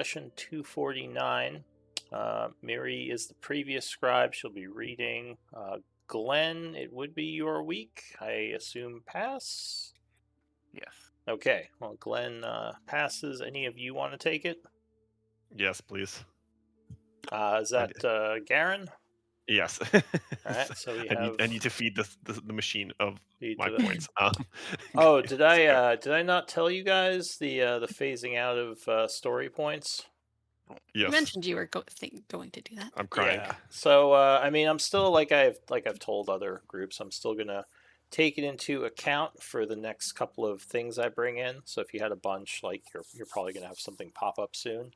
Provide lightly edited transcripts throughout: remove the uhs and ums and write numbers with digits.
Session 249. Miri is the previous scribe. She'll be reading. Glenn, it would be your week. I assume pass? Yes. Okay, well, Glenn passes. Any of you want to take it? Yes, please. Is that Garen? Yes. All right, so we I have. need to feed the machine of Feed my to the. points. Oh, did I not tell you guys the phasing out of story points? You Yes, mentioned you were going to do that. I'm crying. Yeah. So I mean, I'm still like I've told other groups, I'm still gonna take it into account for the next couple of things I bring in. So if you had a bunch, like you're probably gonna have something pop up soon.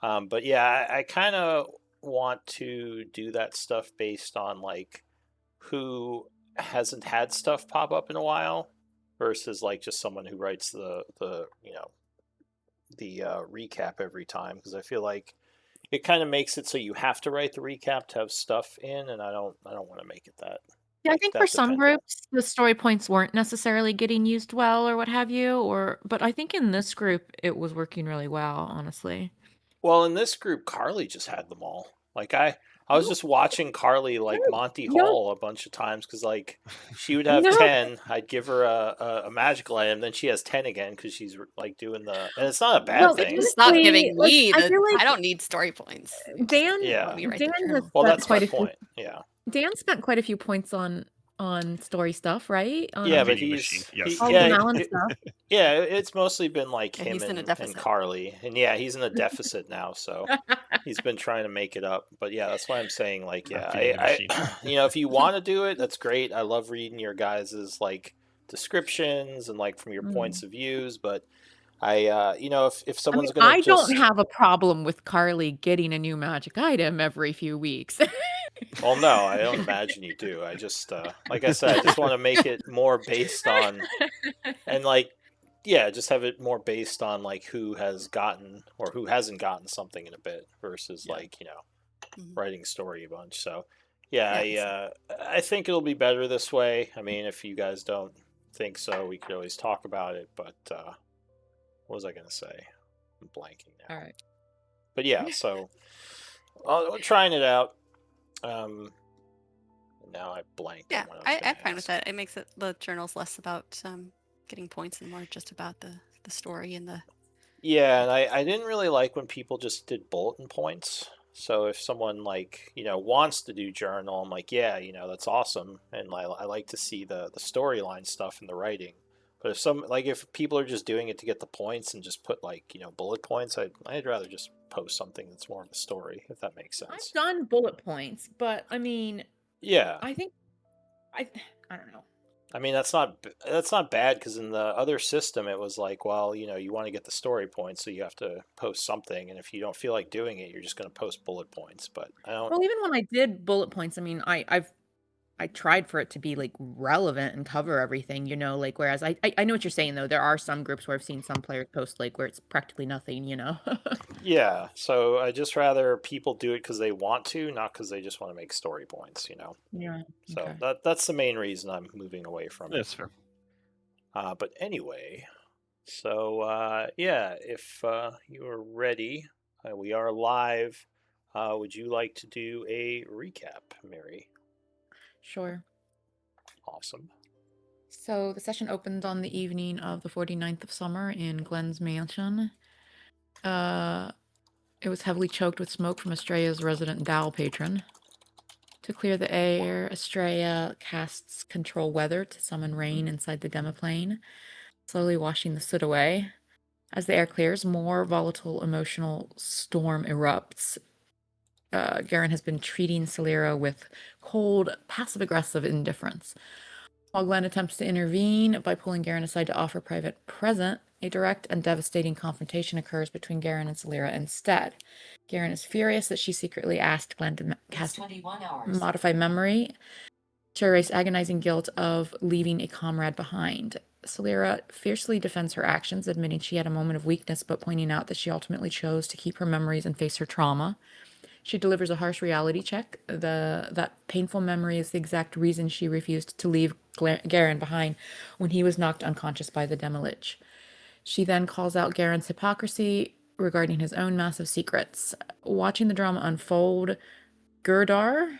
But yeah, I kind of want to do that stuff based on like who hasn't had stuff pop up in a while versus like just someone who writes the recap every time, because I feel like it kind of makes it so you have to write the recap to have stuff in, and I don't want to make it that Yeah, I think for that some dependent. groups, the story points weren't necessarily getting used well or what have you, but I think in this group it was working really well, honestly. Well, in this group, Carly just had them all. Like I was No, just watching Carly like no, Monty no, Hall a bunch of times because like she would have no. 10, I'd give her a magical item, then she has 10 again because she's like doing the, and it's not a bad Well, thing. Stop honestly, giving like me I the. feel I like don't need story points. Just let Dan Yeah. me write Dan the has journal. Well, spent that's my quite a few point. Yeah. Dan spent quite a few points on story stuff, right? Yeah, but Vending machine. Yes. All the Malin stuff. yeah, it's mostly been like Yeah, him he's in a and deficit. Carly, and yeah, he's in a deficit now, so he's been trying to make it up. But yeah, that's why I'm saying like, yeah, Feeding the machine. if you want to do it, that's great. I love reading your guys's like descriptions and like from your points of views, but if I mean, someone's gonna I don't just, have a problem with Carly getting a new magic item every few weeks. well, no, I don't imagine you do. I just, like I said, I just want to make it more based on, and like, yeah, just have it more based on like who has gotten or who hasn't gotten something in a bit versus Yeah. like Mhm. writing story a bunch. So yeah, Yeah, I think it'll be better this way. I mean, if you guys don't think so, we could always talk about it. But what was I gonna say? I'm blanking now. All right. But yeah, so I'm trying it out. Now I blanked Yeah, on what I was I'm gonna fine with ask. that. It makes the journals less about getting points and more just about the story and the. Yeah, and I didn't really like when people just did bulletin points. So if someone like, wants to do journal, I'm like, yeah, that's awesome. And I like to see the storyline stuff in the writing. But if people are just doing it to get the points and just put like, bullet points, I'd rather just post something that's more of a story, if that makes I've sense. done bullet points, but I mean, Yeah. I think I don't know. I mean, that's not bad because in the other system it was like, well, you want to get the story points, so you have to post something, and if you don't feel like doing it, you're just going to post bullet points. But I don't. Well, even when I did bullet points, I mean, I tried for it to be like relevant and cover everything, like whereas I know what you're saying though. There are some groups where I've seen some players post like where it's practically nothing. Yeah, so I just rather people do it because they want to, not because they just want to make story points. Yeah. So Okay. that's the main reason I'm moving away from it. That's fair. But anyway, so yeah, if you are ready, we are live. Would you like to do a recap, Mary? Sure. Awesome. So the session opened on the evening of the 49th of summer in Glenn's mansion. It was heavily choked with smoke from Estrella's resident Dal patron. To clear the air, Estrella casts Control Weather to summon rain inside the demiplane, slowly washing the soot away. As the air clears, more volatile emotional storm erupts. Garen has been treating Celera with cold, passive-aggressive indifference. While Glenn attempts to intervene by pulling Garen aside to offer private present, a direct and devastating confrontation occurs between Garen and Celera instead. Garen is furious that she secretly asked Glenn to cast Modify Memory to erase agonizing guilt of leaving a comrade behind. Celera fiercely defends her actions, admitting she had a moment of weakness, but pointing out that she ultimately chose to keep her memories and face her trauma. She delivers a harsh reality check. That painful memory is the exact reason she refused to leave Garen behind when he was knocked unconscious by the Demilich. She then calls out Garen's hypocrisy, regarding his own massive secrets. Watching the drama unfold, Gurdar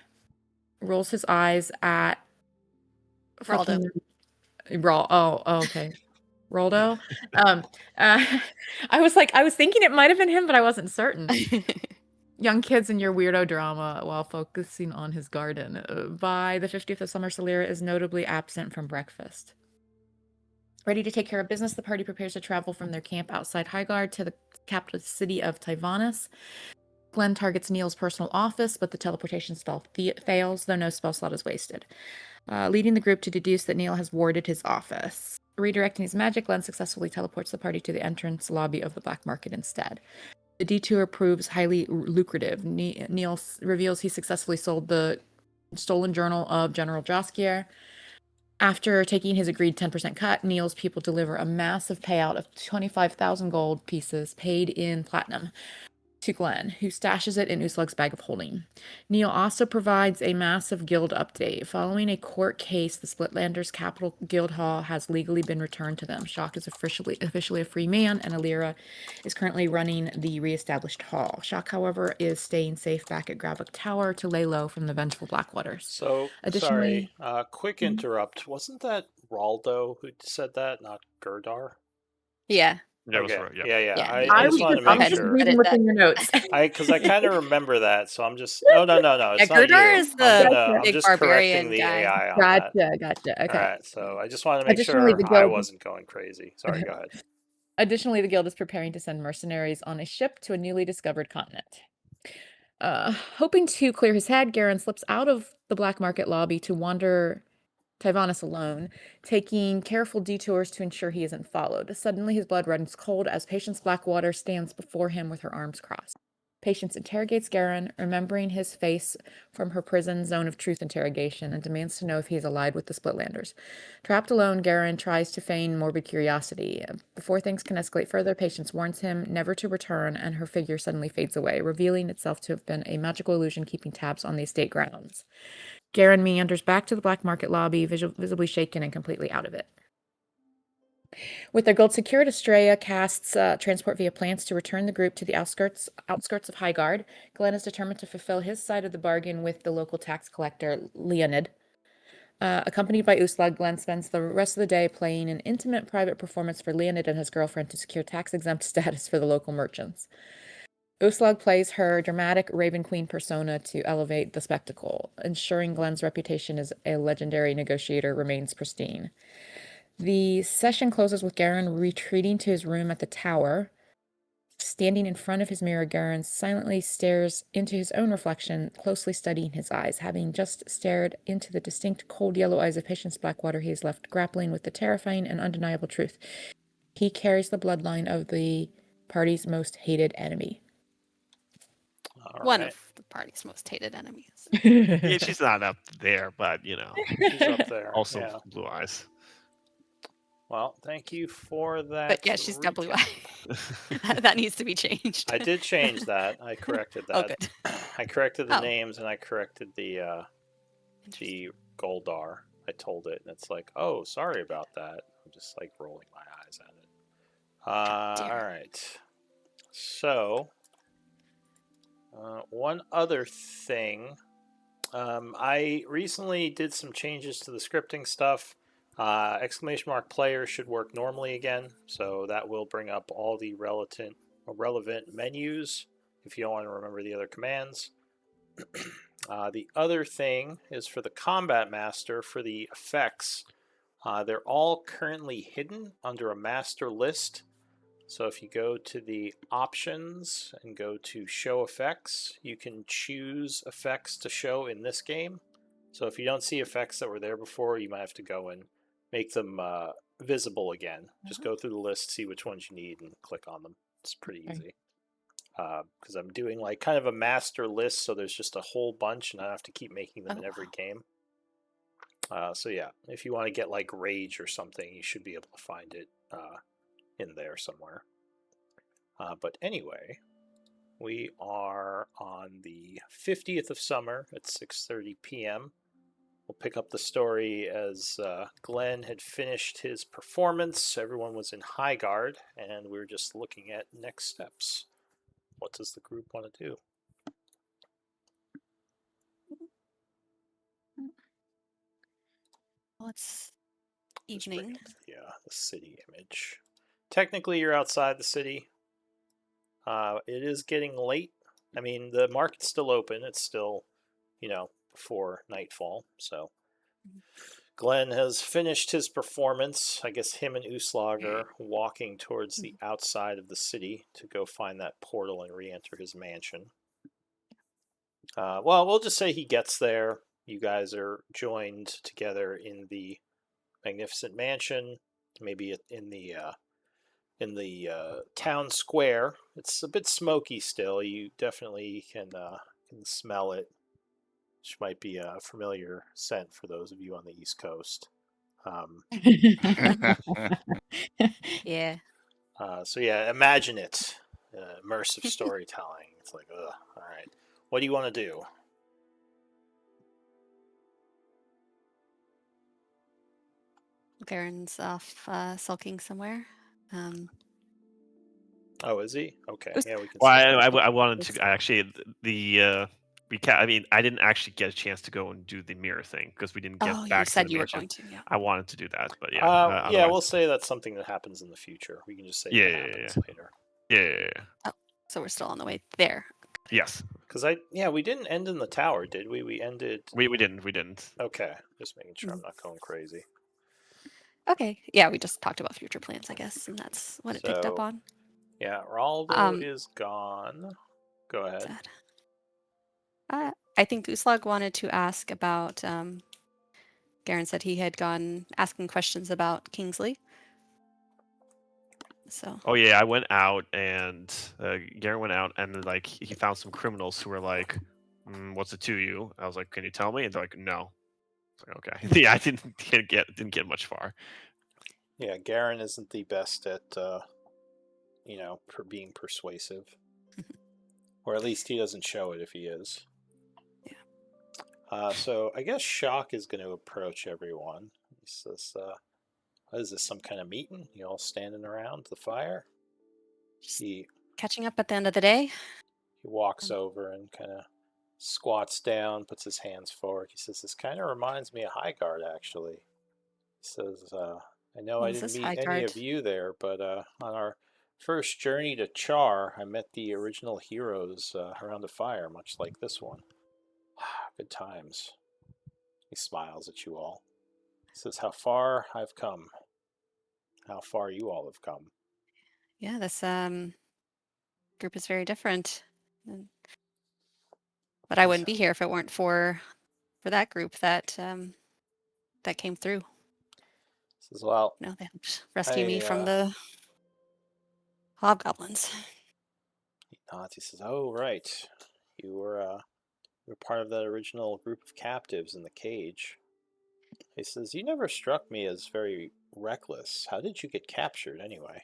rolls his eyes at Raldo. Okay. Roldo. I was thinking it might have been him, but I wasn't certain. Young kids in your weirdo drama while focusing on his garden. By the 50th of summer, Salira is notably absent from breakfast. Ready to take care of business, the party prepares to travel from their camp outside Highguard to the capital city of Tyvanus. Glenn targets Neil's personal office, but the teleportation spell fails, though no spell slot is wasted, leading the group to deduce that Neil has warded his office. Redirecting his magic, Glenn successfully teleports the party to the entrance lobby of the black market instead. The detour proves highly lucrative. Neil reveals he successfully sold the stolen journal of General Jaskier. After taking his agreed 10% cut, Neil's people deliver a massive payout of 25,000 gold pieces paid in platinum to Glenn, who stashes it in Uslug's bag of holding. Neil also provides a massive guild update. Following a court case, the Splitlanders' capital guild hall has legally been returned to them. Shock is officially a free man, and Alira is currently running the reestablished hall. Shock, however, is staying safe back at Grabbock Tower to lay low from the vengeful Blackwaters. So, Additionally, sorry, quick interrupt. Wasn't that Raldo who said that, not Gurdar? Yeah. That was Okay. right. Yeah. Yeah. Yeah, I just wanted to make just sure. reading what's in your notes. Because I kind of remember that, so I'm just no. Yeah, It's not Gurdar you. is the I'm big just correcting barbarian the guy. AI on that. Gotcha. All Okay. right, so I just wanted to make Additionally, sure the I guild- wasn't going crazy. Sorry, go ahead. Additionally, the guild is preparing to send mercenaries on a ship to a newly discovered continent. Hoping to clear his head, Garen slips out of the black market lobby to wander Tyvanus alone, taking careful detours to ensure he isn't followed. Suddenly, his blood runs cold as Patience Blackwater stands before him with her arms crossed. Patience interrogates Garen, remembering his face from her prison zone of truth interrogation, and demands to know if he is allied with the Splitlanders. Trapped alone, Garen tries to feign morbid curiosity. Before things can escalate further, Patience warns him never to return, and her figure suddenly fades away, revealing itself to have been a magical illusion keeping tabs on the estate grounds. Garen meanders back to the black market lobby, visibly shaken and completely out of it. With their gold secured, Estrella casts transport via plants to return the group to the outskirts of Highguard. Glenn is determined to fulfill his side of the bargain with the local tax collector, Leonid. Accompanied by Uslag, Glenn spends the rest of the day playing an intimate private performance for Leonid and his girlfriend to secure tax-exempt status for the local merchants. Uslag plays her dramatic Raven Queen persona to elevate the spectacle, ensuring Glenn's reputation as a legendary negotiator remains pristine. The session closes with Garen retreating to his room at the tower. Standing in front of his mirror, Garen silently stares into his own reflection, closely studying his eyes. Having just stared into the distinct cold yellow eyes of Patience Blackwater, he is left grappling with the terrifying and undeniable truth. He carries the bloodline of the party's most hated enemy. One of the party's most hated enemies. Yeah, she's not up there, but She's up there. also yeah. blue eyes. Well, thank you for that. But yeah, she's got blue recap. eye. That needs to be changed. I did change that. I corrected that. Oh, good. I corrected the Oh. names and I corrected the Goldar. I told it, and it's like, oh, sorry about that. I'm just like rolling my eyes at it. All right. So, one other thing. I recently did some changes to the scripting stuff. Exclamation mark player should work normally again, so that will bring up all the relevant menus if you don't want to remember the other commands. The other thing is for the combat master for the effects. They're all currently hidden under a master list. So if you go to the options and go to show effects, you can choose effects to show in this game. So if you don't see effects that were there before, you might have to go and make them visible again. Just go through the list, see which ones you need, and click on them. It's pretty easy. Because I'm doing like kind of a master list, so there's just a whole bunch, and I have to keep making them in every game. So yeah, if you want to get like Rage or something, you should be able to find it in there somewhere. But anyway, we are on the 50th of summer at 6:30 p.m. We'll pick up the story as Glenn had finished his performance. Everyone was in Highguard, and we were just looking at next steps. what does the group want to do? Well, it's Just bring evening. up the city image. Technically, you're outside the city. It is getting late. I mean, the market's still open. It's still, before nightfall. So Glenn has finished his performance. I guess him and Uslag are walking towards the outside of the city to go find that portal and re-enter his mansion. Well, we'll just say he gets there. You guys are joined together in the magnificent mansion, maybe in the town square. It's a bit smoky still. You definitely can smell it, which might be a familiar scent for those of you on the East Coast. Yeah. So yeah, imagine it. Immersive storytelling. It's like, ugh, all right. What do you want to do? Garen's off sulking somewhere. Oh, is he? Okay, Us- yeah, we can Well, say. I wanted to actually the recap. I mean, I didn't actually get a chance to go and do the mirror thing because we didn't get Oh, you back to said the you were mansion. going to. Yeah. I wanted to do that, but yeah. Yeah, Otherwise, we'll say that's something that happens in the future. We can just say yeah, that yeah, happens later. yeah. Oh, so we're still on the way there. Yes, Because we didn't end in the tower, did we? We ended. we didn't. Okay, just making sure I'm not going crazy. Okay. Yeah, we just talked about future plans, I guess, and that's what it picked up So, on. yeah, Raldo is gone. Go ahead. Sad. I think Gooslug wanted to ask about. Garen said he had gone asking questions about Kingsley. So. Oh yeah, I went out and Garen went out and like he found some criminals who were like, "What's it to you?" I was like, "Can you tell me?" And they're like, "No." I was like, okay. Yeah, I didn't get much far. Yeah, Garen isn't the best at, being persuasive. Or at least he doesn't show it if he is. Yeah. So I guess Shock is going to approach everyone. He says, what is this, some kind of meeting? You all standing around the fire? Just He catching up at the end of the day. walks over and kind of squats down, puts his hands forward. He says, this kind of reminds me of Highguard, actually. He says, I know I What is didn't this meet high any guard? of you there, but on our first journey to Char, I met the original heroes around a fire, much like this one. Good times. He smiles at you all. He says, how far I've come. How far you all have come. Yeah, this group is very different. But I wouldn't be here if it weren't for that group that that came through. He says, well, They helped rescue me from I, the hobgoblins. he nods. He says, oh, right. You were part of that original group of captives in the cage. He says, you never struck me as very reckless. How did you get captured anyway?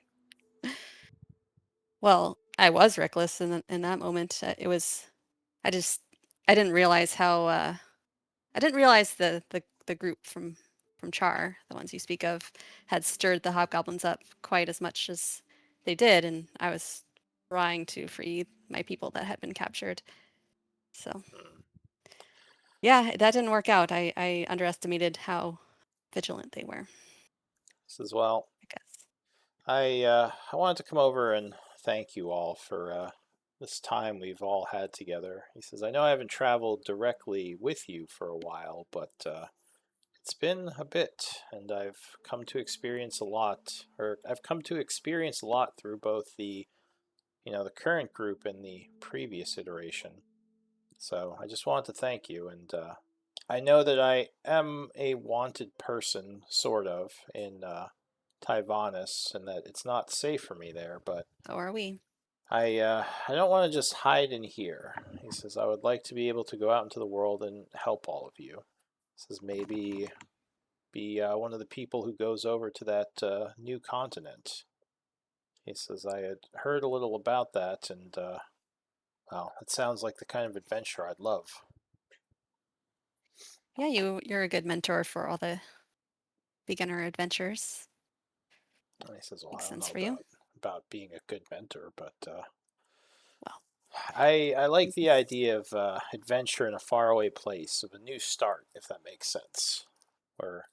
Well, I was reckless in that moment. It was I didn't realize how I didn't realize the group from Char, the ones you speak of, had stirred the hobgoblins up quite as much as they did, and I was trying to free my people that had been captured. So yeah, that didn't work out. I underestimated how vigilant they were, He says, well, I guess. I wanted to come over and thank you all for this time we've all had together. He says, I know I haven't traveled directly with you for a while, but it's been a bit, and I've come to experience a lot, or I've come to experience a lot through both the current group and the previous iteration. So I just wanted to thank you, and I know that I am a wanted person, sort of, in Tyvanis, and that it's not safe for me there, but So are we. I don't want to just hide in here. He says, I would like to be able to go out into the world and help all of you. He says, maybe be one of the people who goes over to that new continent. He says, I had heard a little about that, and well, it sounds like the kind of adventure I'd love. Yeah, you're a good mentor for all the beginner adventures. And he says, well, Makes I don't sense know for you. about being a good mentor, but I like the idea of adventure in a faraway place, of a new start, if that makes sense, where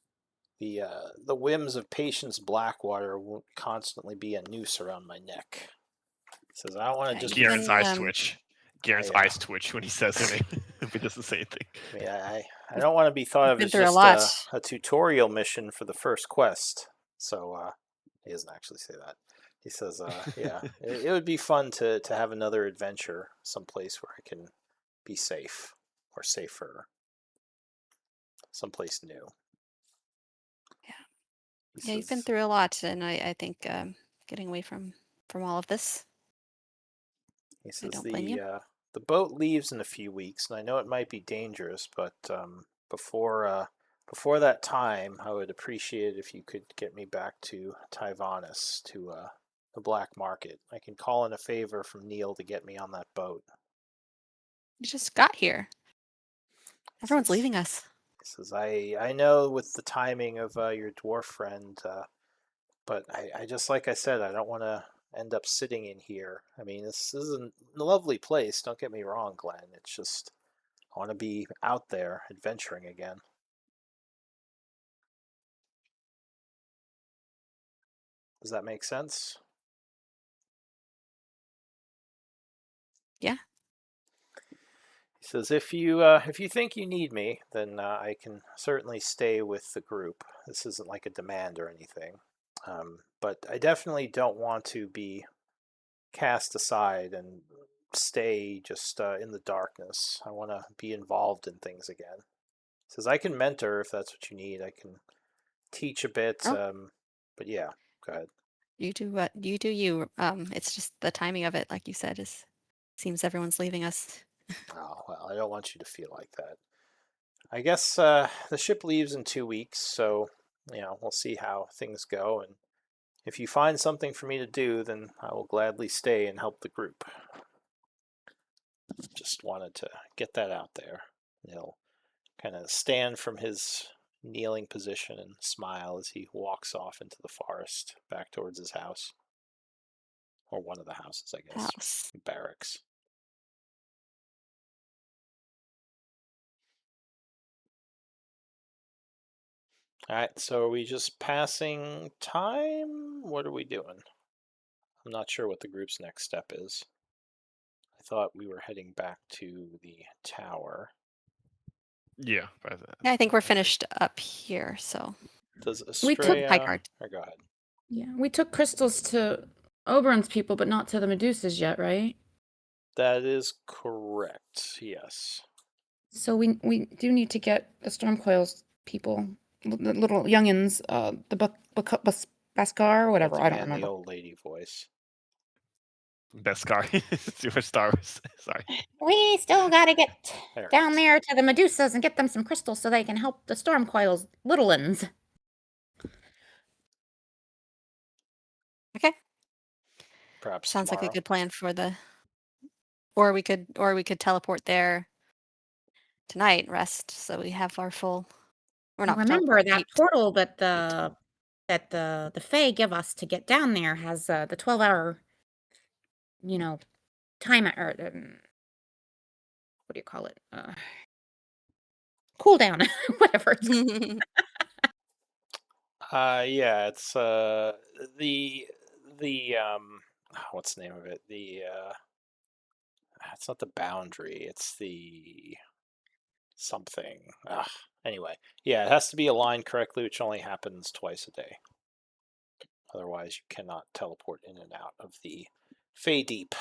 the whims of Patience Blackwater won't constantly be a noose around my neck. He says, I don't want to Yeah, just you've be. Garen's been, eyes twitch. Garen's I, eyes twitch when he says her name. If he doesn't say anything. I mean, I don't want to be thought you've of been as through a just lot. a tutorial mission for the first quest. So he doesn't actually say that. He says, yeah, it would be fun to have another adventure someplace where I can be safe or safer, someplace new. Yeah. He Yeah, you've been says, through a lot, and I think getting away from all of this, he I says don't blame you. the boat leaves in a few weeks, and I know it might be dangerous, but before that time, I would appreciate it if you could get me back to Tyvanis, to the black market. I can call in a favor from Neil to get me on that boat. You just got here. Everyone's Says, leaving us. he says, I know with the timing of your dwarf friend, but I just, like I said, I don't want to end up sitting in here. I mean, this is a lovely place, don't get me wrong, Glenn. It's just, I want to be out there adventuring again. Does that make sense? Yeah. He says, if you think you need me, then I can certainly stay with the group. This isn't like a demand or anything, but I definitely don't want to be cast aside and stay just in the darkness. I want to be involved in things again. He says, I can mentor if that's what you need. I can teach a bit, Oh, but yeah, go ahead. you do what you do. You. It's just the timing of it, like you said, is seems everyone's leaving us. Oh, well, I don't want you to feel like that. I guess the ship leaves in 2 weeks, so we'll see how things go. And if you find something for me to do, then I will gladly stay and help the group. Just wanted to get that out there. He'll kind of stand from his kneeling position and smile as he walks off into the forest back towards his house, or one of the houses, I guess, House. barracks. All right, so are we just passing time? What are we doing? I'm not sure what the group's next step is. I thought we were heading back to the tower. Yeah. Yeah, I think we're finished up here. So Does We took high Estrella... card. Or go ahead. Yeah, we took crystals to Oberon's people, but not to the Medusas yet, right? That is correct, yes. So we do need to get the Stormcoils people, the little youngins, the Baskar, You have whatever. to I be don't in the remember. old lady voice. Best car. Super Star Wars. Sorry. We still gotta get There it down is. there to the Medusas and get them some crystals so they can help the Stormcoils, little uns. Okay. Perhaps Sounds like a tomorrow. good plan for the. Or we could teleport there tonight, rest, so we have our full. Or not Remember teleport. that portal that the Fae give us to get down there has the 12-hour, time or what do you call it? Cooldown, whatever. Yeah, it's the what's the name of it? It's not the boundary, it's the something. Anyway, yeah, it has to be aligned correctly, which only happens twice a day. Otherwise, you cannot teleport in and out of the Fey Deep.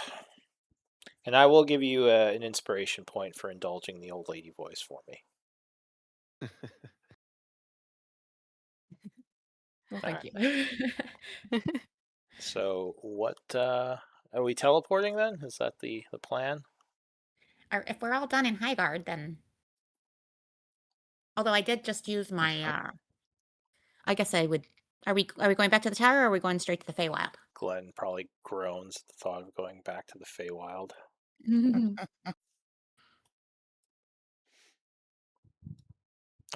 And I will give you an inspiration point for indulging the old lady voice for me. Well, All thank right. you. So, what are we teleporting then? Is that the plan? Or if we're all done in Highguard, then. Although I did just use my. I guess I would. Are we going back to the tower, or are we going straight to the Feywild? Glenn probably groans at the thought of going back to the Feywild.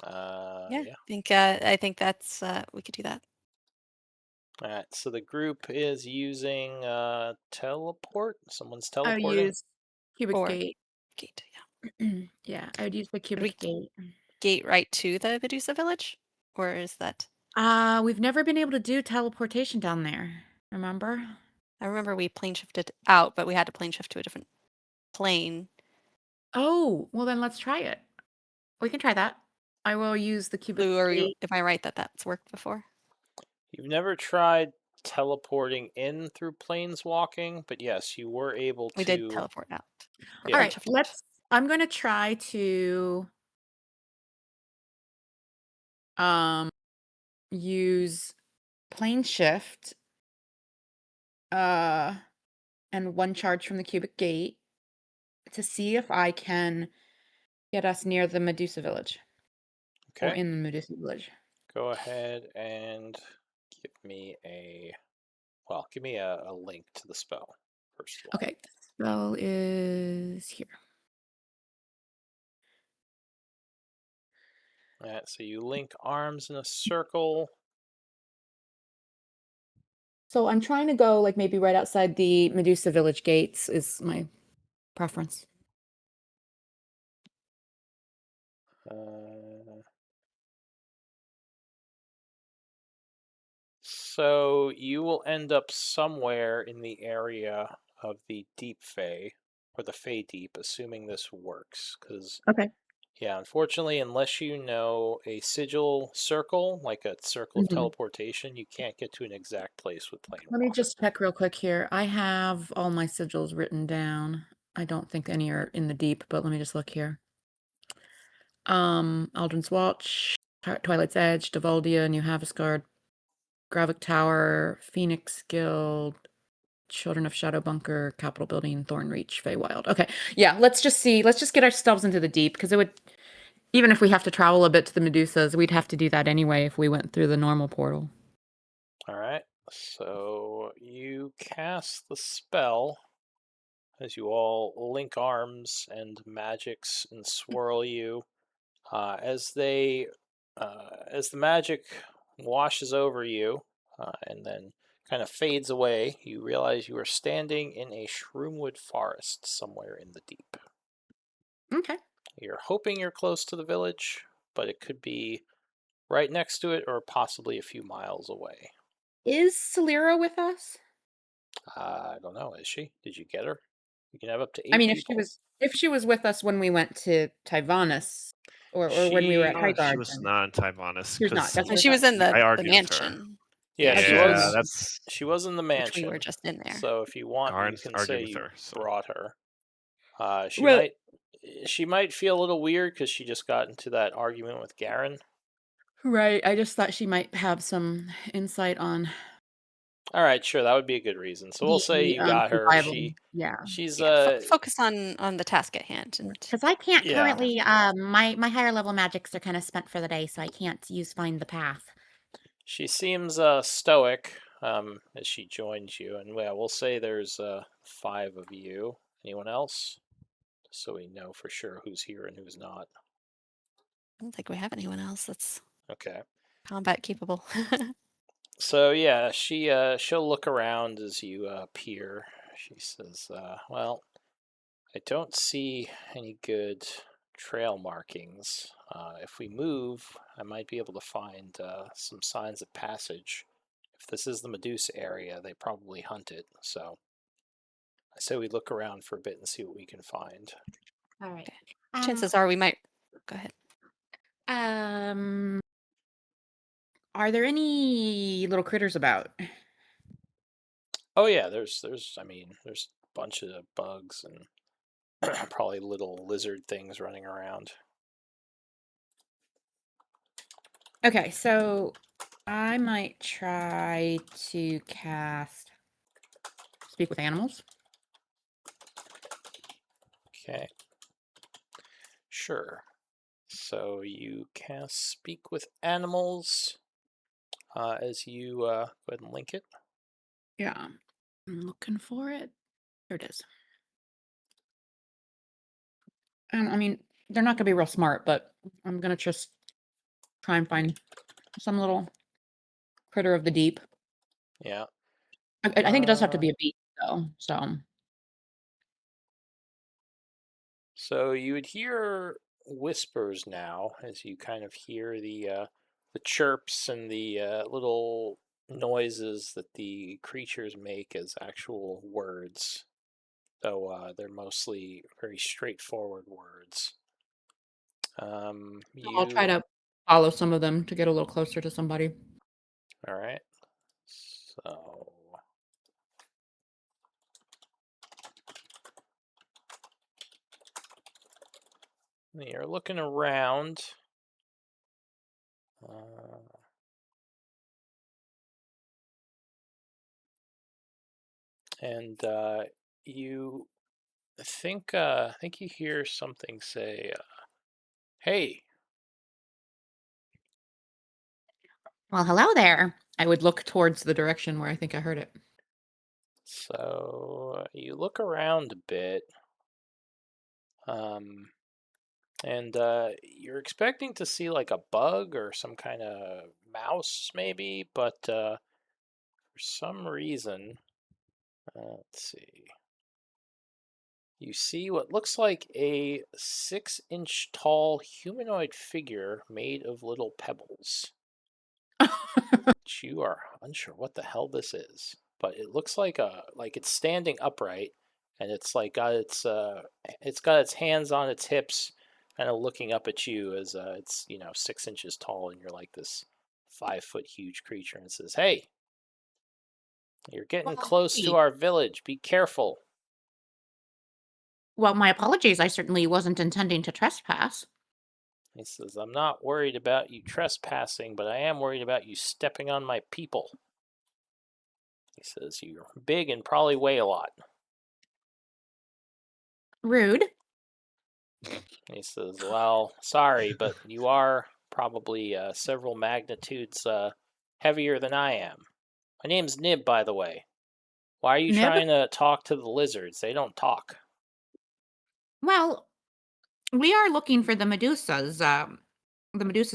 Yeah, Yeah. I think that's we could do that. All right. So the group is using teleport. Someone's I'll teleporting. use Cubic Or gate. gate, yeah. Yeah, I would use the we- cubic gate. Gate right to the Medusa village? Or is that... We've never been able to do teleportation down there. Remember? I remember we plane shifted out, but we had to plane shift to a different plane. Oh, well then let's try it. We can try that. I will use the cubic Lou, gate. am I right that that's worked before? You've never tried teleporting in through planeswalking, but yes, you were able We did to. teleport out. Or Yeah. All plane right, shift out. I'm going to try to use plane shift and one charge from the cubic gate to see if I can get us near the Medusa village or Okay. in the Medusa village. Go ahead and give me a link to the spell first of all. Okay, spell is here. All right, so you link arms in a circle. So I'm trying to go like maybe right outside the Medusa village gates is my preference. So you will end up somewhere in the area of the Deep Fae, or the Fae Deep, assuming this works. Because, Okay. yeah, unfortunately, unless you know a sigil circle, like a circle of teleportation, you can't get to an exact place with Planewalker. Let me just check real quick here. I have all my sigils written down. I don't think any are in the deep, but let me just look here. Aldrin's Watch, Twilight's Edge, Devoldia, New Havasgard, Gravic Tower, Phoenix Guild, Children of Shadow Bunker, Capitol Building, Thornreach, Feywild. Okay, yeah, let's just get ourselves into the deep, because it would, even if we have to travel a bit to the Medusas, we'd have to do that anyway if we went through the normal portal. All right, so you cast the spell as you all link arms and magics and swirl you. As the magic washes over you and then kind of fades away, you realize you are standing in a shroomwood forest somewhere in the deep. Okay. You're hoping you're close to the village, but it could be right next to it or possibly a few miles away. Is Celira with us? I don't know. Is she? Did you get her? You can have up to 8 I mean, people. if she was with us when we went to Tyvanus, or when we were at She- Highgarden. She was not in Tyvanus. She was not. 'Cause That's And what she I was thought. in I the argued with her. mansion. Yeah, Yeah, she Yeah, was. that's She was in the Which we mansion. were just in there. So if you want, you Arn can argued say with you her. So. brought her. Well- She might feel a little weird because she just got into that argument with Garen. Right. I just thought she might have some insight on All right, sure, that would be a good reason. So we'll say you got her. survival. Yeah. She's Focus on the task at hand. And Because I can't Yeah. currently, my higher level magics are kind of spent for the day, so I can't use find the path. she seems stoic as she joins you, and yeah, we'll say there's 5 of you. Anyone else? So we know for sure who's here and who's not. I don't think we have anyone else that's Okay. combat capable. So yeah, she'll look around as you appear. She says, "Well, I don't see any good trail markings. If we move, I might be able to find some signs of passage. If this is the Medusa area, they probably hunt it. So I say we look around for a bit and see what we can find." All right. Chances are we might. Go ahead. Are there any little critters about? Oh yeah, there's a bunch of bugs and probably little lizard things running around. Okay, so I might try to cast Speak with Animals. Okay. Sure. So you cast Speak with Animals as you go ahead and link it. Yeah, I'm looking for it. There it is. I mean, they're not going to be real smart, but I'm going to just try and find some little critter of the deep. Yeah. I think it does have to be a beast, though. So So you would hear whispers now as you kind of hear the chirps and the little noises that the creatures make as actual words, though they're mostly very straightforward words. I'll try You to follow some of them to get a little closer to somebody. all right? So you're looking around. And you think you hear something say, "Hey." Well, hello there. I would look towards the direction where I think I heard it. So you look around a bit, um, and you're expecting to see like a bug or some kind of mouse, maybe, but for some reason, let's see. You see what looks like a 6-inch tall humanoid figure made of little pebbles. But you are unsure what the hell this is. But it looks like it's standing upright, and it's like it's got its hands on its hips, kind of looking up at you as it's 6 inches tall, and you're like this 5-foot huge creature, and it says, "Hey, you're getting Well, close to hey. our village. Be careful." Well, my apologies. I certainly wasn't intending to trespass. He says, "I'm not worried about you trespassing, but I am worried about you stepping on my people." He says, "You're big and probably weigh a lot." Rude. He says, "Well, sorry, but you are probably several magnitudes heavier than I am. My name's Nib, by the way. Why are you Nib? trying to talk to the lizards? They don't talk." Well, we are looking for the Medusa's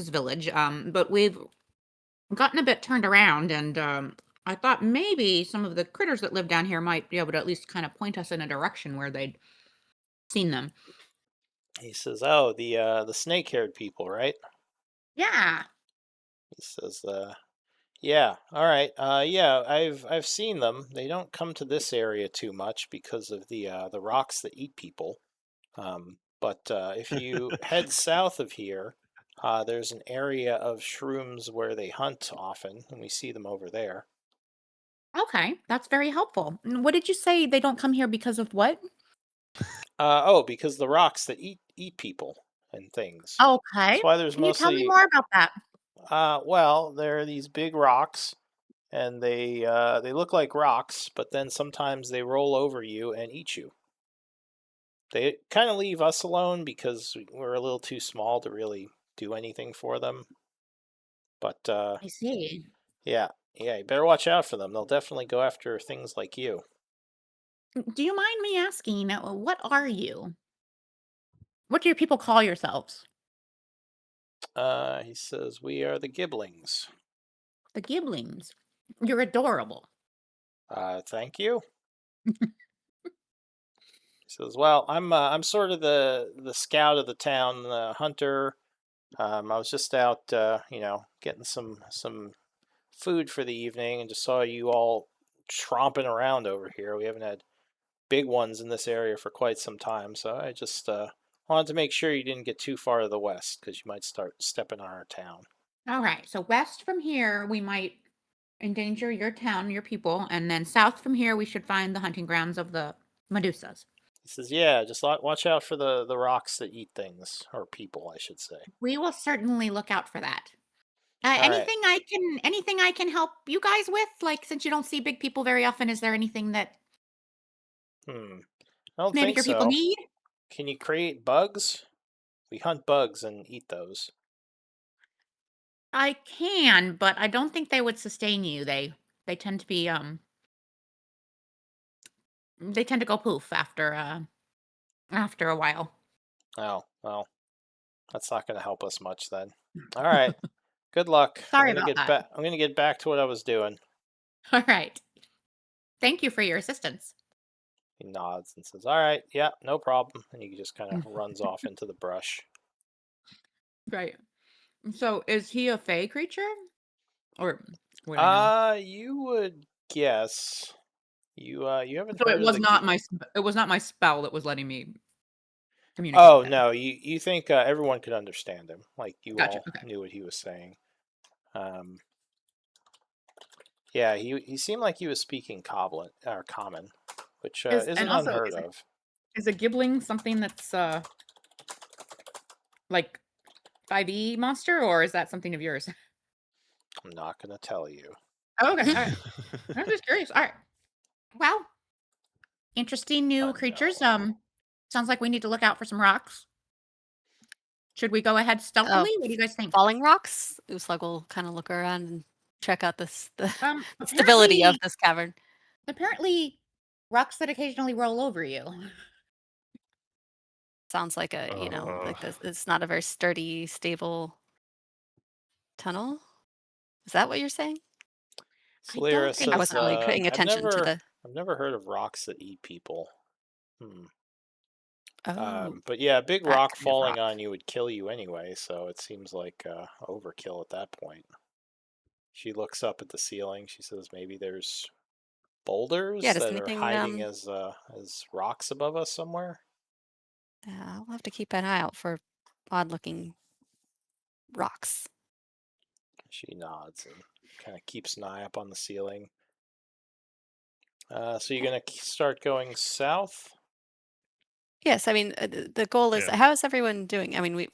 village, but we've gotten a bit turned around, and I thought maybe some of the critters that live down here might be able to at least kind of point us in a direction where they'd seen them. He says, "Oh, the snake-haired people, right?" Yeah. He says, "Yeah, all right. Yeah, I've seen them. They don't come to this area too much because of the rocks that eat people. But if you head south of here, there's an area of shrooms where they hunt often, and we see them over there." Okay, that's very helpful. What did you say? They don't come here because of what? Oh, because the rocks that eat people and things. Okay. That's why there's Can you tell me mostly more about that? well, there are these big rocks, and they look like rocks, but then sometimes they roll over you and eat you. They kind of leave us alone because we're a little too small to really do anything for them. But I see. yeah, you better watch out for them. They'll definitely go after things like you. Do you mind me asking, what are you? What do your people call yourselves? He says, "We are the Giblings." The Giblings. You're adorable. Thank you. He says, "Well, I'm sort of the scout of the town, the hunter. I was just out, getting some food for the evening, and just saw you all tromping around over here. We haven't had big ones in this area for quite some time, so I just wanted to make sure you didn't get too far to the west because you might start stepping on our town." All right. So west from here, we might endanger your town, your people, and then south from here, we should find the hunting grounds of the Medusas. He says, "Yeah, just watch out for the rocks that eat things, or people, I should say." We will certainly look out for that. All right. Anything I can help you guys with? Like, since you don't see big people very often, is there anything that I don't maybe think your people so. need? Can you create bugs? We hunt bugs and eat those. I can, but I don't think they would sustain you. They tend to be they tend to go poof after a while. Oh, well, that's not going to help us much then. All right. Good luck. Sorry about that. I'm gonna get back to what I was doing. All right. Thank you for your assistance. He nods and says, "All right, yeah, no problem." And he just kind of runs off into the brush. Right. So is he a fey creature? Or would I know? You would guess. You haven't So it heard of was the not my spell that was letting me communicate Oh with him. no, you think everyone could understand him? Like you Gotcha. all Okay. knew what he was saying. Um, yeah, he seemed like he was speaking common, which And isn't also, unheard of. is a gibbling something that's like 5e monster, or is that something of yours? I'm not gonna tell you. Oh, okay. All right. I'm just curious. All right. Well, interesting new creatures. No. Sounds like we need to look out for some rocks. Should we go ahead stealthily? What do you guys think? Falling rocks. Uslag will kind of look around and check out the the stability of Apparently, this cavern. apparently, rocks that occasionally roll over you. Sounds like like this. It's not a very sturdy, stable tunnel. Is that what you're saying? I don't Solera think I says, wasn't really so. paying attention to the. I've never heard of rocks that eat people. Oh, But yeah, a big that rock kind of falling rock. on you would kill you anyway, so it seems like overkill at that point. She looks up at the ceiling. She says, "Maybe there's boulders Yeah. Does that are anything? hiding as rocks above us somewhere." I'll have to keep an eye out for odd-looking rocks. She nods and kind of keeps an eye up on the ceiling. So you're gonna start going south. Yes, I mean the goal is Yeah. how is everyone doing? I mean we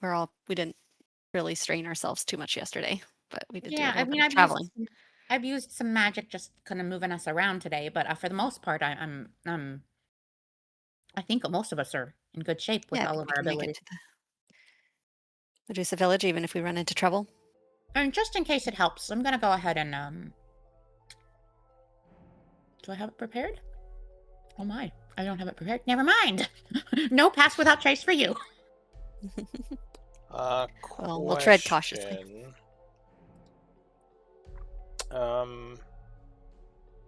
didn't really strain ourselves too much yesterday, but we did do a Yeah, I little bit mean, of traveling. I've used some magic just kind of moving us around today, but for the most part, I think most of us are in good shape with Yeah, I all think of we our can make it abilities. to the Medusa village even if we run into trouble. And just in case it helps, I'm gonna go ahead and do I have it prepared? Oh my, I don't have it prepared. Never mind. No pass without trace for you. Well, we'll tread cautiously. Question.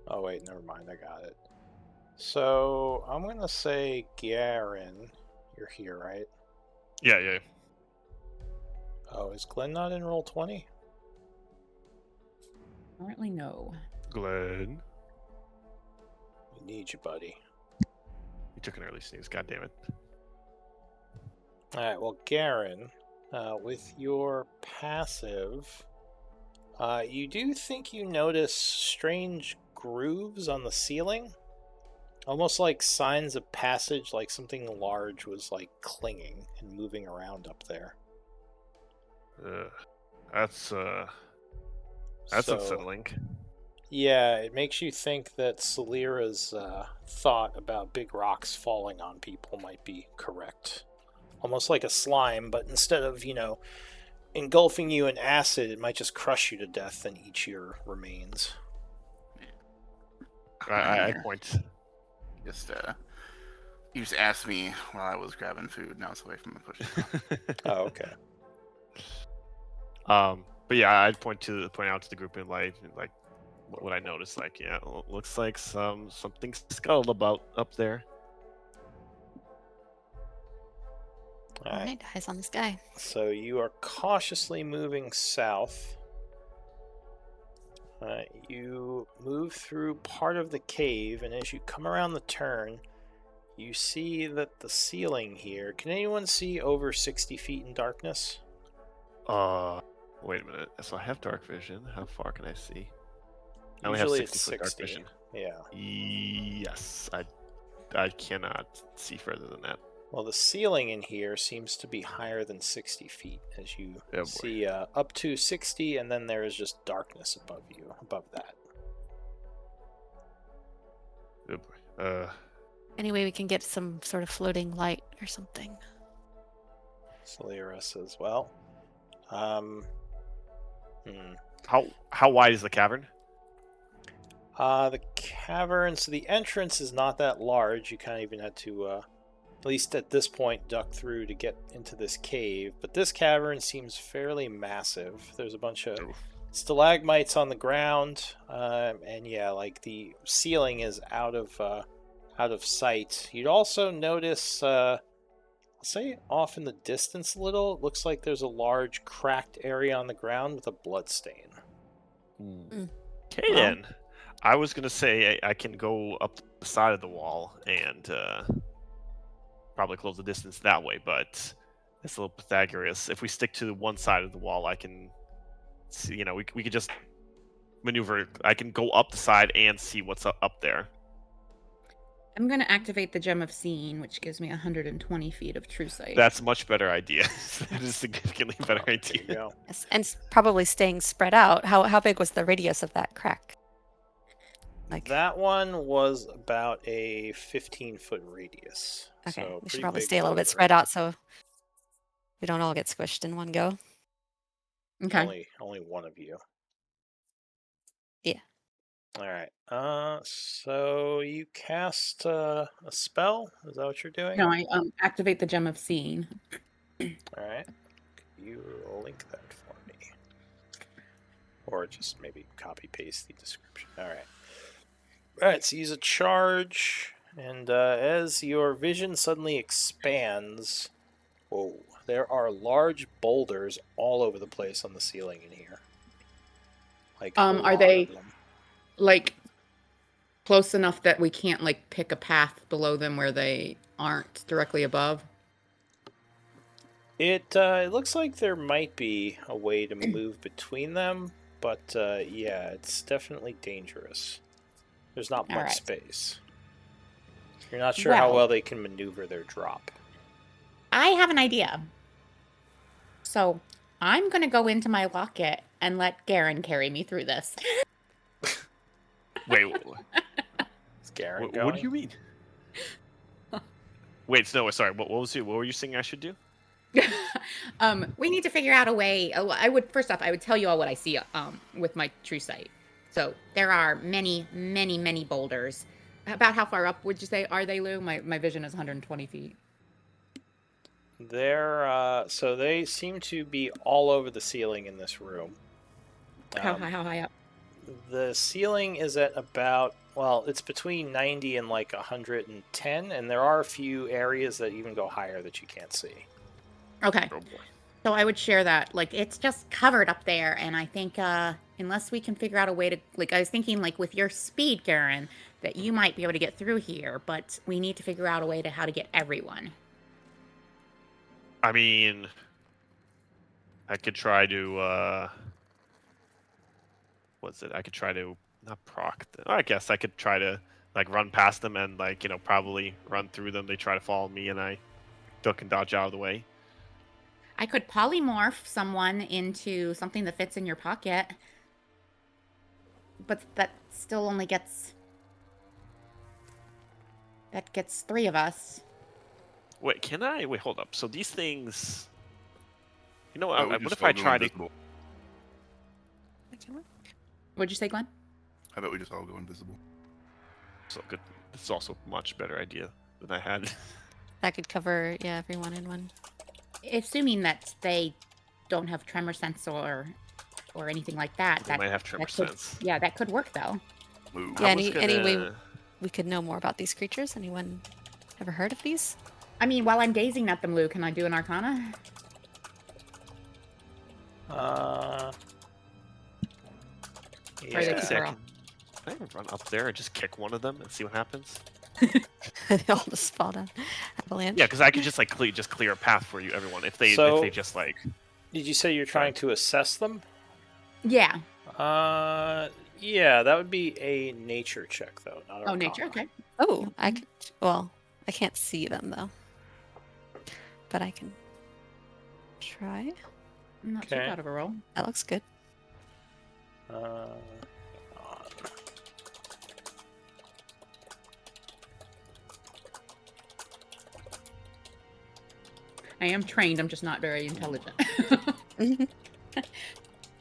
Oh wait, never mind. I got it. So I'm gonna say, Garen, you're here, right? Yeah. Oh, is Glenn not in roll 20? Apparently, no. Glenn. We need you, buddy. You took an early sneeze. God damn it. All right. Well, Garen, with your passive, you do think you notice strange grooves on the ceiling, almost like signs of passage, like something large was like clinging and moving around up there. That's So, unsettling. yeah, it makes you think that Solera's thought about big rocks falling on people might be correct. Almost like a slime, but instead of, engulfing you in acid, it might just crush you to death and eat your remains. I point. Just you just asked me while I was grabbing food. Now it's away from the push. Oh, okay. But yeah, I'd point out to the group and like what I noticed. Like, yeah, looks like something scuttled about up there. All All right. right, eyes on the sky. So you are cautiously moving south. You move through part of the cave, and as you come around the turn, you see that the ceiling here. Can anyone see over 60 feet in darkness? Wait a minute. So I have dark vision. How far can I see? I only have Usually it's 60 foot dark 60. vision. Yeah. Yes, I cannot see further than that. Well, the ceiling in here seems to be higher than 60 feet, as you Oh, boy. see up to 60, and then there is just darkness above you, above that. Oh boy. Any way we can get some sort of floating light or something. Solera says, well, How wide is the cavern? The cavern, so the entrance is not that large. You kind of even had to, at least at this point, duck through to get into this cave. But this cavern seems fairly massive. There's a bunch of stalagmites on the ground, and yeah, like the ceiling is out of out of sight. You'd also notice, I'll say off in the distance a little, it looks like there's a large cracked area on the ground with a blood stain. Okay, Well. then. I was going to say I can go up the side of the wall and probably close the distance that way, but it's a little Pythagoras. If we stick to one side of the wall, I can see, we could just maneuver. I can go up the side and see what's up there. I'm going to activate the Gem of Seeing, which gives me 120 feet of true sight. That's a much better idea. That is a significantly better There you idea. go. Yes, and probably staying spread out. How big was the radius of that crack? Like, That one was about a 15-foot radius. okay, So we pretty should probably big stay a little bit boulder. spread out so we don't all get squished in one go. Okay. Only one of you. Yeah. All right. So you cast a spell? Is that what you're doing? No, I activate the Gem of Seeing. All right. Could you link that for me? Or just maybe copy paste the description. All right. All right. So use a charge, and as your vision suddenly expands, whoa! There are large boulders all over the place on the ceiling in here. Like a Are lot they- of them. Like, close enough that we can't, like, pick a path below them where they aren't directly above? It looks like there might be a way to move between them, but yeah, it's definitely dangerous. There's not much Alright. space. You're not sure how Well- well they can maneuver their drop. I have an idea. So, I'm going to go into my locket and let Garen carry me through this. Wait, Is Garen what going? do you mean? Wait, no, sorry. What were you saying I should do? We need to figure out a way. First off, I would tell you all what I see with my true sight. So there are many, many, many boulders. About how far up would you say are they, Lou? My vision is 120 feet. So they seem to be all over the ceiling in this room. How high up? The ceiling is at about, well, it's between 90 and like 110, and there are a few areas that even go higher that you can't see. Okay. Oh boy. So I would share that. Like, it's just covered up there, and I think unless we can figure out a way to, like, I was thinking, like, with your speed, Garen, that you might be able to get through here, but we need to figure out a way to how to get everyone. I mean, I could try to. What's it? I could try to not proc. I guess I could try to like run past them and like probably run through them. They try to follow me, and I duck and dodge out of the way. I could polymorph someone into something that fits in your pocket. But that still only gets... That gets 3 of us. Wait, can I? Wait, hold up. So these things... Why don't we what just if I all go try to... invisible? What'd you say, Glenn? I bet we just all go invisible. So good. This is also a much better idea than I had. That could cover, yeah, everyone in one. Assuming that they don't have tremor sense or anything like that. They might have tremor that could, sense. Yeah, that could work, though. Ooh. Yeah, I was any way gonna- we could know more about these creatures? Anyone ever heard of these? I mean, while I'm gazing at them, Lou, can I do an Arcana? Or they Yeah. keep Say I her off. can I run up there and just kick one of them and see what happens? They all just fall down. Avalanche. Yeah, because I could just like clear a path for you, everyone. If they So- just like Did you say you're trying to assess them? Yeah. Yeah, that would be a nature check, though. Not Oh, nature. Arcana. Okay. Oh, I could. Well, I can't see them though, but I can try. Not too Okay. bad of a roll. That looks good. Hang on. I am trained. I'm just not very intelligent.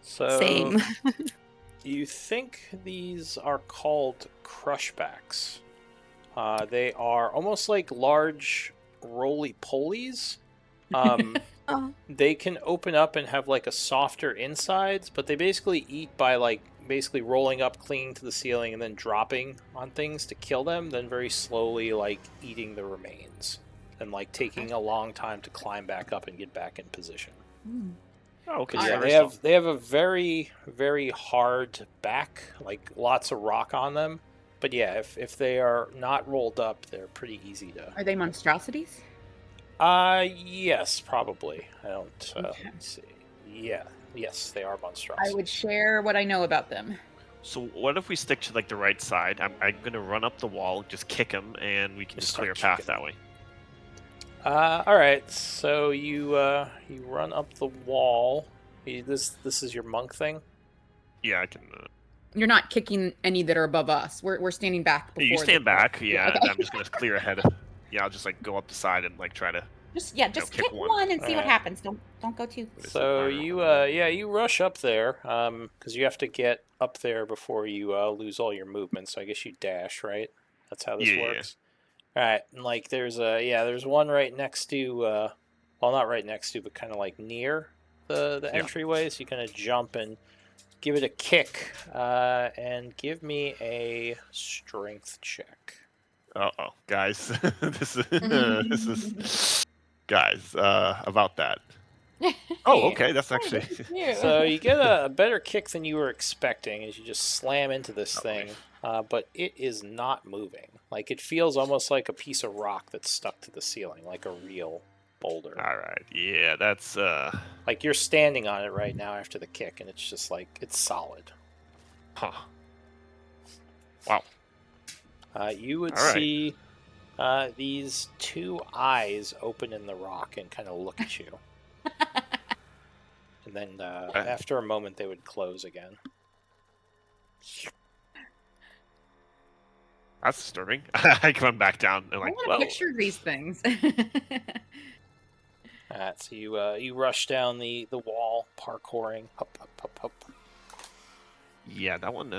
So Same. you think these are called crushbacks? They are almost like large roly-polies. Oh, They can open up and have like a softer insides, but they basically eat by like basically rolling up, clinging to the ceiling, and then dropping on things to kill them, then very slowly like eating the remains, and like taking a long time to climb back up and get back in position. Oh, okay. Yeah, So they have a very, very hard back, like lots of rock on them. But yeah, if they are not rolled up, they're pretty easy to. Are they monstrosities? Yes, probably. I don't. Okay. Let's see. Yeah, yes, they are I monstrosities. would share what I know about them. So what if we stick to like the right side? I'm gonna run up the wall, just kick him, and we can Just just start clear a path kicking that way. All right. So you run up the wall. This is your monk thing. Yeah, I can. You're not kicking any that are above us. We're standing back before. You stand back, yeah, okay. and I'm just gonna clear ahead. Yeah, I'll just like go up the side and like try to. Just kick kick one. one and see what Alright. happens. Don't go too. So you you rush up there because you have to get up there before you lose all your movement. So I guess you dash, right? That's how this Yeah. works. All right, and like there's one right next to well, not right next to, but kind of like near the Yeah. entryway. So you kind of jump and give it a kick, and give me a strength check. Uh-oh, guys, this is guys. About that. Oh, okay, that's actually. So you get a better kick than you were expecting as you just slam into this Oh, thing, nice. but it is not moving. Like it feels almost like a piece of rock that's stuck to the ceiling, like a real boulder. All right, yeah, that's Like you're standing on it right now after the kick, and it's just like it's solid. huh. Wow. You would All right. see these two eyes open in the rock and kind of look at you. And then after a moment, they would close again. That's disturbing. I come back down and I like, want to whoa. picture these things. So you rush down the wall, parkouring, up. Yeah, that one.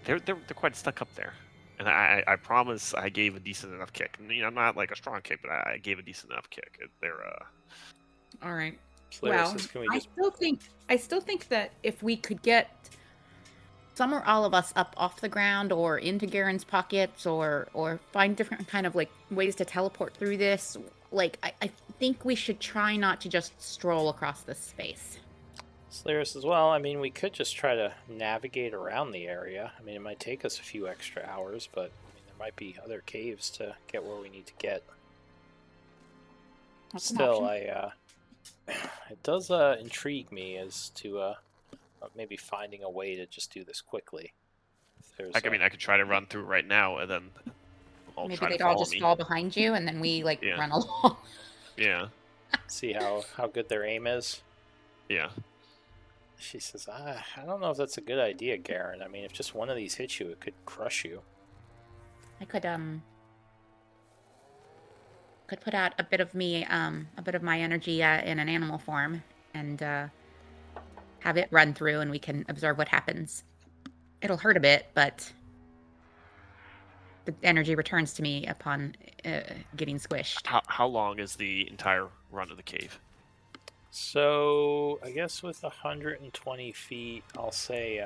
They're quite stuck up there, and I promise I gave a decent enough kick. You know, not like a strong kick, but I gave a decent enough kick. They're All right. Claire Well, says, can we I just... still think that if we could get some or all of us up off the ground or into Garen's pockets or find different kind of like ways to teleport through this, like I think we should try not to just stroll across this space. Slayer says, well, I mean, we could just try to navigate around the area. I mean, it might take us a few extra hours, but I mean, there might be other caves to get where we need to get. That's an Still, option. it does intrigue me as to maybe finding a way to just do this quickly. If there's, I could try to run through right now, and then I'll Maybe try to they'd all follow just me. fall behind you and then we like Yeah. run along. Yeah, see how good their aim is. yeah. She says, I don't know if that's a good idea, Garen. I mean, if just one of these hits you, it could crush you. I could put out a bit of me, a bit of my energy in an animal form, and have it run through, and we can observe what happens. It'll hurt a bit, but the energy returns to me upon getting squished. How long is the entire run of the cave? So, I guess with 120 feet, I'll say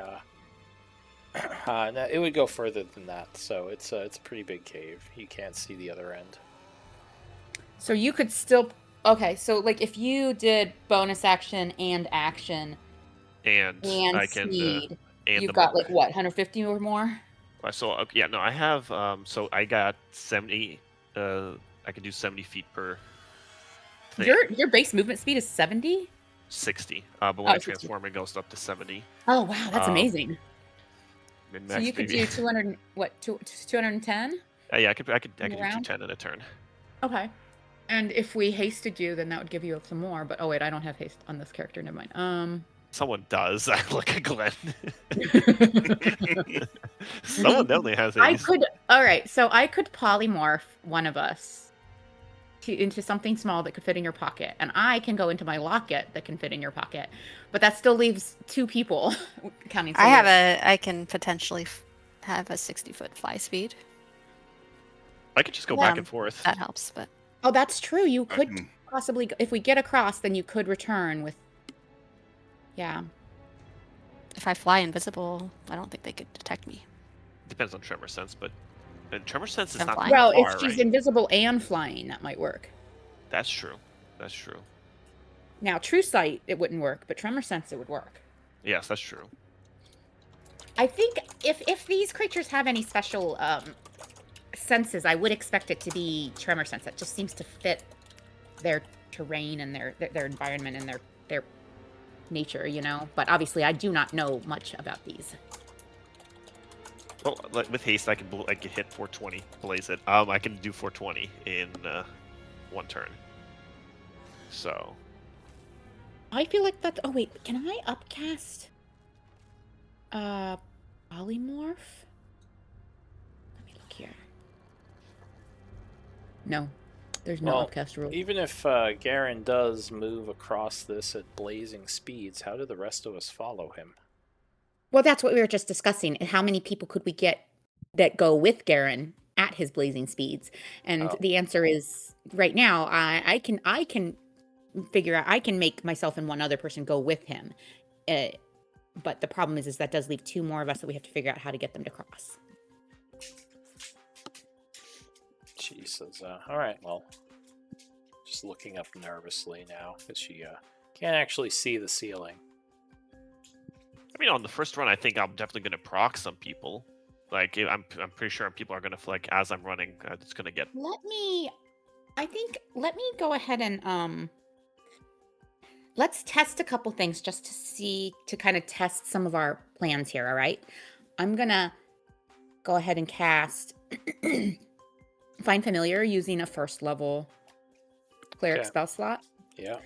no, it would go further than that. So it's a pretty big cave. You can't see the other end. So you could still okay. So like if you did bonus action and action And I can speed, and you've the got monk. like what 150 or more. So yeah, no, I have so I got 70. I can do 70 feet per thing. Your base movement speed is 70. 60. But when I 60. transform, it goes up to 70. Oh wow, that's amazing. Min So max, you could baby. do 200. What 210? Yeah, I could do Around? 210 in a turn. Okay. And if we hasted you, then that would give you some more. But oh wait, I don't have haste on this character. Never mind. Someone does. I look at Glenn. Someone definitely has I haste. could. All right, so I could polymorph one of us into something small that could fit in your pocket, and I can go into my locket that can fit in your pocket. But that still leaves two people counting. I can potentially have a 60-foot fly speed. I could just go Yeah. back and forth. That helps, but Oh, that's true. You I could can- possibly, if we get across, then you could return with. Yeah. if I fly invisible, I don't think they could detect me. Depends on tremor sense, but tremor sense is I'm not flying? too Well, far, if she's right? invisible and flying, that might work. That's true. That's true. Now, true sight, it wouldn't work, but tremor sense, it would work. Yes, that's true. I think if these creatures have any special senses, I would expect it to be tremor sense. That just seems to fit their terrain and their environment and their nature, you know. But obviously, I do not know much about these. Well, like with haste, I can hit 420, blaze it. I can do 420 in 1 turn. So I feel like that. Oh wait, can I upcast? Polymorph. Let me look here. No, there's no Well, upcast rule. even if Garen does move across this at blazing speeds, how do the rest of us follow him? Well, that's what we were just discussing. How many people could we get that go with Garen at his blazing speeds? And Oh. the answer is right now, I can figure out. I can make myself and one other person go with him. But the problem is that does leave 2 more of us that we have to figure out how to get them to cross. She says, all right, well, just looking up nervously now because she can't actually see the ceiling. I mean, on the first run, I think I'm definitely going to proc some people. Like, I'm pretty sure people are going to, like, as I'm running, it's going to get... Let me go ahead and let's test a couple things just to kind of test some of our plans here, all right? I'm going to go ahead and cast Find Familiar using a 1st level cleric spell slot. Yeah.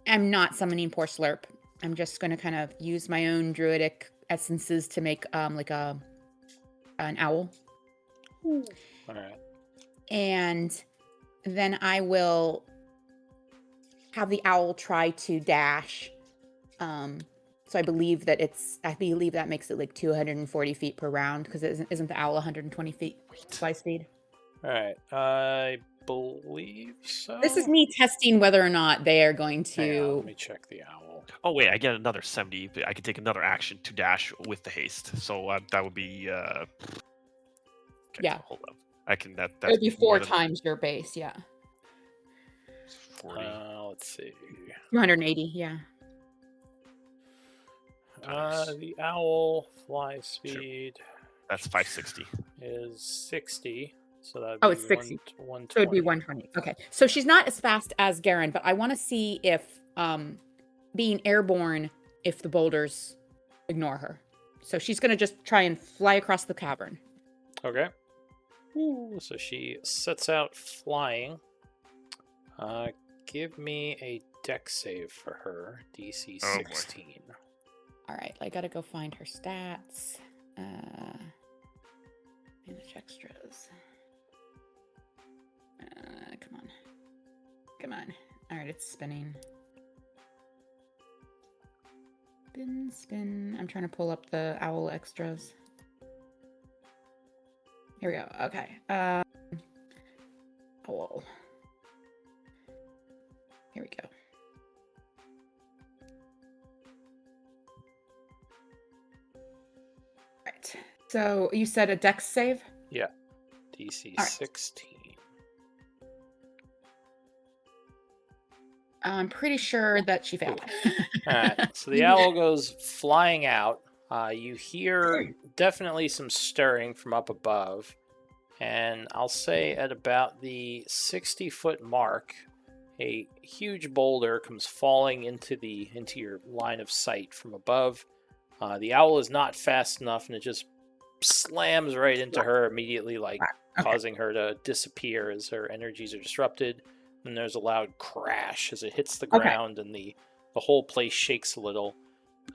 I'm not summoning Poor Slurp. I'm just going to kind of use my own druidic essences to make like an owl. All right. And then I will have the owl try to dash. So I believe that makes it like 240 feet per round because isn't the owl 120 feet fly speed? All right. I believe so. This is me testing whether or not they are going Hang on, to. let me check the owl. Oh, wait, I get another 70. I can take another action to dash with the haste. So that would be... Okay, Yeah. Hold up. I can... That's It would be 4 more than times your base, yeah. 40. Let's see. 280, yeah. Nice. The owl fly speed That's 560. is 60. So that'd Oh, be it's 60. 120. So it'd be 120. Okay. So she's not as fast as Garen, but I want to see if being airborne, if the boulders ignore her. So she's going to just try and fly across the cavern. Okay. Ooh, so she sets out flying. Give me a dex save for her. DC 16. All right. I got to go find her stats. Manage extras. Come on. All right, it's spinning. Spin. I'm trying to pull up the owl extras. Here we go. Okay. Owl. Here we go. Right. So you said a dex save? Yeah. DC All right. 16. I'm pretty sure that she failed. All right. So the owl goes flying out. You hear definitely some stirring from up above. And I'll say at about the 60-foot mark, a huge boulder comes falling into your line of sight from above. The owl is not fast enough, and it just slams right into her immediately, like causing her to disappear as her energies are disrupted. And there's a loud crash as it hits the ground, and the whole place shakes a little.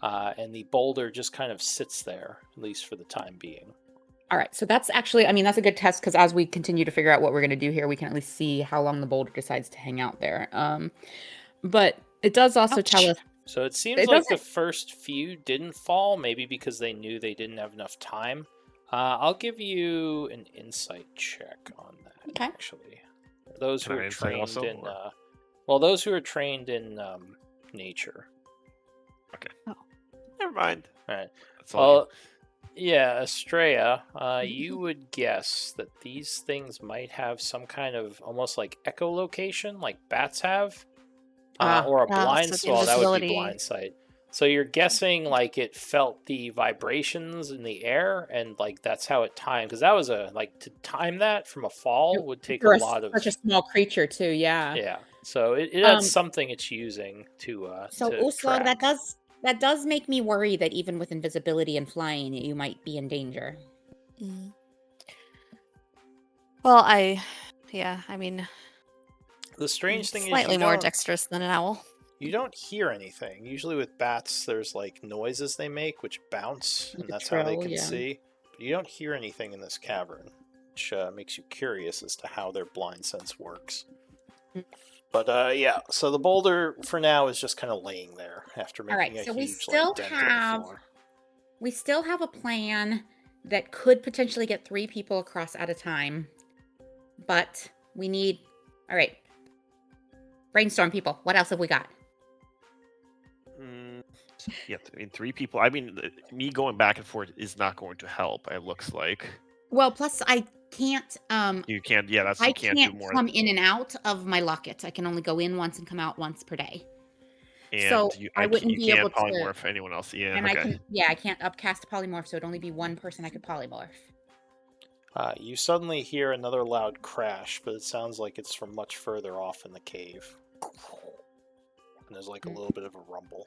And the boulder just kind of sits there, at least for the time being. All right. So that's actually, that's a good test because as we continue to figure out what we're going to do here, we can at least see how long the boulder decides to hang out there. But it does also tell us. So it seems like the first few didn't fall, maybe because they knew they didn't have enough time. I'll give you an insight check on that, actually. Those who are trained in, those who are trained in nature. Okay. Oh. Never mind. All right. That's all. Well, yeah, Estrella, you would guess that these things might have some kind of almost like echolocation, like bats have, or a blind. so the Well, that would be invisibility. blind sight. So you're guessing like it felt the vibrations in the air, and like that's how it timed. Because that was to time that from a fall would take a For lot of. such a small creature too. Yeah. Yeah. So it had Um, something it's using to So to Uslog, track. that does make me worry that even with invisibility and flying, you might be in danger. Mm. Well, I mean, The strange thing is slightly you more don't dexterous than an owl. you don't hear anything. Usually with bats, there's like noises they make which bounce, and Like a that's how they trill, can yeah. see. But you don't hear anything in this cavern, which makes you curious as to how their blind sense works. Mm. But yeah, so the boulder for now is just kind of laying there after All right, making so a we huge still dent in the have floor. we still have a plan that could potentially get 3 people across at a time, but we need. All right, brainstorm, people. What else have we got? Yeah, I mean, 3 people. I mean, me going back and forth is not going to help. It looks like Well, plus I can't. you can't. Yeah, I you can't do can't more. come in and out of my locket. I can only go in once and come out once per day. And So I wouldn't you be can't able to. polymorph anyone else. Yeah, And okay. I can't upcast polymorph, so it'd only be one person I could polymorph. You suddenly hear another loud crash, but it sounds like it's from much further off in the cave. And there's like a little bit of a rumble.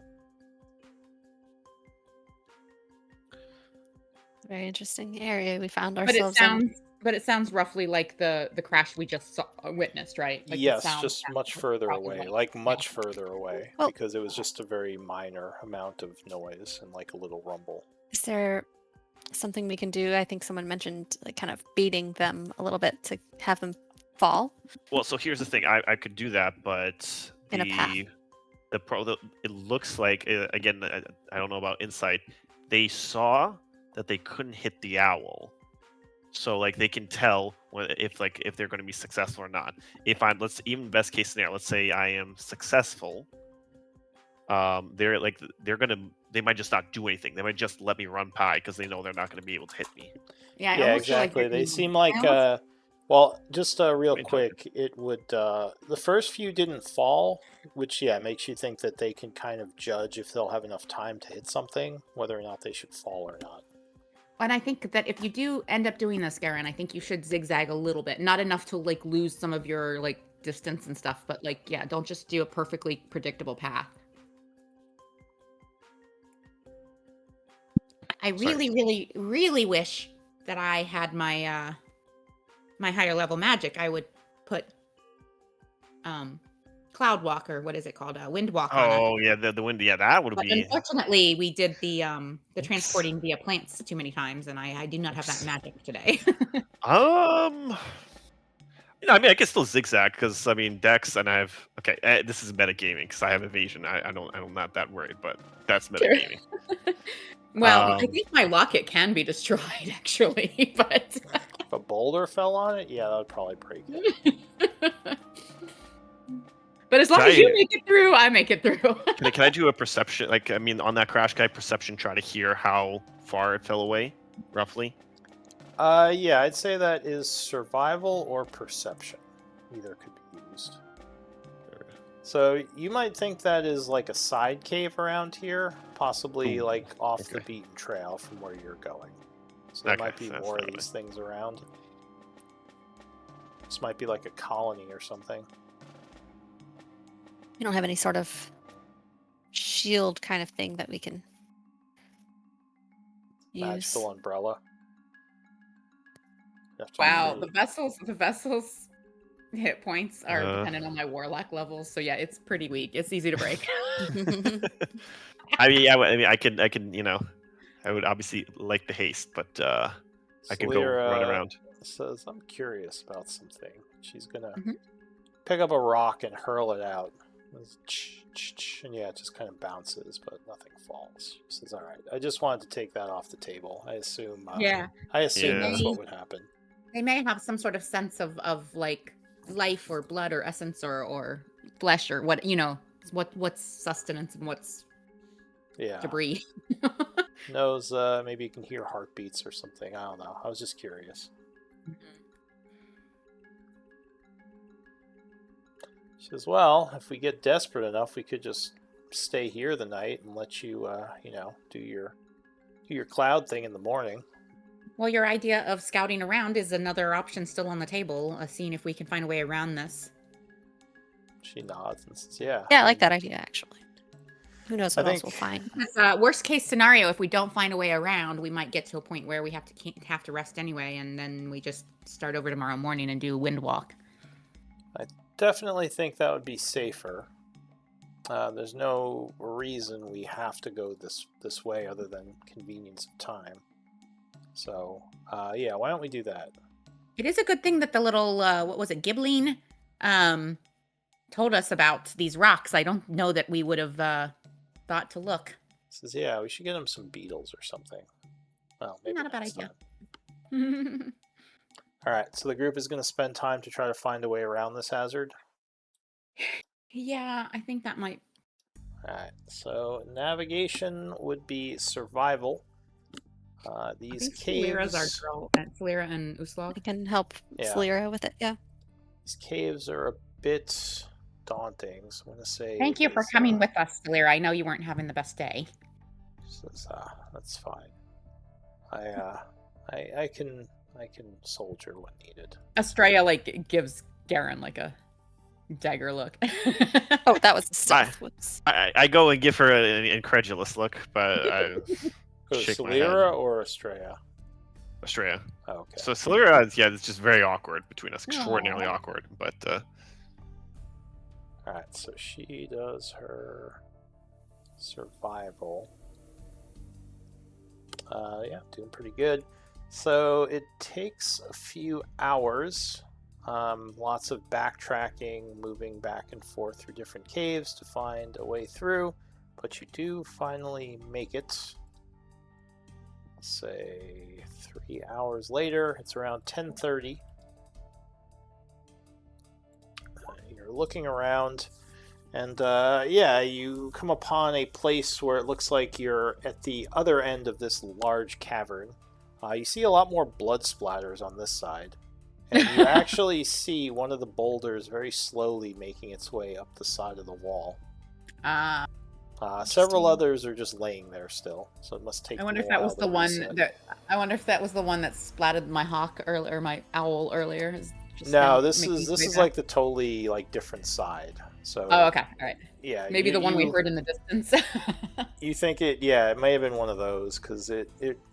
Very interesting area we found But ourselves in. it sounds roughly like the crash we just witnessed, right? Like the Yes, sound just sounds much further probably away, like- much further away, Well- because it was just a very minor amount of noise and like a little rumble. Is there something we can do? I think someone mentioned like kind of baiting them a little bit to have them fall. Well, so here's the thing. I could do that, but In a path. it looks like again. I don't know about insight. They saw that they couldn't hit the owl, so like they can tell if they're going to be successful or not. If I'm even best case scenario, let's say I am successful. They might just not do anything. They might just let me run by because they know they're not going to be able to hit me. Yeah, I Yeah, almost feel like exactly. you're They being- seem like I almost- well, just real Wait, quick. It would the first few didn't fall, which makes you think that they can kind of judge if they'll have enough time to hit something, whether or not they should fall or not. And I think that if you do end up doing this, Garen, I think you should zigzag a little bit. Not enough to like lose some of your like distance and stuff, but like don't just do a perfectly predictable path. I really, really, really wish that I had my my higher level magic. I would put Cloud Walk, or what is it called? Wind Walk on it. Oh yeah, the wind. Yeah, that would But be. unfortunately, we did the transporting via plants too many times, and I do not have that magic today. I mean, I can still zigzag because I mean, Dex, and I have. Okay, this is metagaming because I have evasion. I'm not that worried, but that's metagaming. Well, I think my locket can be destroyed, actually, but If a boulder fell on it, yeah, that would probably break it. but as long Can as you I- make it through, I make it through. Can I do a perception? Like, I mean, on that crash, can I perception try to hear how far it fell away, roughly? Yeah, I'd say that is survival or perception. Either could be used. So you might think that is like a side cave around here, possibly Ooh, like off the okay. beaten trail from where you're going. So there Okay, might be that's more of not these things around. This might be like a colony or something. We don't have any sort of shield kind of thing that we can use. Magical umbrella. You have to be Wow, pretty- the vessels hit points are Uh. dependent on my warlock levels, so yeah, it's pretty weak. It's easy to break. I mean, yeah. I mean, I can. I would obviously like the haste, but I can go Selira, run around. Says, I'm curious about something. She's gonna Mhm. pick up a rock and hurl it out. And yeah, it just kind of bounces, but nothing falls. She says, all right, I just wanted to take that off the table. I assume Yeah, that's Yeah. what would happen. they may have some sort of sense of like life or blood or essence or flesh or what's sustenance and what's Yeah. debris. Knows maybe you can hear heartbeats or something. I don't know. I was just curious. She says, well, if we get desperate enough, we could just stay here the night and let you, do your cloud thing in the morning. Well, your idea of scouting around is another option still on the table, seeing if we can find a way around this. She nods and says, yeah. Yeah, I like that idea, actually. Who knows what else think- we'll find. Because, worst case scenario, if we don't find a way around, we might get to a point where we have to rest anyway, and then we just start over tomorrow morning and do wind walk. Definitely think that would be safer. There's no reason we have to go this way other than convenience of time. So, yeah, why don't we do that? It is a good thing that the little, Gibbling, told us about these rocks. I don't know that we would have thought to look. Says, yeah, we should get him some beetles or something. Well, maybe Not a bad next idea. time. All right, so the group is going to spend time to try to find a way around this hazard. Yeah, I think that might. All right, so navigation would be survival. These Celera's our caves. girl. Celera and I Uslog. can help Yeah. Celera with it, yeah. These caves are a bit daunting, so I'm going to say. Thank you for coming with us, Celera. I know you weren't having the best day. Says, that's fine. I can soldier when needed. Estrella gives Garen a dagger look. Oh, that was the stealth. Whoops. I go and give her an incredulous look, but I shake my head. Celera or Estrella? Estrella. Oh, okay. So Celera, it's just very awkward between us. Extraordinarily Aw. awkward. But All right, so she does her survival. Yeah, doing pretty good. So it takes a few hours. Lots of backtracking, moving back and forth through different caves to find a way through, but you do finally make it. Say 3 hours later, it's around 10:30. You're looking around, and yeah, you come upon a place where it looks like you're at the other end of this large cavern. You see a lot more blood splatters on this side. And you actually see one of the boulders very slowly making its way up the side of the wall. Several others are just laying there still, so it must take. I wonder them if a that was while the to one reset. that. I wonder if that was the one that splatted my hawk earlier, or my owl earlier. No, this is like the totally different side. So. Oh, okay, all right. Yeah. Maybe the one we heard in the distance. You think it? Yeah, it may have been one of those because it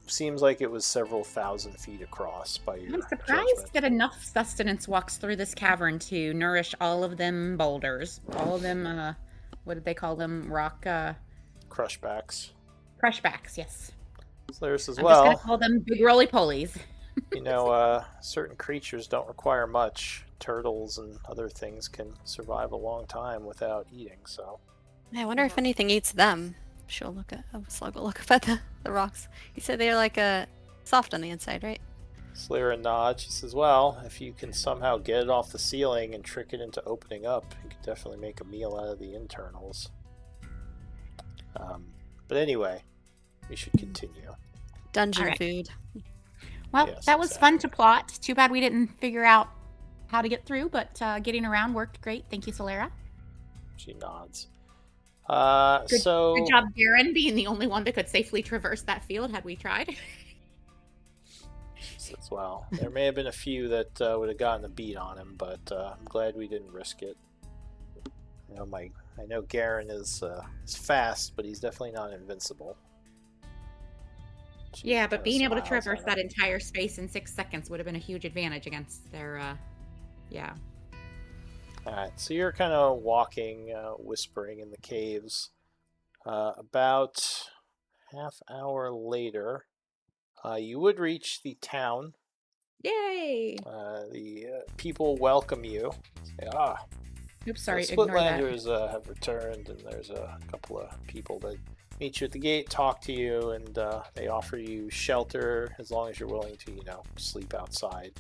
seems like it was several thousand feet across by your I'm surprised judgment. that enough sustenance walks through this cavern to nourish all of them boulders. All of them, what did they call them? Rock, Crushbacks. crushbacks, yes. So there's as I'm just well. gonna call them big roly-polies. Certain creatures don't require much. Turtles and other things can survive a long time without eating, so. I wonder if anything eats them. She'll look at Slug will look up at the rocks. You said they're soft on the inside, right? Slira nods. She says, well, if you can somehow get it off the ceiling and trick it into opening up, you could definitely make a meal out of the internals. But anyway, we should continue. Dungeon Alright. food. Well, Yes, that was fun to plot. Too bad we didn't figure out how to get through, but getting around worked great. Thank you, Celera. She nods. Good So job, Garen, being the only one that could safely traverse that field had we tried. as well, there may have been a few that would have gotten a beat on him, but I'm glad we didn't risk it. I know Garen is fast, but he's definitely not invincible. She Yeah, but kinda being able to smiles traverse at that him. entire space in 6 seconds would have been a huge advantage against their, yeah. Alright, so you're kind of walking, whispering in the caves. About half hour later, you would reach the town. Yay! The people welcome you. Say, Oops, sorry, the ignore that. Splitlanders have returned, and there's a couple of people that meet you at the gate, talk to you, and they offer you shelter as long as you're willing to, sleep outside,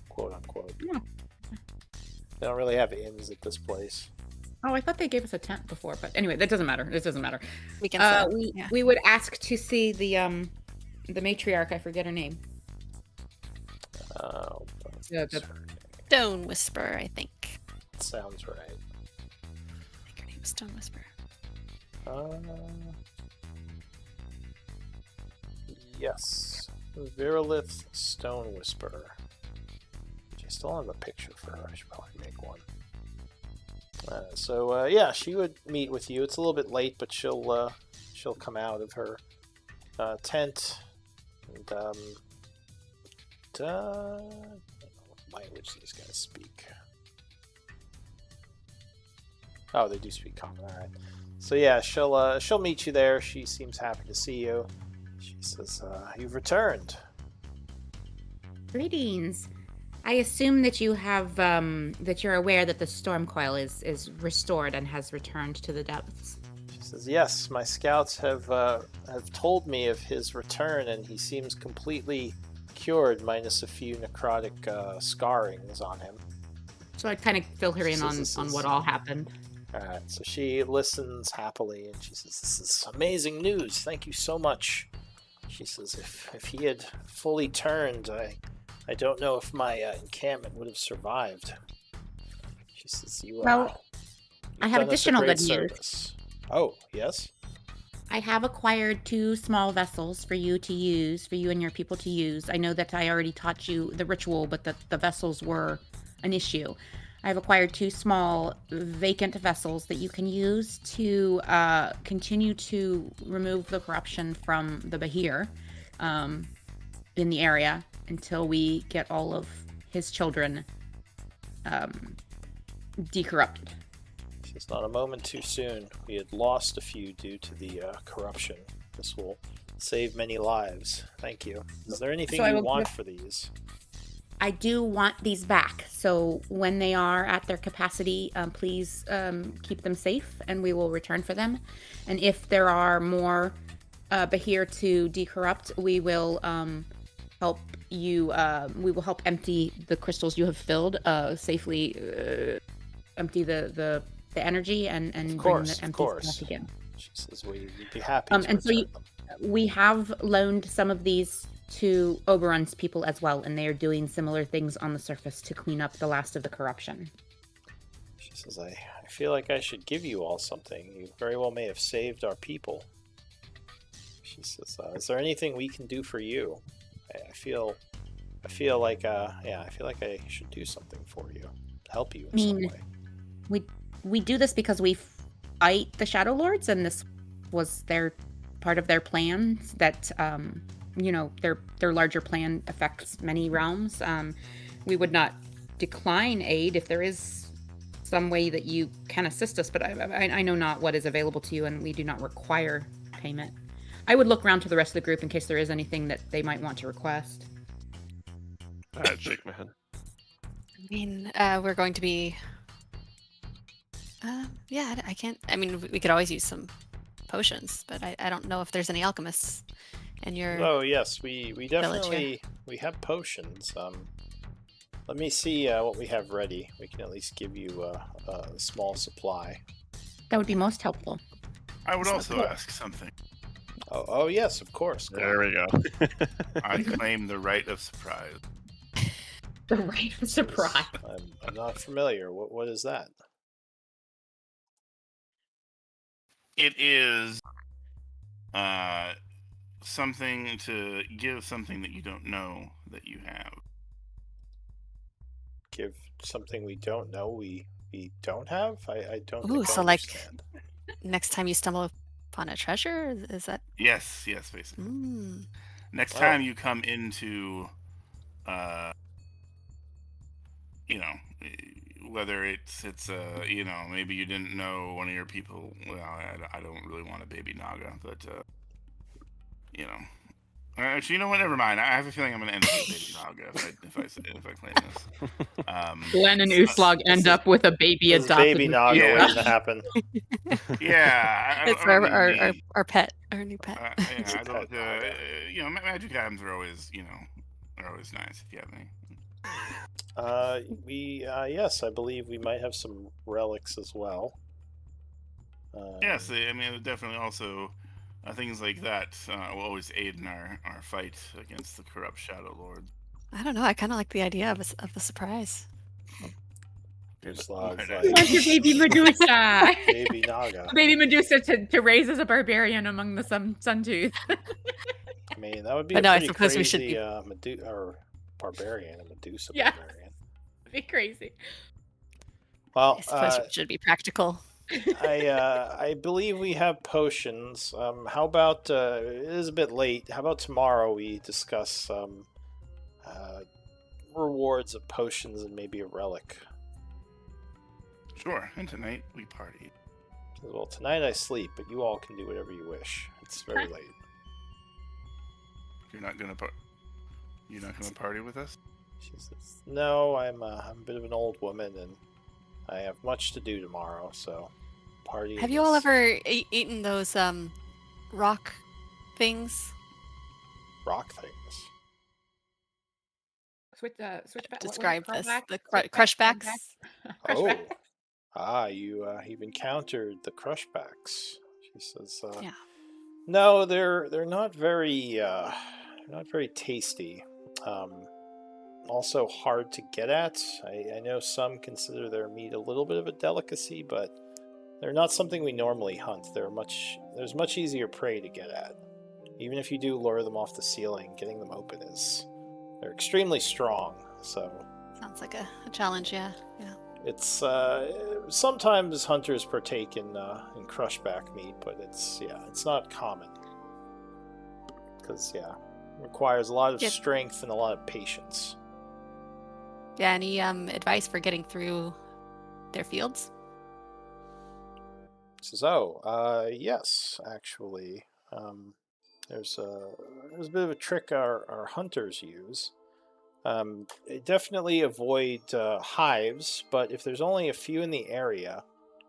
quote unquote. Yeah. They don't really have inns at this place. Oh, I thought they gave us a tent before, but anyway, that doesn't matter. It doesn't matter. We can set up, We yeah. we would ask to see the matriarch. I forget her name. Stone Whisperer, I think. Sounds right. I think her name's Stone Whisperer. Yes. Virilith Stone Whisperer. Which I still have a picture for her. I should probably make one. Yeah, she would meet with you. It's a little bit late, but she'll come out of her tent and I don't know what language these guys speak. Oh, they do speak common. All right. So yeah, she'll meet you there. She seems happy to see you. She says, "You've returned." Greetings. I assume that you have that you're aware that the storm coil is restored and has returned to the depths. She says, "Yes, my scouts have told me of his return, and he seems completely cured, minus a few necrotic scarrings on him." So I kind of fill her in on what all happened. Alright, so she listens happily, and she says, "This is amazing news. Thank you so much." She says, if he had fully turned, I don't know if my encampment would have survived. She says, Well, I have additional good news. Service. Oh, yes? I have acquired 2 small vessels for you to use, for you and your people to use. I know that I already taught you the ritual, but the vessels were an issue. I've acquired 2 small vacant vessels that you can use to continue to remove the corruption from the Bahir in the area until we get all of his children decorrupted. It's not a moment too soon. We had lost a few due to the corruption. This will save many lives. Thank you. Is there anything you want for these? I do want these back. So when they are at their capacity, please keep them safe, and we will return for them. And if there are more Bahir to decorrupt, we will help you. We will help empty the crystals you have filled safely. Empty the energy and bring the empty back again. She says we'd be happy. And so we have loaned some of these to Oberon's people as well, and they are doing similar things on the surface to clean up the last of the corruption. She says, I feel like I should give you all something. You very well may have saved our people. She says, is there anything we can do for you? I feel like I should do something for you, help you in some way. We do this because we fight the Shadowlords, and this was part of their plans that their larger plan affects many realms. We would not decline aid if there is some way that you can assist us, but I know not what is available to you, and we do not require payment. I would look around to the rest of the group in case there is anything that they might want to request. I'd shake my head. I mean, we're going to be... I can't... I mean, we could always use some potions, but I don't know if there's any alchemists in your... Oh, yes, we definitely... here. We have potions. Let me see what we have ready. We can at least give you a small supply. That would be most helpful. I would also ask something. Oh yes, of course. There we go. I claim the right of surprise. The right of surprise. I'm not familiar. What is that? It is something to give something that you don't know that you have. Give something we don't know we don't have? I don't Ooh, think I so like understand. next time you stumble upon a treasure, is that... Yes, basically. Next Oh. time you come into whether it's maybe you didn't know one of your people. Well, I don't really want a baby Naga, but actually, you know what? Never mind. I have a feeling I'm going to end up with a baby Naga if I claim this. Glenn and Uslog end up with a baby This adopted. baby Naga waiting to happen. Yeah, It's our pet, our new pet. I don't. Magic items are always nice if you have any. Yes, I believe we might have some relics as well. Yes, I mean, it definitely also things like that will always aid in our fight against the corrupt Shadowlord. I don't know. I kind of like the idea of a surprise. Slog's Right, You want your baby Medusa. Baby Naga. Baby Medusa to raise as a barbarian among the Sun-Tooth. I mean, that would be But a no, I pretty suppose we should crazy be- or barbarian, a Medusa Yeah. barbarian. Be crazy. Well, I suppose we should be practical. I believe we have potions. How about it is a bit late. How about tomorrow we discuss rewards of potions and maybe a relic. Sure, and tonight we party. Well, tonight I sleep, but you all can do whatever you wish. It's very late. You're not gonna party with us? She says, "No, I'm a bit of an old woman, and I have much to do tomorrow. So, party." Have you all ever eaten those rock things? rock things? Switch back. Describe what was this. it? The Crushbacks? crushbacks. Oh, you've encountered the crushbacks. She says, Yeah. "No, they're not very tasty. Also hard to get at. I know some consider their meat a little bit of a delicacy, but they're not something we normally hunt. There's much easier prey to get at. Even if you do lure them off the ceiling, getting them open they're extremely strong. So Sounds like a challenge, yeah. it's sometimes hunters partake in crushback meat, but it's not common because it requires a lot of strength and a lot of patience." Yeah, any advice for getting through their fields? Says, yes, actually. There's a bit of a trick our hunters use. Definitely avoid hives, but if there's only a few in the area,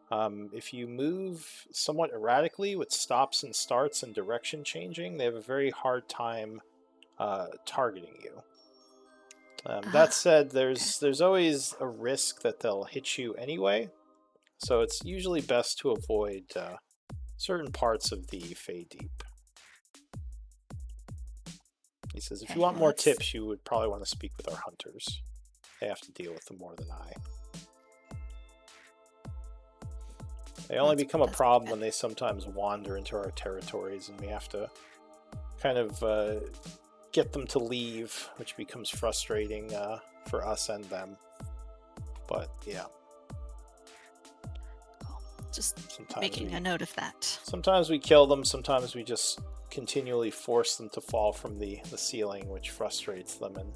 if you move somewhat erratically with stops and starts and direction changing, they have a very hard time targeting you. That said, there's always a risk that they'll hit you anyway, so it's usually best to avoid certain parts of the Fey Deep. He says, if you want more tips, you would probably want to speak with our hunters. They have to deal with them more than I. They only become a problem when they sometimes wander into our territories, and we have to kind of get them to leave, which becomes frustrating for us and them. But yeah. Cool. Just sometimes making a note of that. Sometimes we kill them, sometimes we just continually force them to fall from the ceiling, which frustrates them, and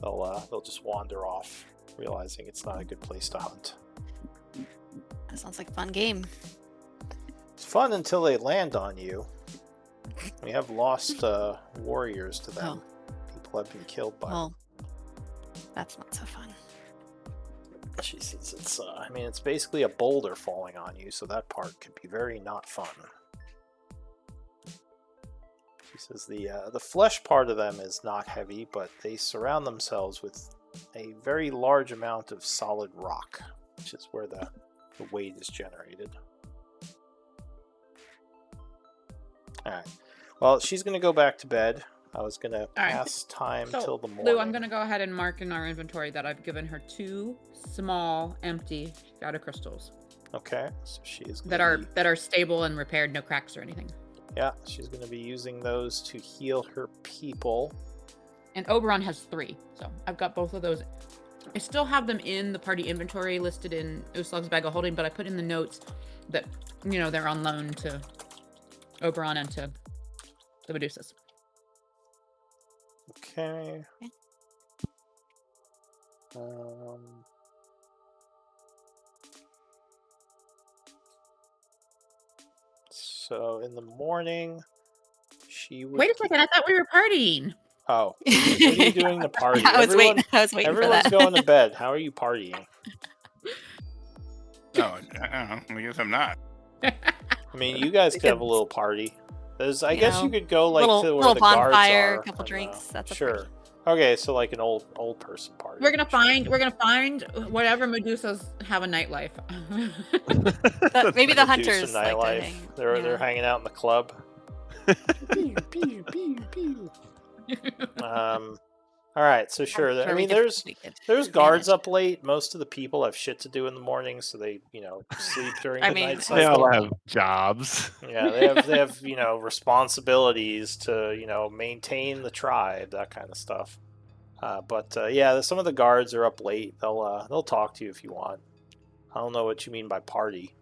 they'll just wander off, realizing it's not a good place to hunt. That sounds like a fun game. It's fun until they land on you. We have lost warriors to them. People have been killed by them. That's not so fun. She says it's basically a boulder falling on you, so that part could be very not fun. She says the flesh part of them is not heavy, but they surround themselves with a very large amount of solid rock, which is where the weight is generated. Alright. Well, she's going to go back to bed. I was going to pass time till the morning. Lou, I'm going to go ahead and mark in our inventory that I've given her 2 small, empty shadow crystals. Okay, so she is that are stable and repaired, no cracks or anything. Yeah, she's going to be using those to heal her people. And Oberon has 3, so I've got both of those. I still have them in the party inventory listed in Uslug's bag of holding, but I put in the notes that, they're on loan to Oberon and to the Medusas. Okay. So in the morning, she would... Wait a second, I thought we were partying. Oh, what are you doing to party? I was waiting for that. Everyone's going to bed. How are you partying? No, I guess I'm not. I mean, you guys could have a little party. I guess you could go to where little the guards bonfire, are. a couple drinks. That's sure. Okay, so like an old person party. We're gonna find whatever Medusas have a nightlife. Maybe the Do some hunters like to nightlife. hang. They're hanging out in the club. All right, so sure. I Sure, mean, there's guards up late. Most of the people have shit to do in the morning, so they sleep during I the mean, night They cycle. all have jobs. Yeah, they have responsibilities to maintain the tribe, that kind of stuff. But yeah, some of the guards are up late. They'll talk to you if you want. I don't know what you mean by party.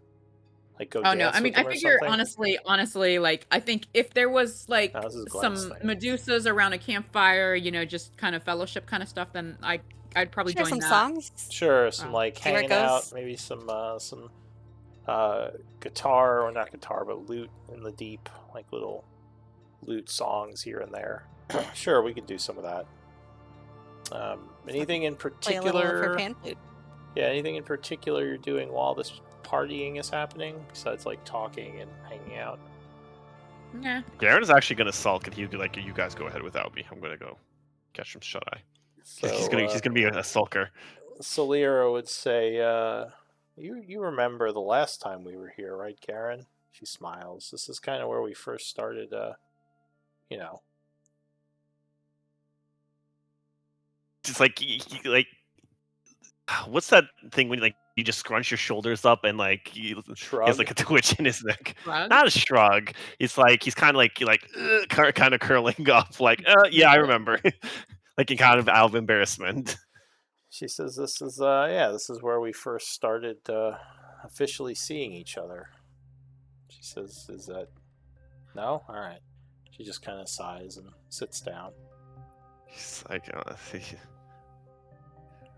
Like go Oh no, dance I mean, with them I or figure something? honestly, like I think if there was like No, this is Glenn's some thing. Medusas around a campfire, just kind of fellowship kind of stuff, then I'd probably share join some that. songs. Sure, some Oh. like See where it hanging out, goes. maybe some guitar, or not guitar, but lute in the deep, like little lute songs here and there. Sure, we could do some of that. Anything in Play a little of her particular? pan flute. Yeah, anything in particular you're doing while this partying is happening besides like talking and hanging out? Yeah. Garen is actually gonna sulk, and he'd be like, "You guys go ahead without me. I'm gonna go catch some shut eye." So He's gonna be a sulker. Solera would say, "You remember the last time we were here, right, Garen?" She smiles. This is kind of where we first started. It's like what's that thing when like you just scrunch your shoulders up and like he Shrug. has like a twitch in his neck? Shrug? Not a shrug. It's like he's kind of kind of curling up, like yeah, I remember, like in kind of out of embarrassment. She says, "This is this is where we first started officially seeing each other." She says, "Is that no? All right." She just kind of sighs and sits down. He's like,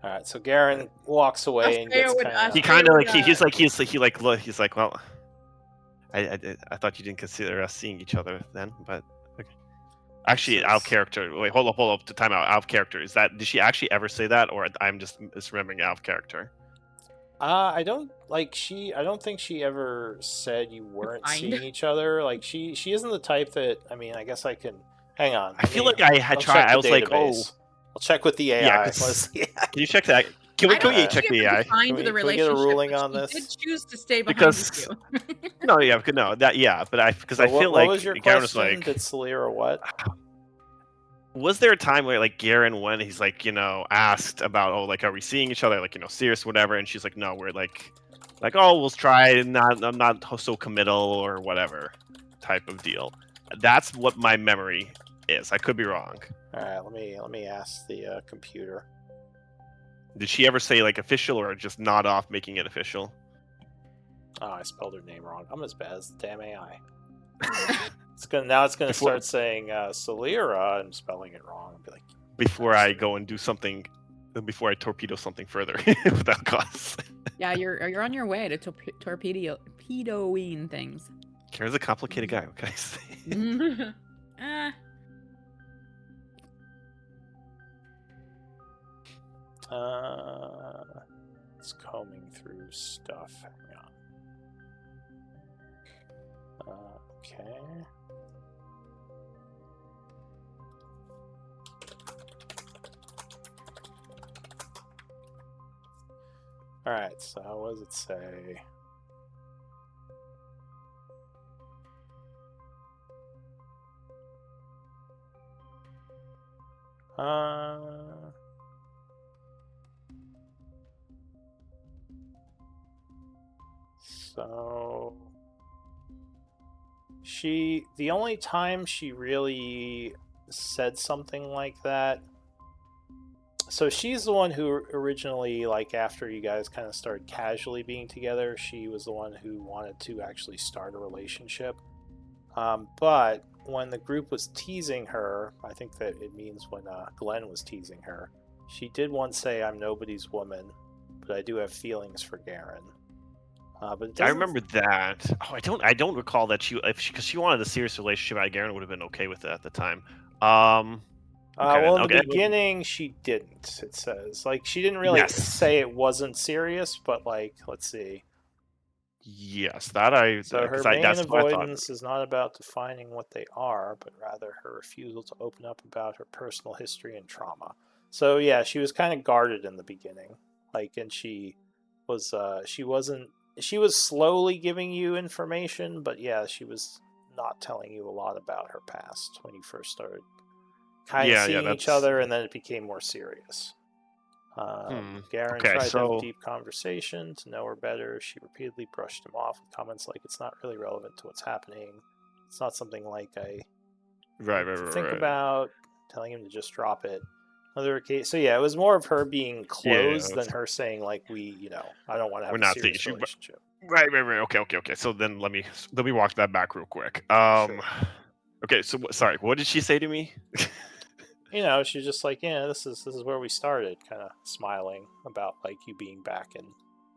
All right, so Garen walks away and gets he kind kind of like he's like, well, I thought you didn't consider us seeing each other then, but okay. Actually, out of character. Wait, hold up. To time out of character. Did she actually ever say that, or I'm just misremembering out of character? I don't think she ever said you weren't seeing each other. Like she isn't the type that. I mean, I guess I can. Hang on. I feel like I had tried. I was like, oh. I'll check with the AI. Yeah, can you check that? Can we check the AI? Can we get a ruling on She this? did choose to stay behind Because you. no, yeah, but I feel what like was your Garen was question? like, Did Solera what? was there a time where like Garen, when he's like, asked about, oh, like, are we seeing each other, like, serious, whatever, and she's like, no, we're like, oh, we'll try, I'm not so committal or whatever type of deal. That's what my memory is. I could be wrong. All right, let me ask the computer. Did she ever say like official, or just nod off making it official? Oh, I spelled her name wrong. I'm as bad as the damn AI. It's gonna start saying Solera and spelling it wrong. I'll be like, before I go and do something, before I torpedo something further without cause. Yeah, you're on your way to torpedoing things. Karen's a complicated guy. What can I say? It's combing through stuff. Hang on. Okay. All right. So what does it say? So the only time she really said something like that, so she's the one who originally, like, after you guys kind of started casually being together, she was the one who wanted to actually start a relationship. But when the group was teasing her, I think that it means when Glenn was teasing her, she did once say, "I'm nobody's woman, but I do have feelings for Garen." But I remember that. Oh, I don't recall that because she wanted a serious relationship. Garen would have been okay with it at the time. Well, in the beginning, she didn't. It says, like, she didn't really say it wasn't serious, but, like, let's see. Yes, that I So her because main that's what I thought. avoidance is not about defining what they are, but rather her refusal to open up about her personal history and trauma. So yeah, she was kind of guarded in the beginning, and she wasn't. She was slowly giving you information, but yeah, she was not telling you a lot about her past when you first started kind of Yeah, seeing each that's other, and then it became more serious. Garen okay. tried to have a So deep conversation to know her better. She repeatedly brushed him off with comments like, "It's not really relevant to what's happening. It's not something like I right, need right, to right, think right. about." Telling him to just drop it. Other case, so yeah, it was more of her being closed than her saying like, I don't want to have we're a not the serious issue, but relationship. right, right, right. Okay. So then let me walk that back real quick. Sure. Okay. So sorry, what did she say to me? She's just like, yeah, this is where we started, kind of smiling about like you being back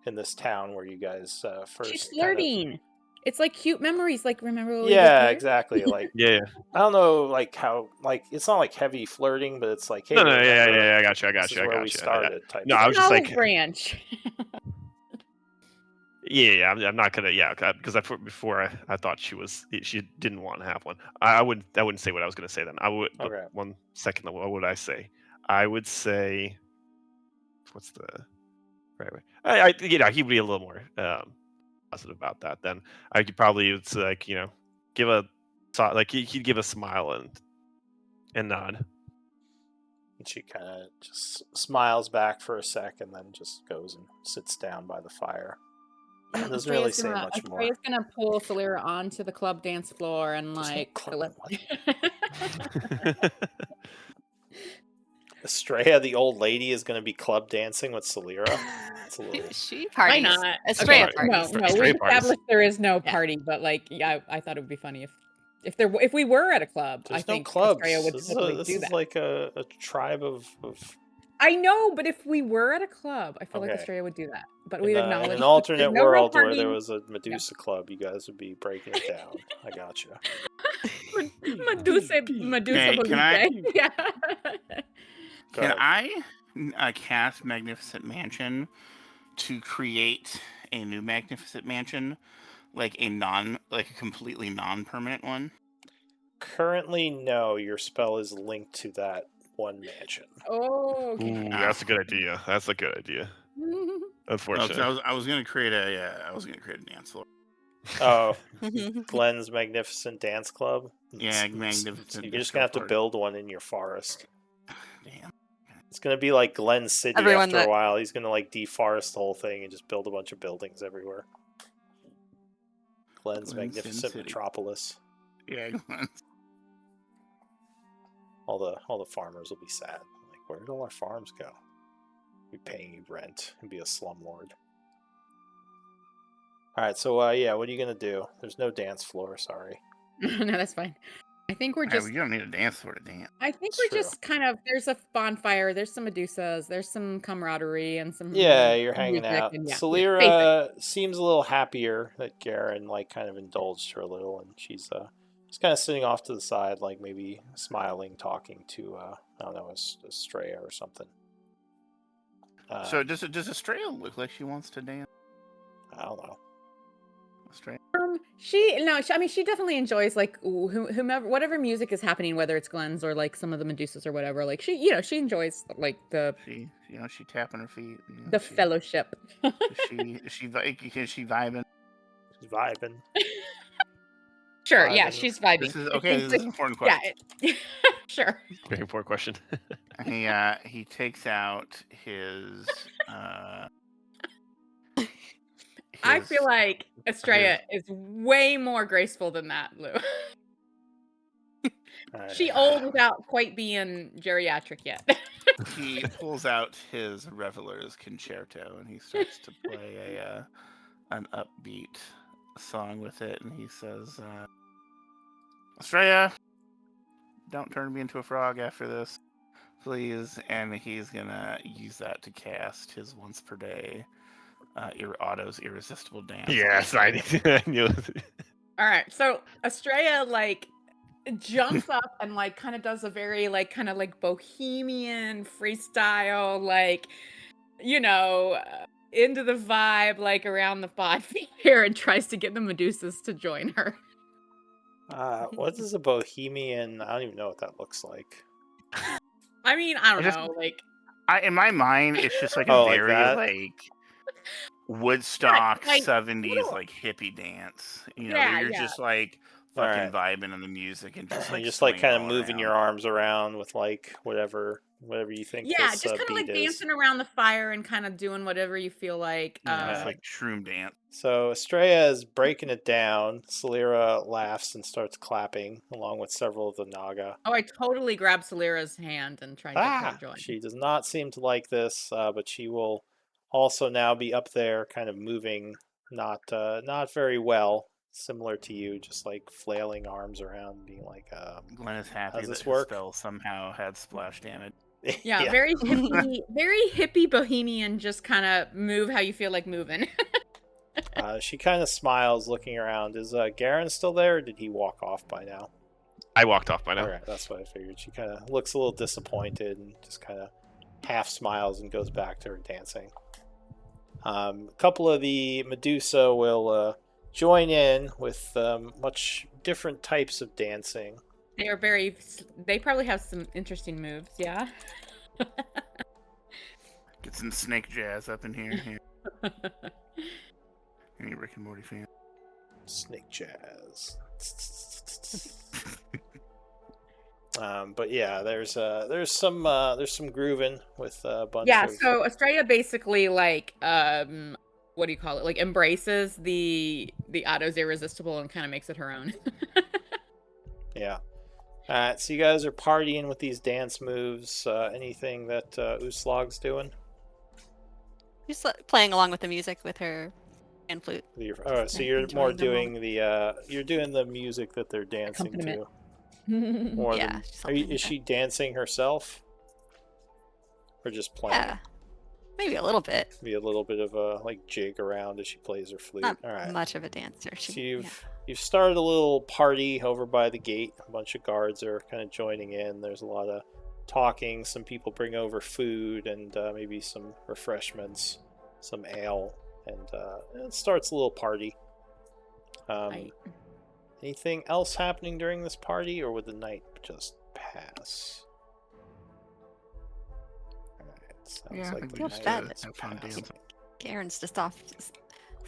in this town where you guys first She's kind of. flirting. It's like cute memories. Like, remember when we Yeah, lived here? exactly. Like, Yeah. I don't know, like how, like it's not like heavy flirting, but it's like, hey, No, no, remember, yeah. I got you. this is where we started, type No, It's I thing. was an just olive like, branch. yeah. I'm not gonna, yeah, because before I thought she didn't want to have one. I wouldn't say what I was gonna say then. I would, but Okay. 1 second, what would I say? I would say, what's the right way? He'd be a little more positive about that. Then I could probably, it's like, give he'd give a smile and nod. And she kind of just smiles back for a sec and then just goes and sits down by the fire. Doesn't really say much more. Estrella's gonna pull Solera onto the club dance floor and There's no like club- Estrella, the old lady, is going to be club dancing with Solera. It's a little. She Why parties. not? Estrella Okay. parties. No, Stray we've parties. established there is no Yeah. party, but like, yeah, I thought it would be funny if we were at a club. There's I no think clubs. Estrella would This totally is do that. like a tribe of. I know, but if we were at a club, I feel like Okay. Estrella would do that. But In we've an acknowledged there's alternate no real world where there partying. was a Medusa club, you guys would be breaking it down. I gotcha. Medusa Hey, can I- Beluga. Yeah. Go Can ahead. I cast Magnificent Mansion to create a new Magnificent Mansion, like a completely non-permanent one? Currently, no. Your spell is linked to that one mansion. Oh, okay. Ooh, that's a good idea. That's a good idea. Oh, 'cause Unfortunately. I was gonna create a dance floor. Oh, Glenn's Magnificent Dance Club. Yeah, Magnificent You're just Disco gonna have to Party. build one in your forest. Damn. It's gonna be like Glen's City Everyone after that- a while. He's gonna like deforest the whole thing and just build a bunch of buildings everywhere. Glenn's Glen's Sin Magnificent City. Metropolis. Yeah. All the farmers will be sad. Like, where did all our farms go? Be paying you rent and be a slumlord. All right, so yeah, what are you gonna do? There's no dance floor. Sorry. No, that's fine. I think we're Hey, just. well, you don't need a dance floor to dance. I think It's we're true. just kind of. There's a bonfire. There's some Medusas. There's some camaraderie and some. Yeah, you're hanging music out. and basic. Solera seems a little happier that Garen like kind of indulged her a little, and she's kind of sitting off to the side, like maybe smiling, talking to I don't know, Estrella or something. So does Estrella look like she wants to dance? I don't know. Estrella? I mean, she definitely enjoys like whomever, whatever music is happening, whether it's Glenn's or like some of the Medusas or whatever. Like she enjoys like the She tapping her feet. the fellowship. Is she vibing? She's vibing. Sure, Vibing. yeah, she's vibing. This is It okay. seems This is an like- important question. yeah, sure. Very important question. He takes out his. I feel like Estrella his- is way more graceful than that, Lou. Alright. She old without quite being geriatric yet. He pulls out his Reveler's Concerto and he starts to play an upbeat song with it, and he says, "Estrella, don't turn me into a frog after this, please." And he's gonna use that to cast his once per day Otto's Irresistible Dance. Yes, I knew it. All right, so Estrella like jumps up and like kind of does a very like kind of like bohemian freestyle, like into the vibe, like around the bonfire, and tries to get the Medusas to join her. What is a bohemian? I don't even know what that looks like. I mean, I don't just- know, like In my mind, it's just like Oh, a like very that? like Woodstock like, 70s little- like hippie dance. You know, Yeah, where you're yeah. just like fucking Alright. vibing on the music and just like You're just like swinging kind of all moving around. your arms around with like whatever you think yeah, this just kind of beat like is. dancing around the fire and kind of doing whatever you feel like. Yeah, it's Yeah. like shroom dance. So Estrella is breaking it down. Celira laughs and starts clapping along with several of the Naga. Oh, I totally grabbed Celira's hand and tried to get her to join. She does not seem to like this, but she will also now be up there, kind of moving, not very well, similar to you, just like flailing arms around, being like, Glenn is happy How's that this his work? spell somehow had splash damage. Yeah, very hippie bohemian, just kind of move how you feel like moving. She kind of smiles, looking around. Is Garen still there, or did he walk off by now? I walked off by now. Okay, that's what I figured. She kind of looks a little disappointed and just kind of half smiles and goes back to her dancing. A couple of the Medusa will join in with much different types of dancing. They probably have some interesting moves, yeah. Get some snake jazz up in here. Any Rick and Morty fan? Snake jazz. But yeah, there's some grooving with a bunch Yeah, of so Estrella basically like what do you call it? Like embraces the Otto's irresistible and kind of makes it her own. yeah. Alright, so you guys are partying with these dance moves. Anything that Uslog's doing? Just playing along with the music with her hand flute. So you're more enjoying the doing you're doing the music that they're dancing to. Accompaniment. More Yeah, than, she's helping is with she dancing herself, or just playing? Yeah, maybe a little bit. Be a little bit of a like jig around as she plays her flute. Not All right. much of a dancer. So Yeah. you've started a little party over by the gate. A bunch of guards are kind of joining in. There's a lot of talking. Some people bring over food and maybe some refreshments, some ale, and it starts a little party. Right. Anything else happening during this party, or would the night just pass? Alright, sounds Yeah, I like think the we feel night bad would that have fun pass. dancing. Garen's just off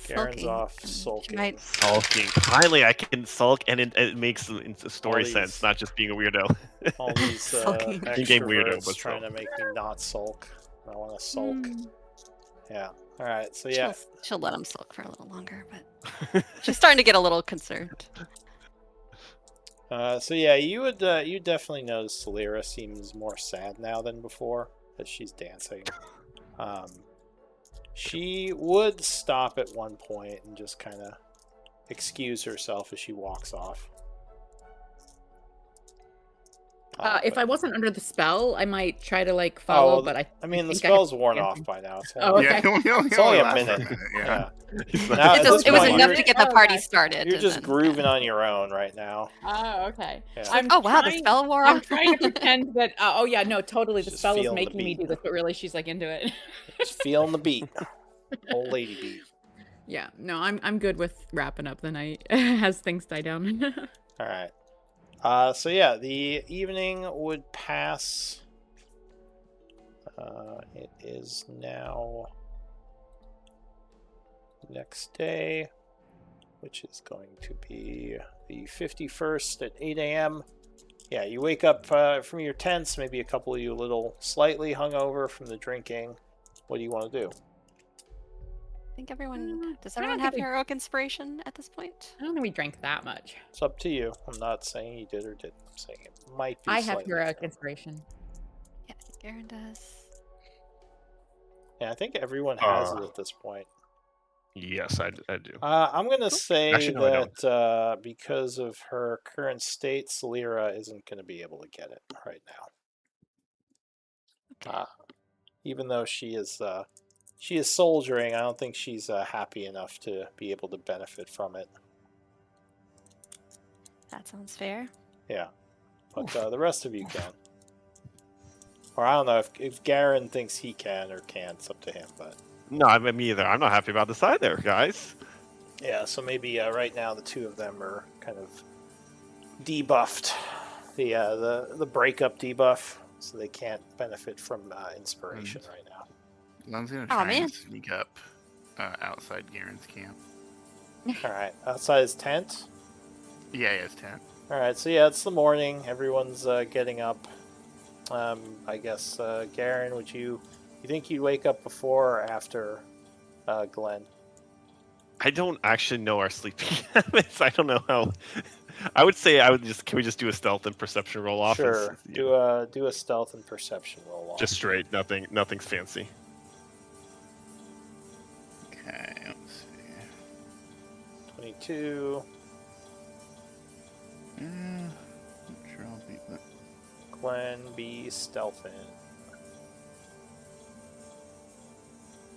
Garen's sulking. off and she sulking. might- Sulking. Finally, I can sulk, and it makes story these- sense, not just being a weirdo. All these Sulking. In-game weirdo, extroverts but trying to still. make me not sulk. I want to sulk. Mm, Yeah. All right. So yeah, she'll let him sulk for a little longer, but she's starting to get a little concerned. you would you definitely notice Celira seems more sad now than before as she's dancing. She would stop at one point and just kind of excuse herself as she walks off. If I wasn't under the spell, I might try to like follow, well, but I mean, the think I have spell's worn dancing. off by now. It's Oh, only, okay. Yeah, it's only a lasts for minute. Yeah. Now, at this It was point, enough you're- to get the Oh, party okay. started. You're and just then, grooving yeah. on your own right now. Oh, okay. Yeah. I'm Oh wow, the trying- spell wore I'm off. trying to pretend that. Oh yeah, no, totally. The Just spell is feeling the making me beat. do this, but really, she's like into it. Just feeling the beat. Old lady beat. Yeah, no, I'm good with wrapping up the night as things die down. All right. So yeah, the evening would pass. It is now next day, which is going to be the 51st at 8 a.m. Yeah, you wake up from your tents, maybe a couple of you a little slightly hungover from the drinking. What do you want to do? I think everyone. Does I don't everyone think have we- heroic inspiration at this point? I don't think we drank that much. It's up to you. I'm not saying you did or didn't. I'm saying it might be. I have slightly heroic different. inspiration. Yeah, I think Garen does. Yeah, I think everyone has it Uh, at this point. Yes, I do. I'm gonna say Actually, no, I don't. that because of her current state, Celira isn't gonna be able to get it right now. Even though she is soldiering, I don't think she's happy enough to be able to benefit from it. That sounds fair. Yeah, but the rest of you can. Or I don't know if Garen thinks he can or can't. It's up to him. But No, I mean, me either. I'm not happy about this either, guys. Yeah, so maybe right now the two of them are kind of debuffed. The breakup debuff, so they can't benefit from inspiration right now. I'm gonna Aw, try man. and sneak up outside Garen's camp. All right, outside his tent. Yeah, it's 10. All right, so yeah, it's the morning. Everyone's getting up. I guess Garen, you think you'd wake up before or after Glenn? I don't actually know our sleeping habits. I don't know how. I would say I would just. Can we just do a stealth and perception roll off? Sure. Yeah, Do a stealth and perception roll off. just straight. Nothing's fancy. Okay, let's see. 22. I'm sure I'll beat that. Glenn be stealthing.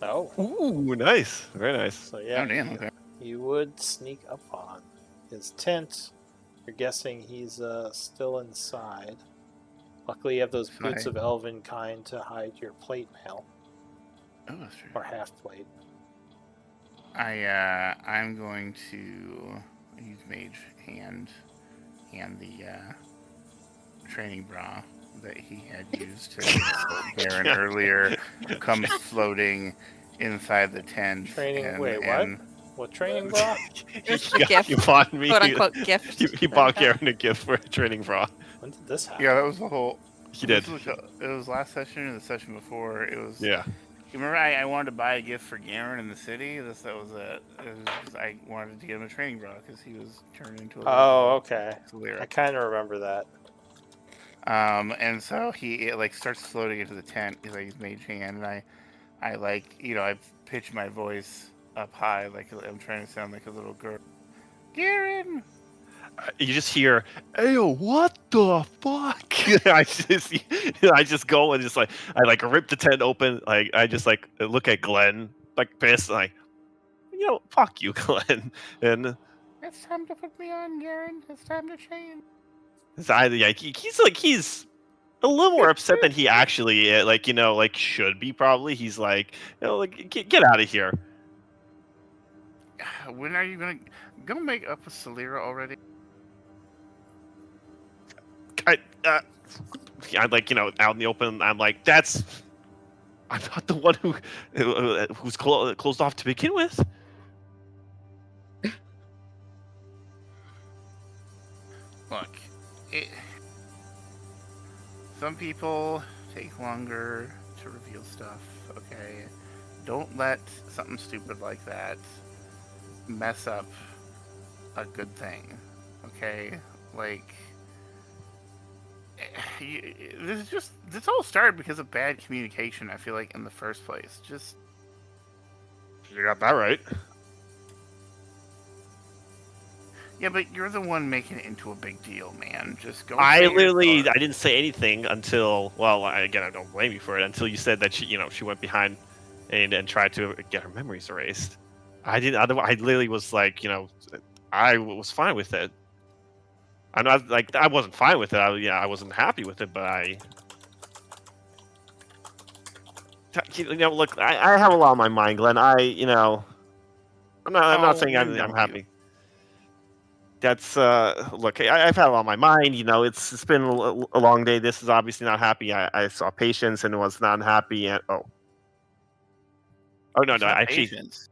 Oh, Ooh, nice. Very nice. so yeah, Oh, damn, okay. you would sneak up on his tent. You're guessing he's still inside. Luckily, you have those boots of elven kind to hide your plate mail, Oh, that's true. or half plate. I'm going to use Mage Hand and the training bra that he had used to float Garen earlier comes floating inside the tent. Training. Wait, what? What training bra? Just a gift. You bought me. Quote unquote gift. He bought Garen a gift for a training bra. When did this happen? Yeah, that was the whole. He did. It was last session and the session before. It was. Yeah. You remember I wanted to buy a gift for Garen in the city. I wanted to get him a training bra because he was turned into a. Oh, okay. Lyric. I kind of remember that. And so it starts floating into the tent. He's like, he's Mage Hand, and I pitch my voice up high, like I'm trying to sound like a little girl. Garen! You just hear, "Ayo, what the fuck?" I just go and just I rip the tent open. I just look at Glenn, pissed, fuck you, Glenn. And It's time to put me on, Garen. It's time to change. he's a little more upset than he actually should be. Probably he's get out of here. When are you gonna go make up with Salira already? I'm out in the open. I'm like, I'm not the one who's closed off to begin with. Look, some people take longer to reveal stuff. Okay, don't let something stupid like that mess up a good thing. Okay, this all started because of bad communication. I feel like in the first place, You got that right. yeah, but you're the one making it into a big deal, man. Just go. I say your literally, part. I didn't say anything until, again, I don't blame you for it, until you said that she went behind and tried to get her memories erased. I didn't. Otherwise, I literally was I was fine with it. I'm not I wasn't fine with it. I wasn't happy with it, but look, I have a lot on my mind, Glenn. I'm not saying when I'm don't happy. you? That's look, I've had a lot on my mind. It's been a long day. This is obviously not happy. I saw Patience and was not happy. And no, It's not actually, patience.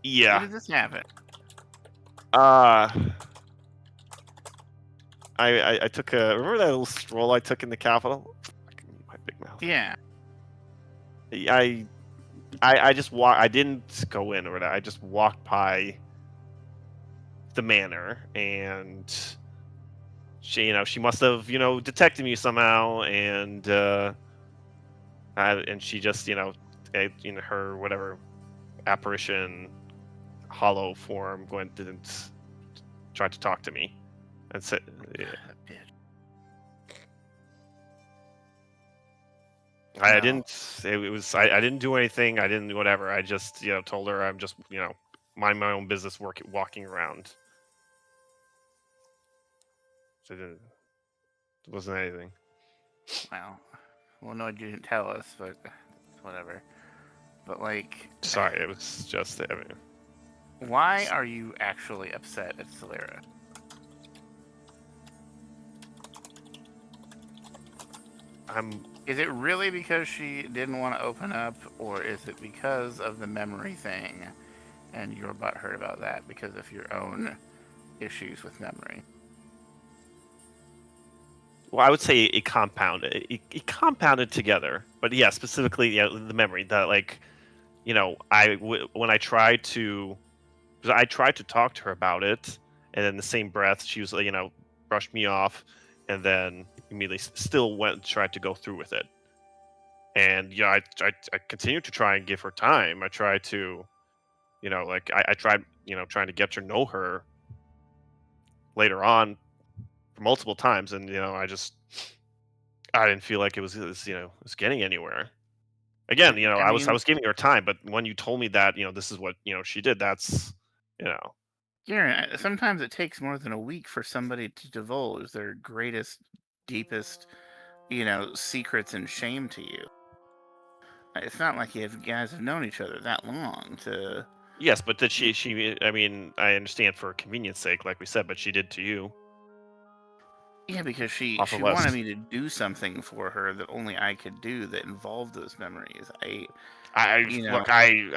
yeah. When did this happen? I took remember that little stroll I took in the Capitol? My big mouth. Yeah. I just walked. I didn't go in or whatever. I just walked by the manor, and she must have detected me somehow, and she just in her whatever apparition hollow form went and tried to talk to me and said, yeah. I didn't. It was. I didn't do anything. I didn't. Whatever. I just told her I'm just mind my own business, walking around. So it wasn't anything. Well, Well, no, you didn't tell us, but whatever. But like, Sorry, it was just. I mean, why are you actually upset at Solera? I'm. Is it really because she didn't want to open up, or is it because of the memory thing, and you're butthurt about that because of your own issues with memory? Well, I would say it compounded. It compounded together, but yeah, specifically, yeah, the memory that like, when I tried to, because I tried to talk to her about it, and in the same breath, she was, brushed me off, and then immediately still went and tried to go through with it. And I continued to try and give her time. I tried to, I tried, trying to get to know her later on multiple times, and I didn't feel like it was getting anywhere. Again, I I mean, was giving her time, but when you told me that, this is what she did, that's you know Garen, sometimes it takes more than a week for somebody to divulge their greatest, deepest, secrets and shame to you. It's not like you guys have known each other that long to. yes, but did she I mean, I understand for convenience sake, like we said, but she did to you Yeah, because she off the wanted list. me to do something for her that only I could do that involved those memories. Look, I mean, I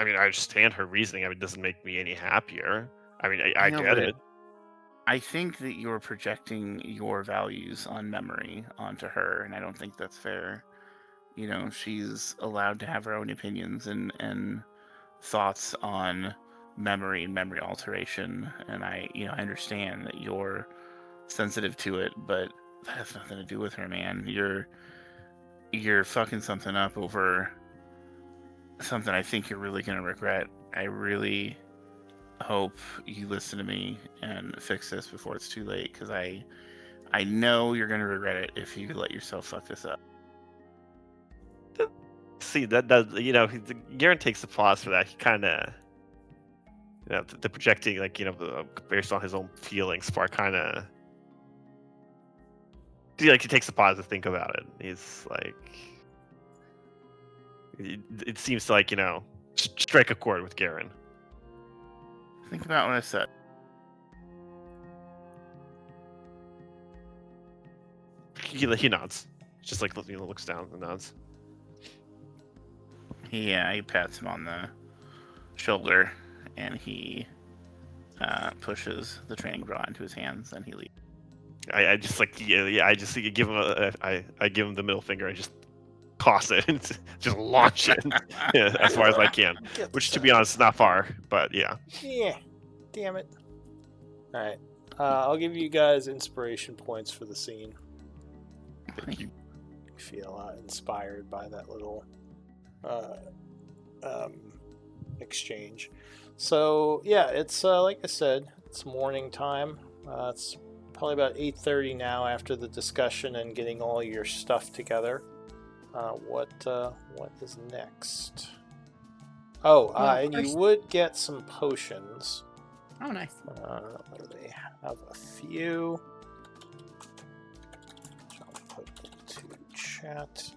understand her reasoning. I mean, it doesn't make me any happier. I mean, I I know, get but it. I think that you're projecting your values on memory onto her, and I don't think that's fair. She's allowed to have her own opinions and thoughts on memory and memory alteration, and I understand that you're sensitive to it, but that has nothing to do with her, man. You're fucking something up over something I think you're really gonna regret. I really hope you listen to me and fix this before it's too late, because I know you're gonna regret it if you let yourself fuck this up. See, that does Garen takes the applause for that. He kind of the projecting based on his own feelings part kind of. He takes the pause to think about it. He's like, it seems to strike a chord with Garen. Think about what I said. He nods, just looks down and nods. He pats him on the shoulder, and he pushes the training bra into his hands, and he leaves. I just I just give him I give him the middle finger. I just toss it and just launch it as far as I can. Which, to be honest, is not far, but yeah. Yeah, damn it. All right, I'll give you guys inspiration points for the scene. Thank you. I feel inspired by that little exchange. So yeah, it's like I said, it's morning time. It's probably about 8:30 now after the discussion and getting all your stuff together. What is next? Oh, and you would get some potions. Oh, nice. What do they have? A few. I'll put into chat.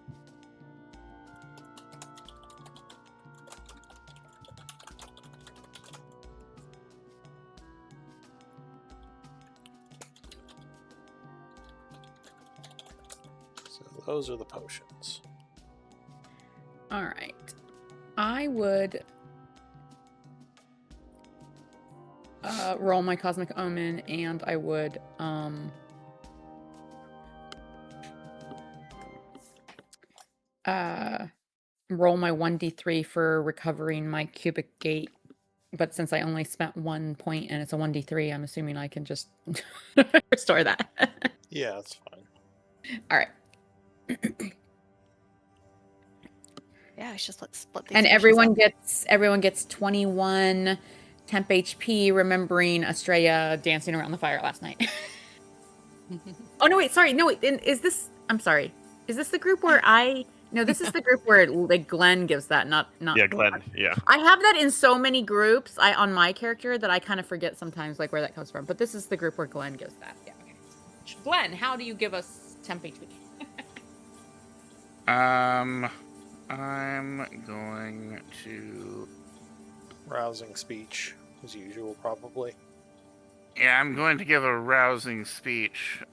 So those are the potions. All right. I would roll my Cosmic Omen, and I would roll my 1d3 for recovering my cubic gate. But since I only spent 1 point and it's a 1d3, I'm assuming I can just restore that. Yeah, that's fine. All right. Yeah, I should split these. And potions everyone gets 21 temp HP, remembering Estrella dancing around the fire last night. up. Oh no, wait, sorry, no, wait. Is this? I'm sorry. Is this the group where I? No, this is the group where like Glenn gives that, not. Yeah, Glenn. Yeah. I have that in so many groups. On my character that I kind of forget sometimes like where that comes from. But this is the group where Glenn gives that. Yeah. Okay. Glenn, how do you give us temp HP? I'm going to. Rousing speech, as usual, probably. Yeah, I'm going to give a rousing speech,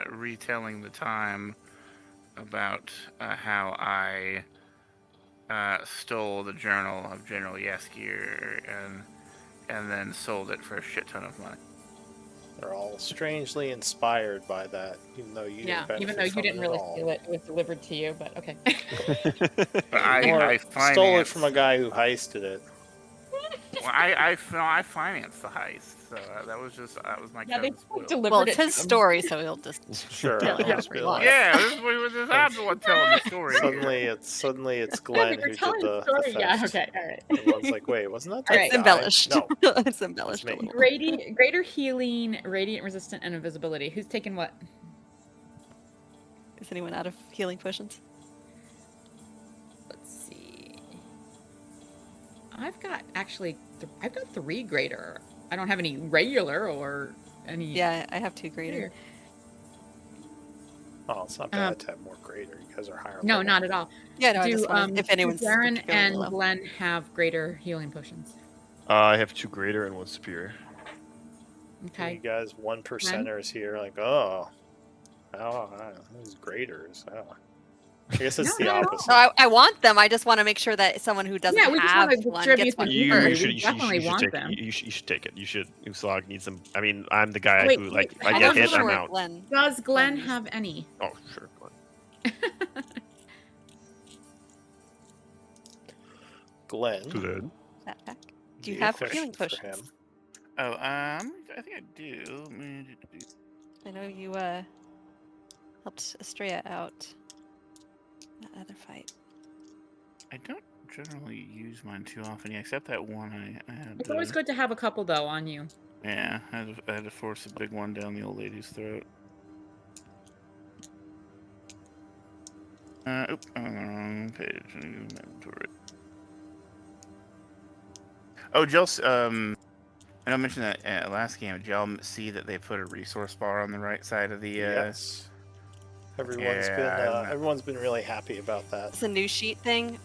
retelling the time about how I stole the journal of General Yeskier and then sold it for a shit ton of money. They're all strangely inspired by that, even though you Yeah, didn't benefit even though you from didn't it really at all. steal it, it was delivered to you, but okay. But I Stole it from a financed. guy who heisted it. Well, I financed the heist, so that was my Yeah, they cousin's will. delivered Well, it it's to his them. story, so he'll just Sure, tell it I'll yeah, just be however he like, wants. Yeah, I'm the one telling the story here. suddenly it's Yeah, Glenn but you're who did telling the the story. Yeah, theft. okay, all right. Everyone's like, wait, wasn't that All that right. It's guy? embellished. No, It's embellished a me. little. Greater healing, radiant resistant, and invisibility. Who's taking what? Is anyone out of healing potions? Let's see. I've got I've got 3 greater. I don't have any regular or any. Yeah, I have 2 greater. Oh, it's not bad to have more greater. You guys are higher No, level. not at all. Yeah, no, I Do just wondered if anyone's Darren feeling and low. Glenn have greater healing potions? I have 2 greater and 1 superior. Okay. You guys 1%ers here, like, oh, these graders. Oh. I guess it's No, the not at all. opposite. No, I want them. I just want to make sure that someone who doesn't Yeah, we just have want to one distribute gets them one evenly. first. We definitely want take, them. you should take it. You should. Uslag needs them. I mean, I'm the guy Wait, who, wait, like, I hold get on, hit, hold I'm on. out. Glenn. Does Glenn Glenn. have any? Oh, sure. Go on. Glenn. Good. Backpack. Do you Yeah, have question healing for potions? him. Oh, I think I do. I know you helped Estrella out that other fight. I don't generally use mine too often, except that one I had. It's always good to have a couple though on you. Yeah, I had to force a big one down the old lady's throat. Oop, I'm on the wrong page. Inventory. Oh, Jill, I know I mentioned that last game. Did y'all see that they put a resource bar on the right side of the? Yes. Yeah, Everyone's been really happy about that. It's a new sheet thing.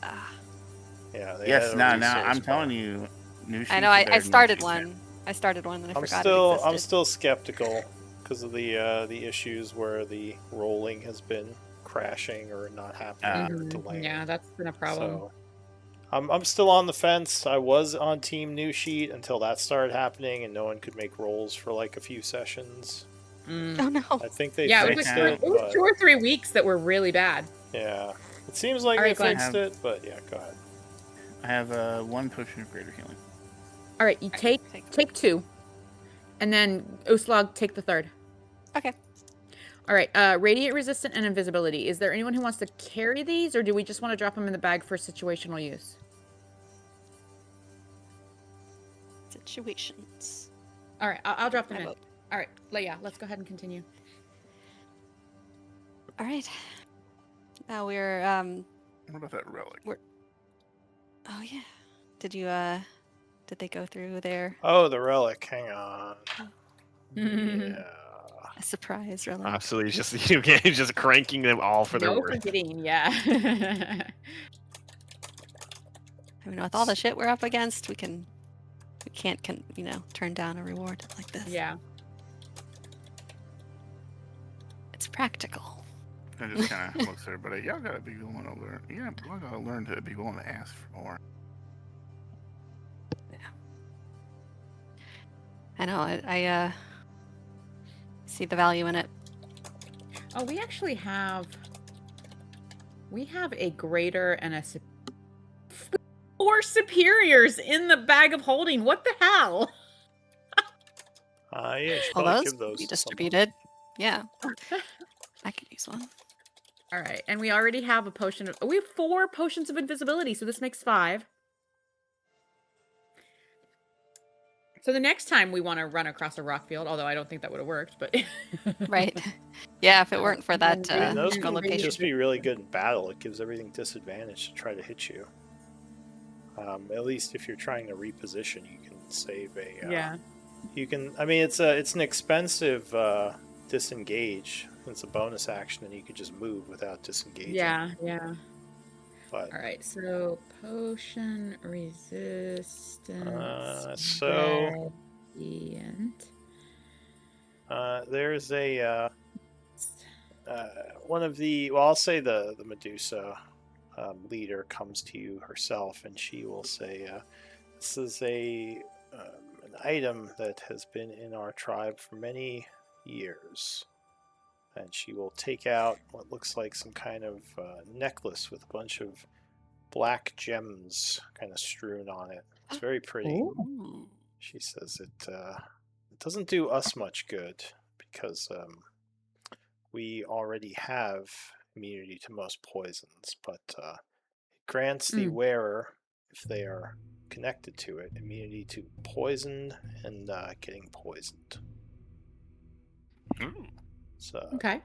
Yeah. They Yes, added a no, resource I'm bar. telling you, new sheets I know. are I better than started new sheets, man. one. I started one and I I'm forgot still it existed. I'm still skeptical because of the issues where the rolling has been crashing or not happening or delaying. Yeah, that's been a problem. So I'm still on the fence. I was on Team New Sheet until that started happening and no one could make rolls for like a few sessions. Oh no. I think they Yeah, fixed it it, was but 2 or 3 weeks that were really bad. yeah, it seems like All they right, Glenn. fixed it. But yeah, go ahead. I have 1 potion of greater healing. All right, you take 2, and then Uslag take the 3rd. Okay. All right, radiant resistant and invisibility. Is there anyone who wants to carry these, or do we just want to drop them in the bag for situational use? Situations. All right, I'll drop them I in. vote. All right, Leia, let's go ahead and continue. All right. Now we're What about that relic? Oh yeah. Did they go through their Oh, the relic. Hang on. Yeah. a surprise relic? Absolutely, just cranking them all for their No worth. forgetting, yeah. I mean, with all the shit we're up against, we can't turn down a reward like this. Yeah. It's practical. I just kind of looks at everybody. Y'all gotta be willing to learn. Yeah, y'all gotta learn to be willing to ask for more. I know. I see the value in it. Oh, we actually have a greater and a 4 superiors in the bag of holding. What the hell? Yeah, you should All probably those give those be to someone. distributed. Yeah. I could use one. All right, and we already have a potion of. We have 4 potions of invisibility, so this makes 5. So the next time we want to run across a rock field, although I don't think that would have worked, but Right. Yeah, if it weren't for that I mean, those Yeah, can location. just be really good in battle. It gives everything disadvantage to try to hit you. At least if you're trying to reposition, you can save a. yeah. You can. I mean, it's an expensive disengage. It's a bonus action, and you could just move without disengaging. Yeah, yeah. But All right, so potion resistance. So radiant. there's a one of the, well, I'll say the Medusa leader comes to you herself, and she will say, "This is an item that has been in our tribe for many years." And she will take out what looks like some kind of necklace with a bunch of black gems kind of strewn on it. It's very pretty. Ooh. She says it doesn't do us much good because we already have immunity to most poisons, but it grants the wearer, if they are connected to it, immunity to poison and getting poisoned. Ooh. So Okay.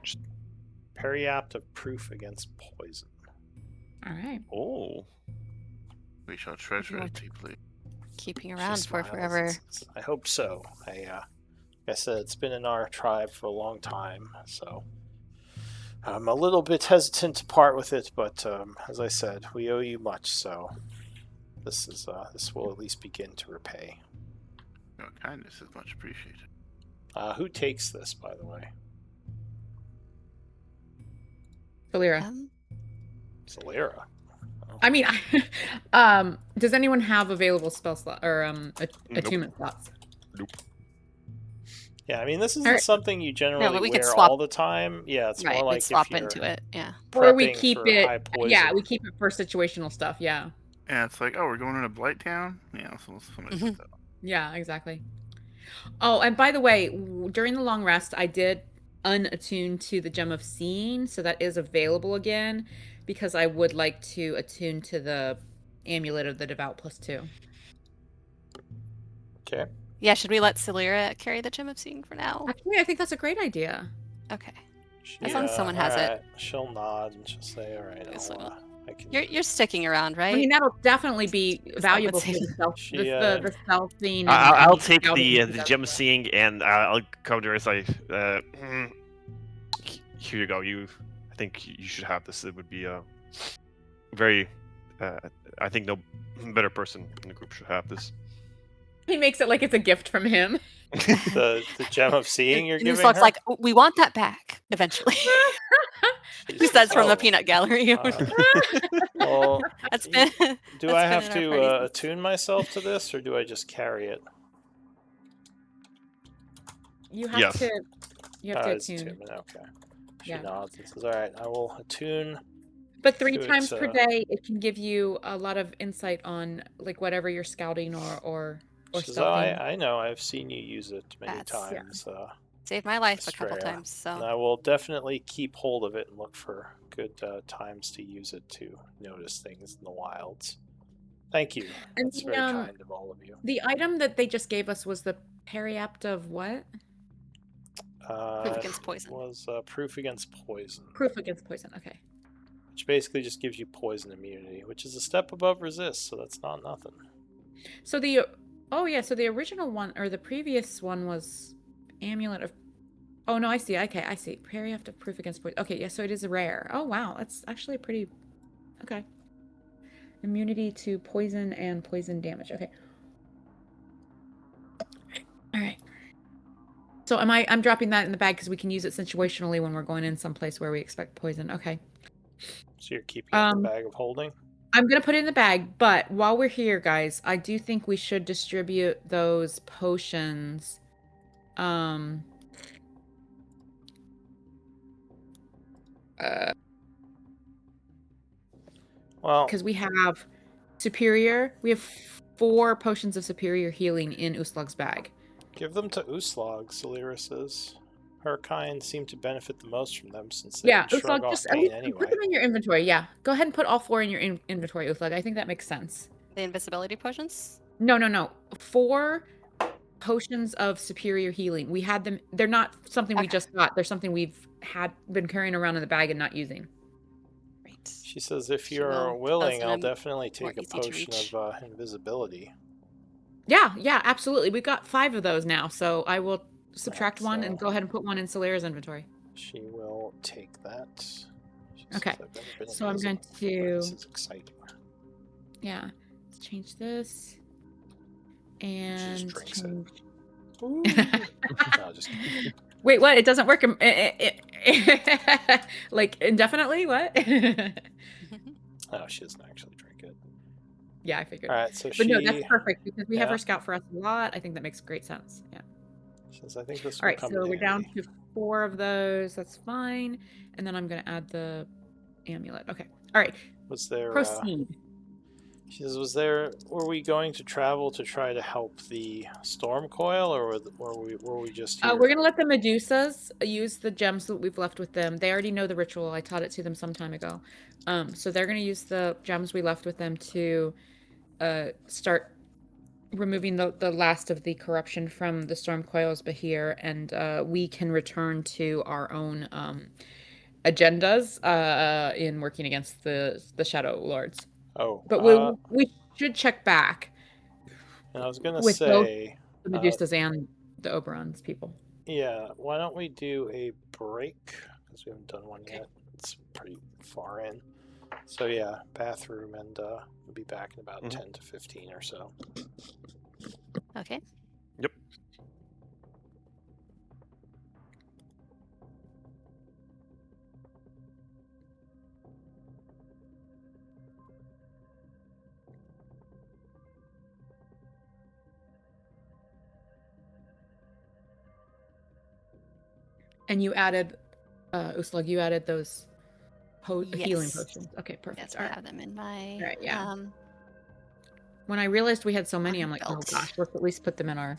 periapt of proof against poison. All right. Oh. We shall treasure You it deeply. Keeping She around for smiles forever. and says, I hope so. Like I said, it's been in our tribe for a long time, so I'm a little bit hesitant to part with it, but as I said, we owe you much, so this will at least begin to repay. Your kindness is much appreciated. Who takes this, by the way? Valera. Zalira. Oh. I mean, does anyone have available spell slot or attunement slots? Nope. Yeah, I mean, this isn't Alright. something you generally but we could wear swap- all the time. Yeah, it's Right, more we'd like swap if you're into it. Yeah. Or we prepping keep for it. high poison. Yeah, we keep it for situational stuff. Yeah. Yeah, it's like, oh, we're going to Blight Town? Yeah, so somebody said that. Yeah, exactly. Oh, and by the way, during the long rest, I did unattune to the Gem of Seeing, so that is available again, because I would like to attune to the Amulet of the Devout +2. Okay. Yeah, should we let Celira carry the Gem of Seeing for now? Actually, I think that's a great idea. Okay. She, As long as someone has it. alright, she'll nod and she'll say, "All right, Yes, I can." You're sticking around, right? I mean, that'll definitely be Is that valuable what's for the in- stealth, She, the stealth scene. I'll take scouting the and stuff. gem seeing, and I'll come to her and say, "Here you go. I think you should have this. It would be very. I think no better person in the group should have this." He makes it like it's a gift from him. the Gem of Seeing you're and giving Uslug's her? like, we want that back eventually. She He says from the "Oh, peanut gallery. well, That's been. do that's I been have in our to party since- attune myself to this, or do I just carry it? You have Yes. to. You have to It's attune. attunement, okay. She Yeah. nods and says, "All right, I will attune." But 3 to it, times per day, it can give you a lot of insight on like whatever you're scouting or She says, "Oh, stealthing. I know. I've seen you use it many That's- yeah. times. Saved my life a couple Estrella. times. So And I will definitely keep hold of it and look for good times to use it to notice things in the wilds. Thank you. And That's the, very kind of all of you. The item that they just gave us was the periapt of what? proof against poison. Was proof against poison, Proof against poison. Okay. which basically just gives you poison immunity, which is a step above resist, so that's not nothing. So so the original one or the previous one was amulet of. Oh no, I see. Okay, I see. Periapt of proof against poison. Okay, yeah. So it is rare. Oh wow, that's actually pretty. Okay. Immunity to poison and poison damage. Okay. All right. So I'm dropping that in the bag because we can use it situationally when we're going in someplace where we expect poison. Okay. So you're keeping it in the bag of holding? I'm gonna put it in the bag, but while we're here, guys, I do think we should distribute those potions. Well, Because we have we have 4 potions of superior healing in Uslug's bag. give them to Uslag, Celira says. Her kind seem to benefit the most from them since they Yeah, can shrug Uslag, off just pain anyway. put them in your inventory. Yeah, go ahead and put all 4 in your inventory, Uslag. I think that makes sense. The invisibility potions. No. 4 potions of superior healing. We had them. They're not something we Okay. just got. They're something we've been carrying around in the bag and not using. Great. She says, if She you're will. willing, Those I'll are definitely more take a easy to potion reach. of invisibility. Yeah, absolutely. We've got 5 of those now, so I will subtract Right, 1 so- and go ahead and put 1 in Solera's inventory. She will take that. She says, Okay, "I've never been so I'm invisible going before. This to- is exciting." Yeah. Let's change this. She And just drinks it. change. Ooh. No, just kidding. Wait, what? It doesn't work. Like indefinitely? What? Oh, she doesn't actually drink it. Yeah, I figured. All right, so But she. no, that's perfect because we have Yeah. her scout for us a lot. I think that makes great sense. Yeah. She says, "I think this All will right, come so in we're down handy." to 4 of those. That's fine. And then I'm going to add the amulet. Okay. All right. Was there? Proceed. She says, Were we going to travel to try to help the storm coil, or were we just here? We're going to let the Medusas use the gems that we've left with them. They already know the ritual. I taught it to them some time ago. So they're going to use the gems we left with them to start removing the last of the corruption from the storm coils Bahir, and we can return to our own agendas in working against the Shadowlords. Oh, But we should check back and I was gonna with both say, the Medusas and the Oberon's people. yeah, why don't we do a break, because we haven't done one Okay. yet. It's pretty far in. So yeah, bathroom, and we'll be back in about 10 to 15 or so. Okay. Yep. And you added, Uslag, you added those healing Yes. potions. Okay, perfect. Yes, All I right. have them in my All right, yeah. um When I realized we had so many, I'm like, oh belt. gosh, let's at least put them in our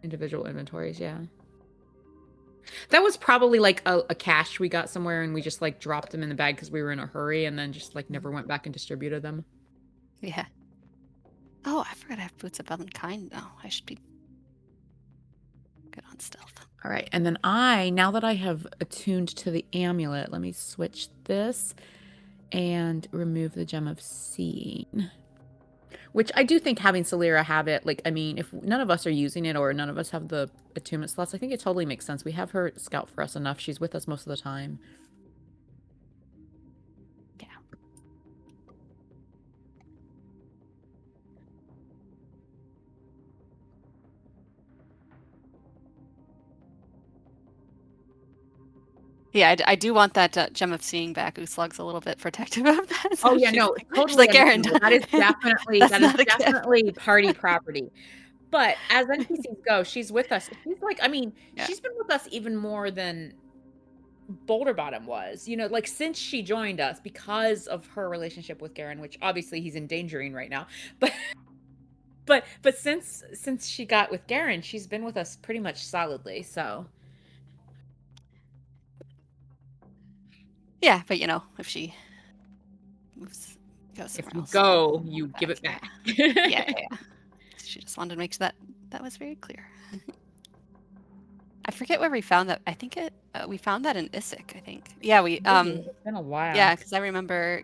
individual inventories. Yeah. That was probably like a cache we got somewhere and we just like dropped them in the bag because we were in a hurry and then just like never went back and distributed them. Yeah. Oh, I forgot I have boots of unkind now. I should be good on stealth. All right. And then now that I have attuned to the amulet, let me switch this and remove the gem of seeing. Which I do think having Celera have it, like, I mean, if none of us are using it or none of us have the attunement slots, I think it totally makes sense. We have her scout for us enough. She's with us most of the time. Yeah. Yeah, I do want that gem of seeing back. Uslug's a little bit protective of that. So Oh yeah, she's no, like, totally. she's like, Aaron, understandable. That is definitely that's not a gift. definitely party property. But as NPCs go, she's with us. She's like, I mean, Yeah. she's been with us even more than Boulder Bottom was. You know, like since she joined us because of her relationship with Garen, which obviously he's endangering right now. But since she got with Garen, she's been with us pretty much solidly. So Yeah, but you know, if she moves, goes if somewhere you else, go, you give it back. Yeah. She just wanted to make sure that was very clear. I forget where we found that. I think we found that in Issyk, I think. Yeah, we It's been a while. Yeah, because I remember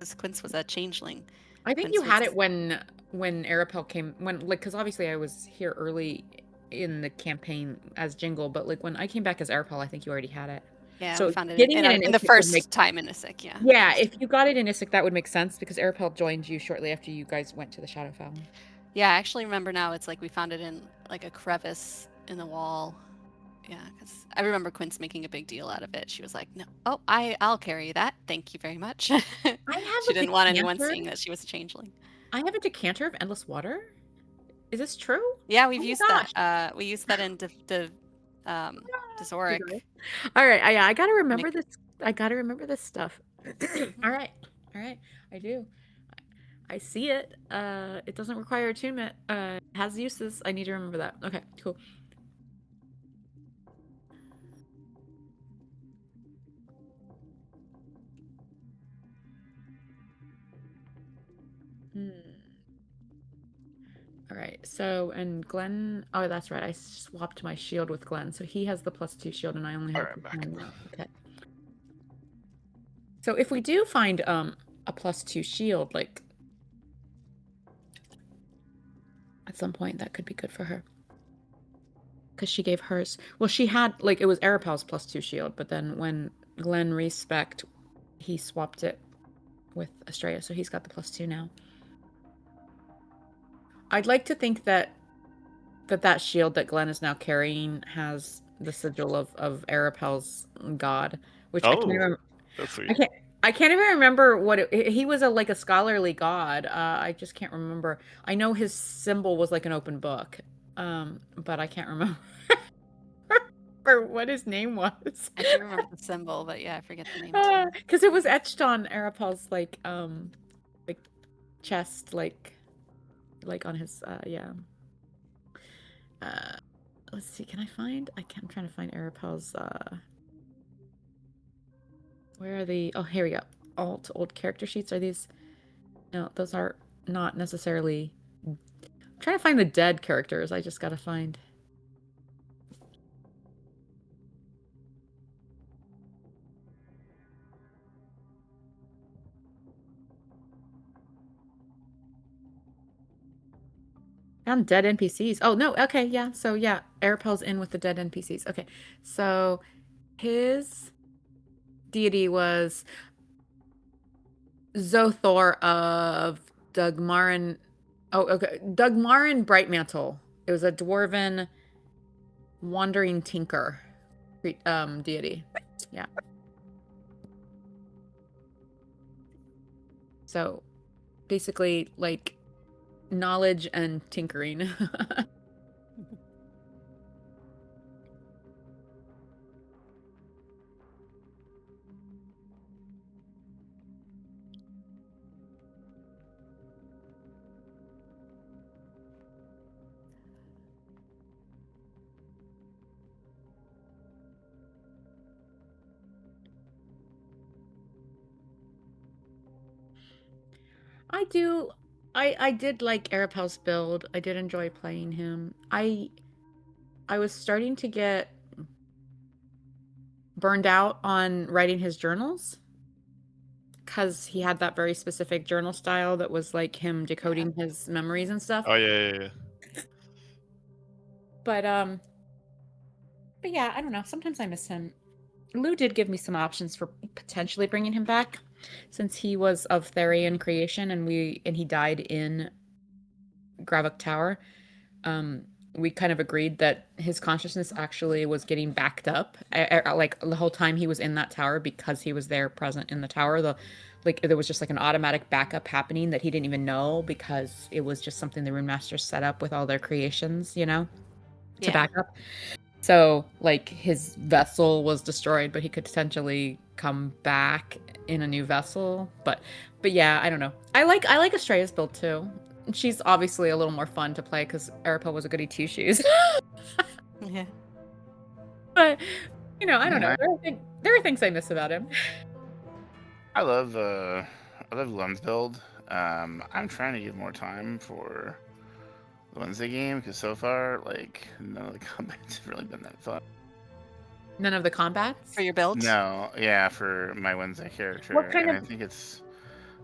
this Quince was a changeling. I think Quince you had was- it when Arapel came, because obviously I was here early in the campaign as Jingle, but like when I came back as Arapel, I think you already had it. Yeah, So we found it getting in, it in the Issyk would first make- time in Issyk, yeah. Yeah, if you got it in Issyk, that would make sense because Arapel joined you shortly after you guys went to the Shadowfell. Yeah, I actually remember now. It's like we found it in like a crevice in the wall. Yeah, because I remember Quince making a big deal out of it. She was like, "No, oh, I'll carry that. Thank you very much." She didn't want anyone seeing that she was a changeling. I have a decanter of endless water. Is this true? Yeah, we've Oh my used gosh. that. We used that in Desoric. All right, I gotta remember Nick- this. I gotta remember this stuff. All right, I do. I see it. It doesn't require attunement. It has uses. I need to remember that. Okay, cool. All right, so, and Glenn, oh, that's right. I swapped my shield with Glenn. So he has the +2 shield and I only have All right, the I'm 1 now. Okay. So if we do find a +2 shield, like at some point, that could be good for her. because she gave hers. Well, she had like it was Arapel's +2 shield, but then when Glenn respect, he swapped it with Estrella, so he's got the +2 now. I'd like to think that shield that Glenn is now carrying has the sigil of Arapel's god, which I can't Oh, remember. that's sweet. I can't even remember what he was like a scholarly god. I just can't remember. I know his symbol was like an open book, but I can't remember or what his name was. I do remember the symbol, but yeah, I forget the name too. Because it was etched on Arapel's like chest, like on his yeah. Let's see. Can I find? I'm trying to find Arapel's. Where are the? Oh, here we go. Old character sheets. Are these? No, those are not necessarily. I'm trying to find the dead characters. I just gotta find. Found dead NPCs. Oh no. Okay. Yeah. So yeah, Arapel's in with the dead NPCs. Okay. So his deity was Zothor of Dugmarin. Oh, okay. Dugmarin Brightmantle. It was a dwarven wandering tinker deity. Yeah. So basically like knowledge and tinkering. I did like Arapel's build. I did enjoy playing him. I was starting to get burned out on writing his journals because he had that very specific journal style that was like him decoding his memories and stuff. Oh yeah. But yeah, I don't know. Sometimes I miss him. Lou did give me some options for potentially bringing him back, since he was of Therian creation and he died in Gravok Tower. We kind of agreed that his consciousness actually was getting backed up, like the whole time he was in that tower, because he was there present in the tower. There was just like an automatic backup happening that he didn't even know, because it was just something the Rune Masters set up with all their creations, to back up. So like his vessel was destroyed, but he could potentially come back in a new vessel. But yeah, I don't know. I like Estrella's build too. She's obviously a little more fun to play because Arapel was a goody two shoes. Yeah. But I don't know. There are things I miss about him. I love Glenn's build. I'm trying to give more time for the Wednesday game because so far, like, none of the combats have really been that fun. None of the combats? For your builds? No, yeah, for my Wednesday character. What kind and of... I think it's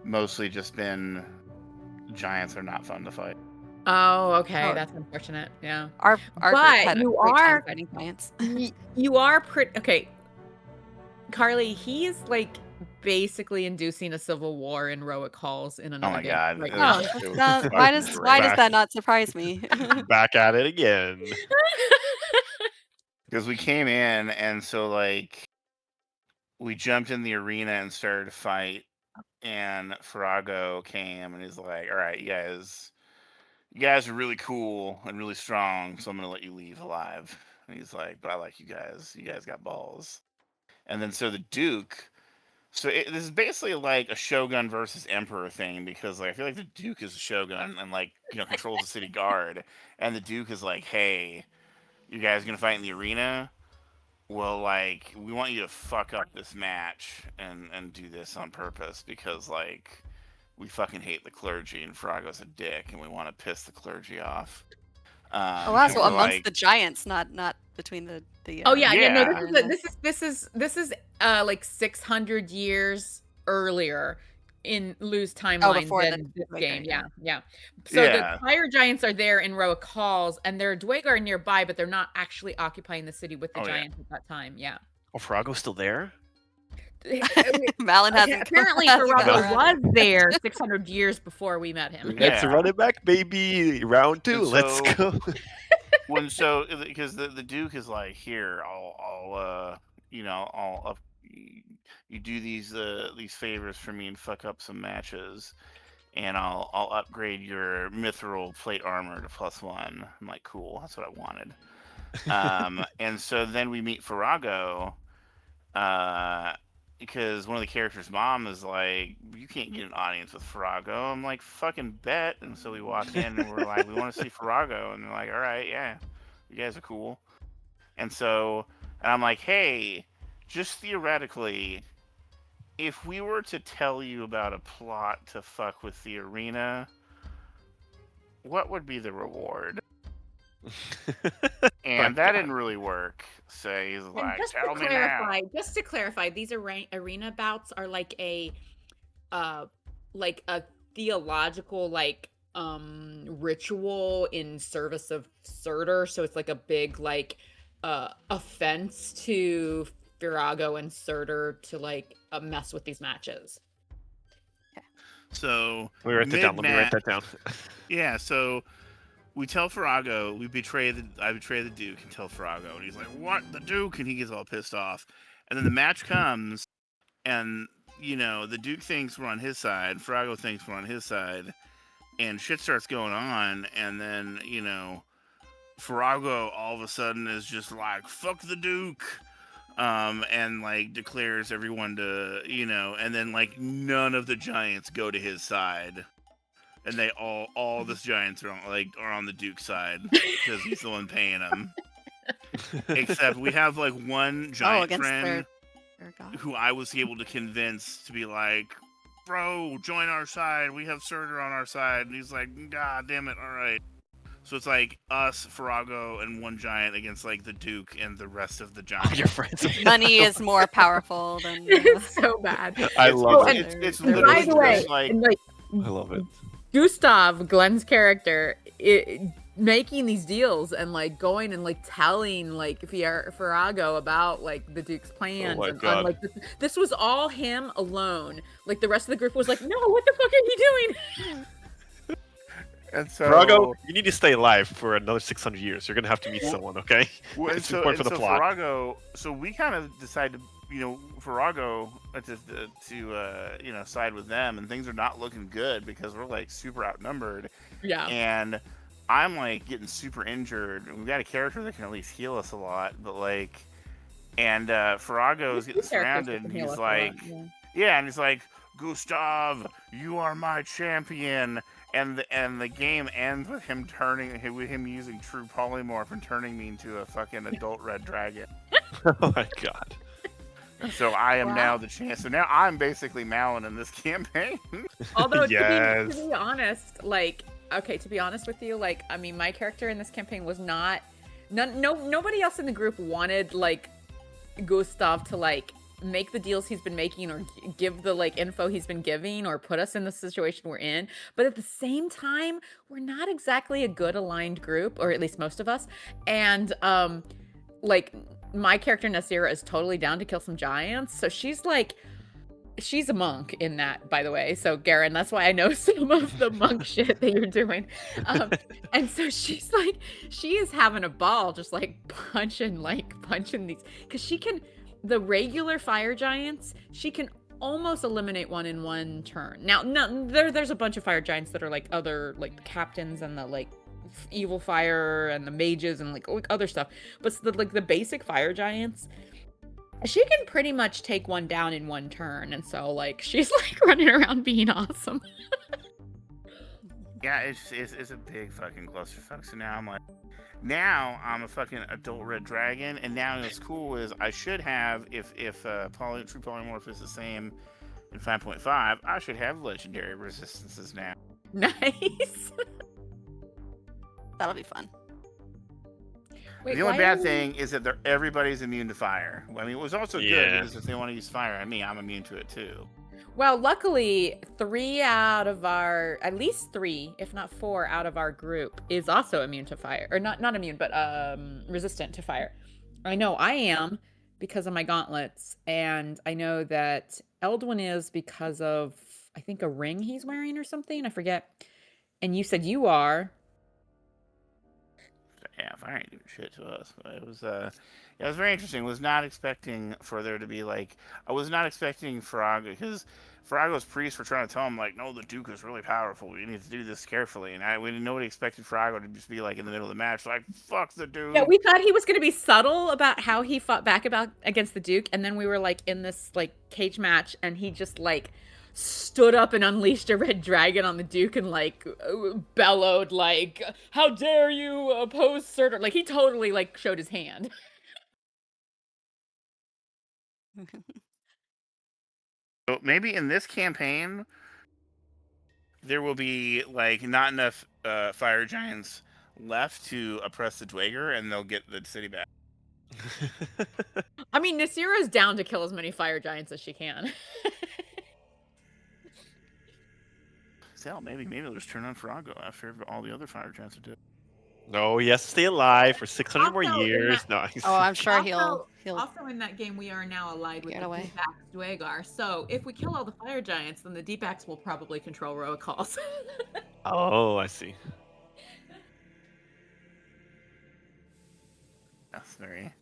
mostly just been giants are not fun to fight. Oh, okay. Oh. That's unfortunate. Yeah. Our But group had you a great time are fighting giants. you are pretty okay. Carly, he is like basically inducing a civil war in Roic Halls in another Oh my game. god! Right it now. was- Oh, it was why fucking does great. that not surprise me? Back at it again. Because we came in and so like we jumped in the arena and started to fight, and Farago came and he's like, "All right, you guys are really cool and really strong, so I'm gonna let you leave alive." And he's like, "But I like you guys. You guys got balls." And then so the Duke. So this is basically like a Shogun versus Emperor thing, because like I feel like the Duke is a Shogun and like controls the city guard, and the Duke is like, "Hey, you guys gonna fight in the arena? Well, like we want you to fuck up this match and do this on purpose because like we fucking hate the clergy and Frago's a dick and we want to piss the clergy off." Oh wow, so so, amongst like, the giants, not between the Oh yeah. No, Yeah. this is like 600 years earlier. Lou's timeline before the than this Dwegar, game. yeah. Yeah. So Yeah. the fire giants are there in row of calls, and there are Dwegar nearby, but they're not actually occupying the city with the Oh, yeah. giants at that time. Yeah. Oh, Farago's still there? Malin hasn't. Apparently, hasn't got Farago around. was there 600 years before we met him. Let's Yeah. run it back, baby. Round 2. And Let's so- go. Because the Duke is like, here, I'll up, you do these favors for me and fuck up some matches, and I'll upgrade your mithril plate armor to +1. I'm like, cool, that's what I wanted. And so then we meet Farago, because one of the characters' mom is like, you can't get an audience with Farago. I'm like, fucking bet. And so we walk in and we're like, we want to see Farago. And they're like, all right, yeah, you guys are cool. And I'm like, hey, just theoretically, if we were to tell you about a plot to fuck with the arena, what would be the reward? And that didn't really work. So he's And like, just tell to me clarify, now. these arena bouts are like a theological ritual in service of Surtur. So it's like a big offense to Firago and Surtur to mess with these matches. So Let me write that down. Let me write that down. Yeah, so we tell Farago, I betray the Duke and tell Farago, and he's like, what, the Duke? And he gets all pissed off. And then the match comes, and, the Duke thinks we're on his side, Farago thinks we're on his side, and shit starts going on, and then, Farago all of a sudden is just like, fuck the Duke, and, declares everyone to, and then, none of the giants go to his side. And they all the giants are on the Duke side because he's the one paying them. Except we have one giant friend their god. who I was able to convince to be like, bro, join our side. We have Surtur on our side. And he's like, God damn it, all right. So it's us, Farago, and one giant against the Duke and the rest of the giants. Your friends. Money is more powerful than. It's so bad. I love it. It's By literally By the way, just and, I love it. Gustav, Glenn's character, making these deals and going and telling Farago about the Duke's plans. my and God. this was all him alone. The rest of the group was like, no, what the fuck are you doing? And so Farago, you need to stay alive for another 600 years. You're gonna have to meet someone, okay? Well, It's important for the plot. Farago, so we kind of decided to, Farago to side with them, and things are not looking good because we're super outnumbered, Yeah. and I'm getting super injured. We've got a character that can at least heal us a lot, but and Farago's getting surrounded, and he's like, yeah, and he's like, Gustav, you are my champion. And the game ends with him using true polymorph and turning me into a fucking adult red dragon. Oh my God. So I am now the champ. So now I'm basically Malin in this campaign. Although Yes. to be honest, to be honest with you, my character in this campaign was nobody else in the group wanted Gustav to make the deals he's been making or give the info he's been giving or put us in the situation we're in. But at the same time, we're not exactly a good aligned group, or at least most of us. And my character Nasira is totally down to kill some giants. So she's a monk in that, by the way. So Garen, that's why I know some of the monk shit that you're doing. And so she is having a ball just punching these, because she can. The regular fire giants, she can almost eliminate one in one turn. Now, there's a bunch of fire giants that are other captains and the evil fire and the mages and other stuff. But the basic fire giants, she can pretty much take one down in one turn. And so she's running around being awesome. Yeah, it's a big fucking clusterfuck. So now I'm a fucking adult red dragon, and now what's cool is I should have, if true polymorph is the same in 5.5, I should have legendary resistances now. Nice. That'll be fun. Wait, The only why are bad you- thing is that everybody's immune to fire. I mean, it was also good Yeah. because if they want to use fire on me, I'm immune to it too. Well, luckily, at least 3, if not 4 out of our group is also immune to fire. Or not immune, but resistant to fire. I know I am because of my gauntlets, and I know that Eldwin is because of, I think, a ring he's wearing or something. I forget. And you said you are. Yeah, fire ain't doing shit to us. But it was it was very interesting. Was not expecting for there to be like, I was not expecting Farago, because Farago's priests were trying to tell him like, no, the Duke is really powerful. You need to do this carefully. And nobody expected Farago to just be like in the middle of the match, like, fuck the Duke. Yeah, we thought he was going to be subtle about how he fought back against the Duke, and then we were like in this like cage match, and he just like stood up and unleashed a red dragon on the Duke and like bellowed like, "How dare you oppose Surtur?" Like he totally like showed his hand. So maybe in this campaign, there will be like not enough fire giants left to oppress the Dwager, and they'll get the city back. I mean, Nasira's down to kill as many fire giants as she can. So maybe they'll just turn on Farago after all the other fire giants are dead. No, he has to stay alive for 600 more Also, in years. that- No. Oh, I'm sure he'll Also in that game, we are now allied with Get the away. Deepax Dwagar. So if we kill all the fire giants, then the Deepax will probably control Roa calls. Oh, I see. That's very.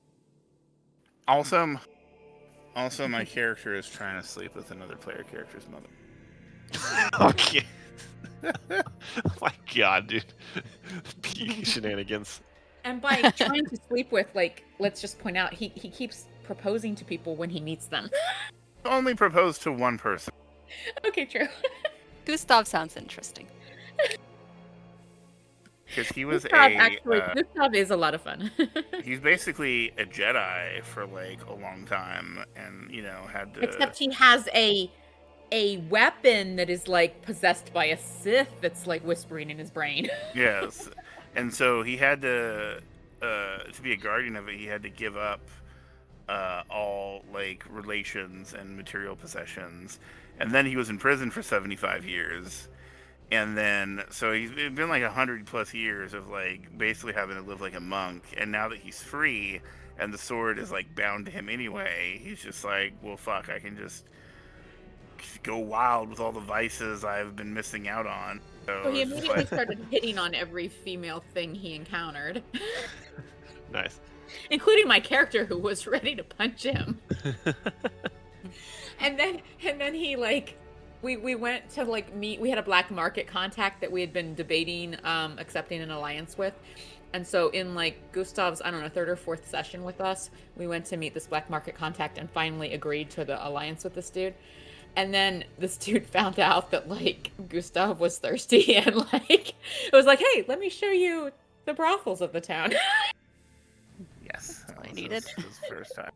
Also, my character is trying to sleep with another player character's mother. Okay. Oh my god, dude. Peak shenanigans. And by trying to sleep with, like, let's just point out, he keeps proposing to people when he meets them. Only proposed to one person. Okay, true. Gustav sounds interesting. Because he was Gustav is a lot of fun. he's basically a Jedi for like a long time, and had to. Except he has a weapon that is like possessed by a Sith that's like whispering in his brain. Yes, and so he had to be a guardian of it. He had to give up all like relations and material possessions, and then he was in prison for 75 years. And then, so he's been like 100+ years of like basically having to live like a monk. And now that he's free and the sword is like bound to him anyway, he's just like, well, fuck, I can just go wild with all the vices I've been missing out on. So he immediately started hitting on every female thing he encountered. Nice. Including my character who was ready to punch him. and then he like, we went to like meet, we had a black market contact that we had been debating accepting an alliance with. And so in like Gustav's, I don't know, 3rd or 4th session with us, we went to meet this black market contact and finally agreed to the alliance with this dude. And then this dude found out that like Gustav was thirsty and like it was like, hey, let me show you the brothels of the town. Yes, that I was needed. his first time.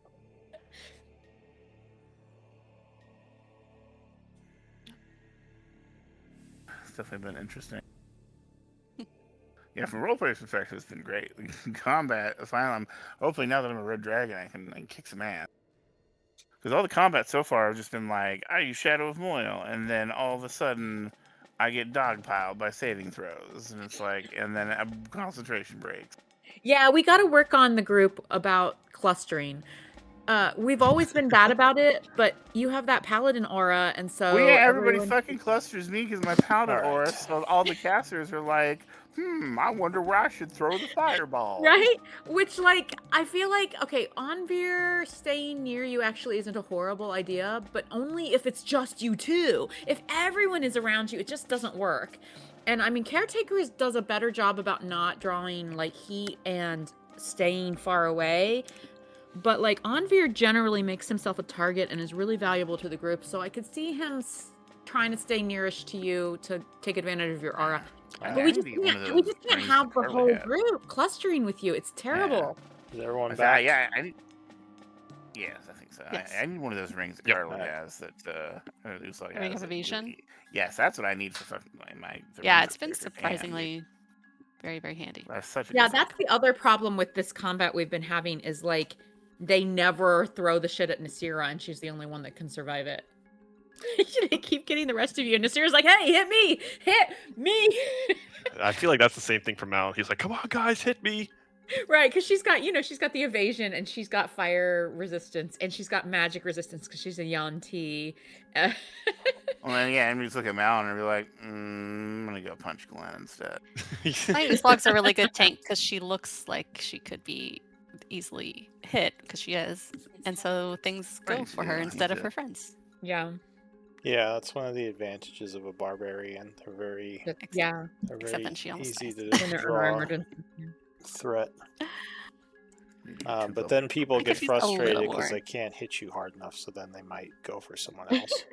It's definitely been interesting. Yeah, from a roleplay perspective, it's been great. Combat, finally, hopefully now that I'm a red dragon, I can kick some ass. Because all the combat so far have just been like, I use Shadow of Moyle, and then all of a sudden, I get dogpiled by saving throws, and it's like, and then a concentration breaks. Yeah, we got to work on the group about clustering. We've always been bad about it, but you have that paladin aura, and so Well, yeah, everybody everyone- fucking clusters me because my powder All right. aura, so all the casters are like, I wonder where I should throw the fireball. Right? Which, like, I feel like, okay, Anvir staying near you actually isn't a horrible idea, but only if it's just you two. If everyone is around you, it just doesn't work. And, I mean, Caretakers does a better job about not drawing, like, heat and staying far away. But, like, Anvir generally makes himself a target and is really valuable to the group, so I could see him trying to stay nearest to you to take advantage of your aura. But we just can't have the whole group clustering with you. It's terrible. Is everyone Yeah, back? yeah, yes, I think so. Yes. I need one of those rings that Yep. Carly Right. has that Uso has. Ring of Evasion? Yes, that's what I need for my Yeah, rings it's been character, and surprisingly very, very handy. that's such a Yeah, good that's the other problem with this combat we've been having is like they never throw the shit at Nasira and she's the only one that can survive it. They keep getting the rest of you, and Nasir's like, "Hey, hit me! Hit me!" I feel like that's the same thing for Mal. He's like, "Come on, guys, hit me." Right, because she's got, she's got the evasion, and she's got fire resistance, and she's got magic resistance because she's a Yanti. Uh, Well, then, yeah, enemies look at Mal and be like, I'm gonna go punch Glenn instead. I think Slog's a really good tank because she looks like she could be easily hit because she is, and so things go Right, for yeah, her me instead of too. her friends. yeah, Yeah, that's one of the advantages of a barbarian. They're very, yeah. they're Except very then she almost easy dies. to When they're draw emergency. threat. You do two But level- then people I get guess she's a little frustrated because more. they can't hit you hard enough, so then they might go for someone else.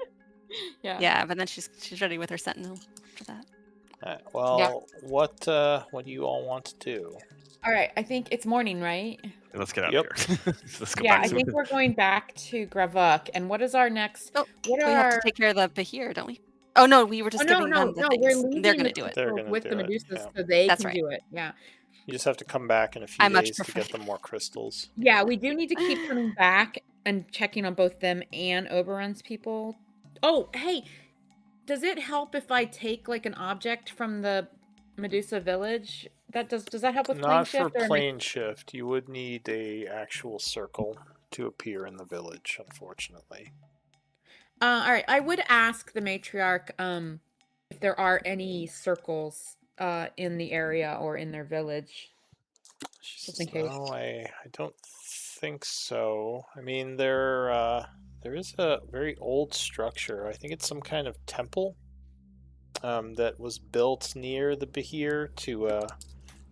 Yeah, but then she's ready with her sentinel after that. Well, what do you all want to do? All right, I think it's morning, right? Let's get out Yep. of here. Let's go Yeah, back I to think we're going back to Gravuk. And what is our next? Oh, What we are have our? to take care of the Bahir, don't we? Oh no, we were Oh just no, giving no, them the no! We're things. leaving They're the gonna do it. They're crystals gonna with do the it, Medusas yeah. so they That's can right. do it. Yeah, You just have to come back in a few I much days to prefer get them more crystals. yeah. We do need to keep coming back and checking on both them and Oberon's people. Oh, hey, does it help if I take like an object from the Medusa village? Does that help with plane Not for shift? Or plane shift. You would need a actual circle to appear in the village, unfortunately. all right, I would ask the matriarch if there are any circles in the area or in their village, She just in says, case. no, I don't think so. I mean, there is a very old structure. I think it's some kind of temple that was built near the Bahir to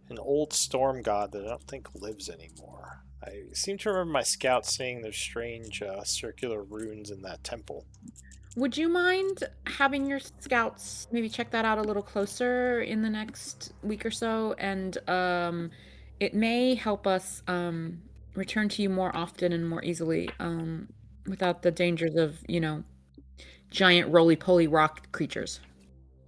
an old storm god that I don't think lives anymore. I seem to remember my scouts saying there's strange circular runes in that temple. Would you mind having your scouts maybe check that out a little closer in the next week or so? And it may help us return to you more often and more easily without the dangers of, giant roly-poly rock creatures.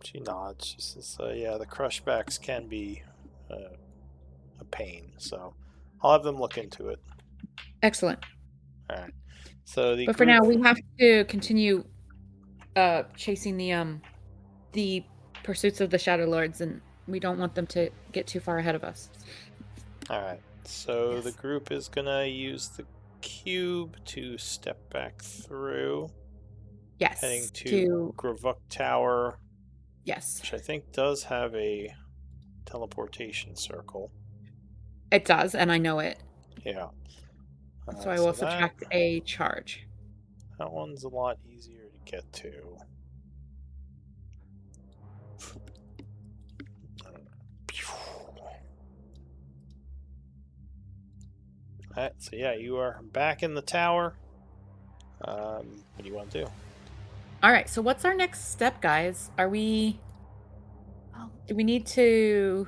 She nods. She says, yeah, the crushbacks can be a pain, so I'll have them look into it. Excellent. All right. So the But for now, we have to continue chasing the pursuits of the Shadowlords, and we don't want them to get too far ahead of us. All right. So Yes. the group is gonna use the cube to step back through, Yes. heading to Gravuk Tower, Yes. which I think does have a teleportation circle. It does, and I know it. Yeah. So I will subtract a charge. That one's a lot easier to get to. Alright, so yeah, you are back in the tower. What do you want to do? All right. So what's our next step, guys? Are we? Well, Do we need to?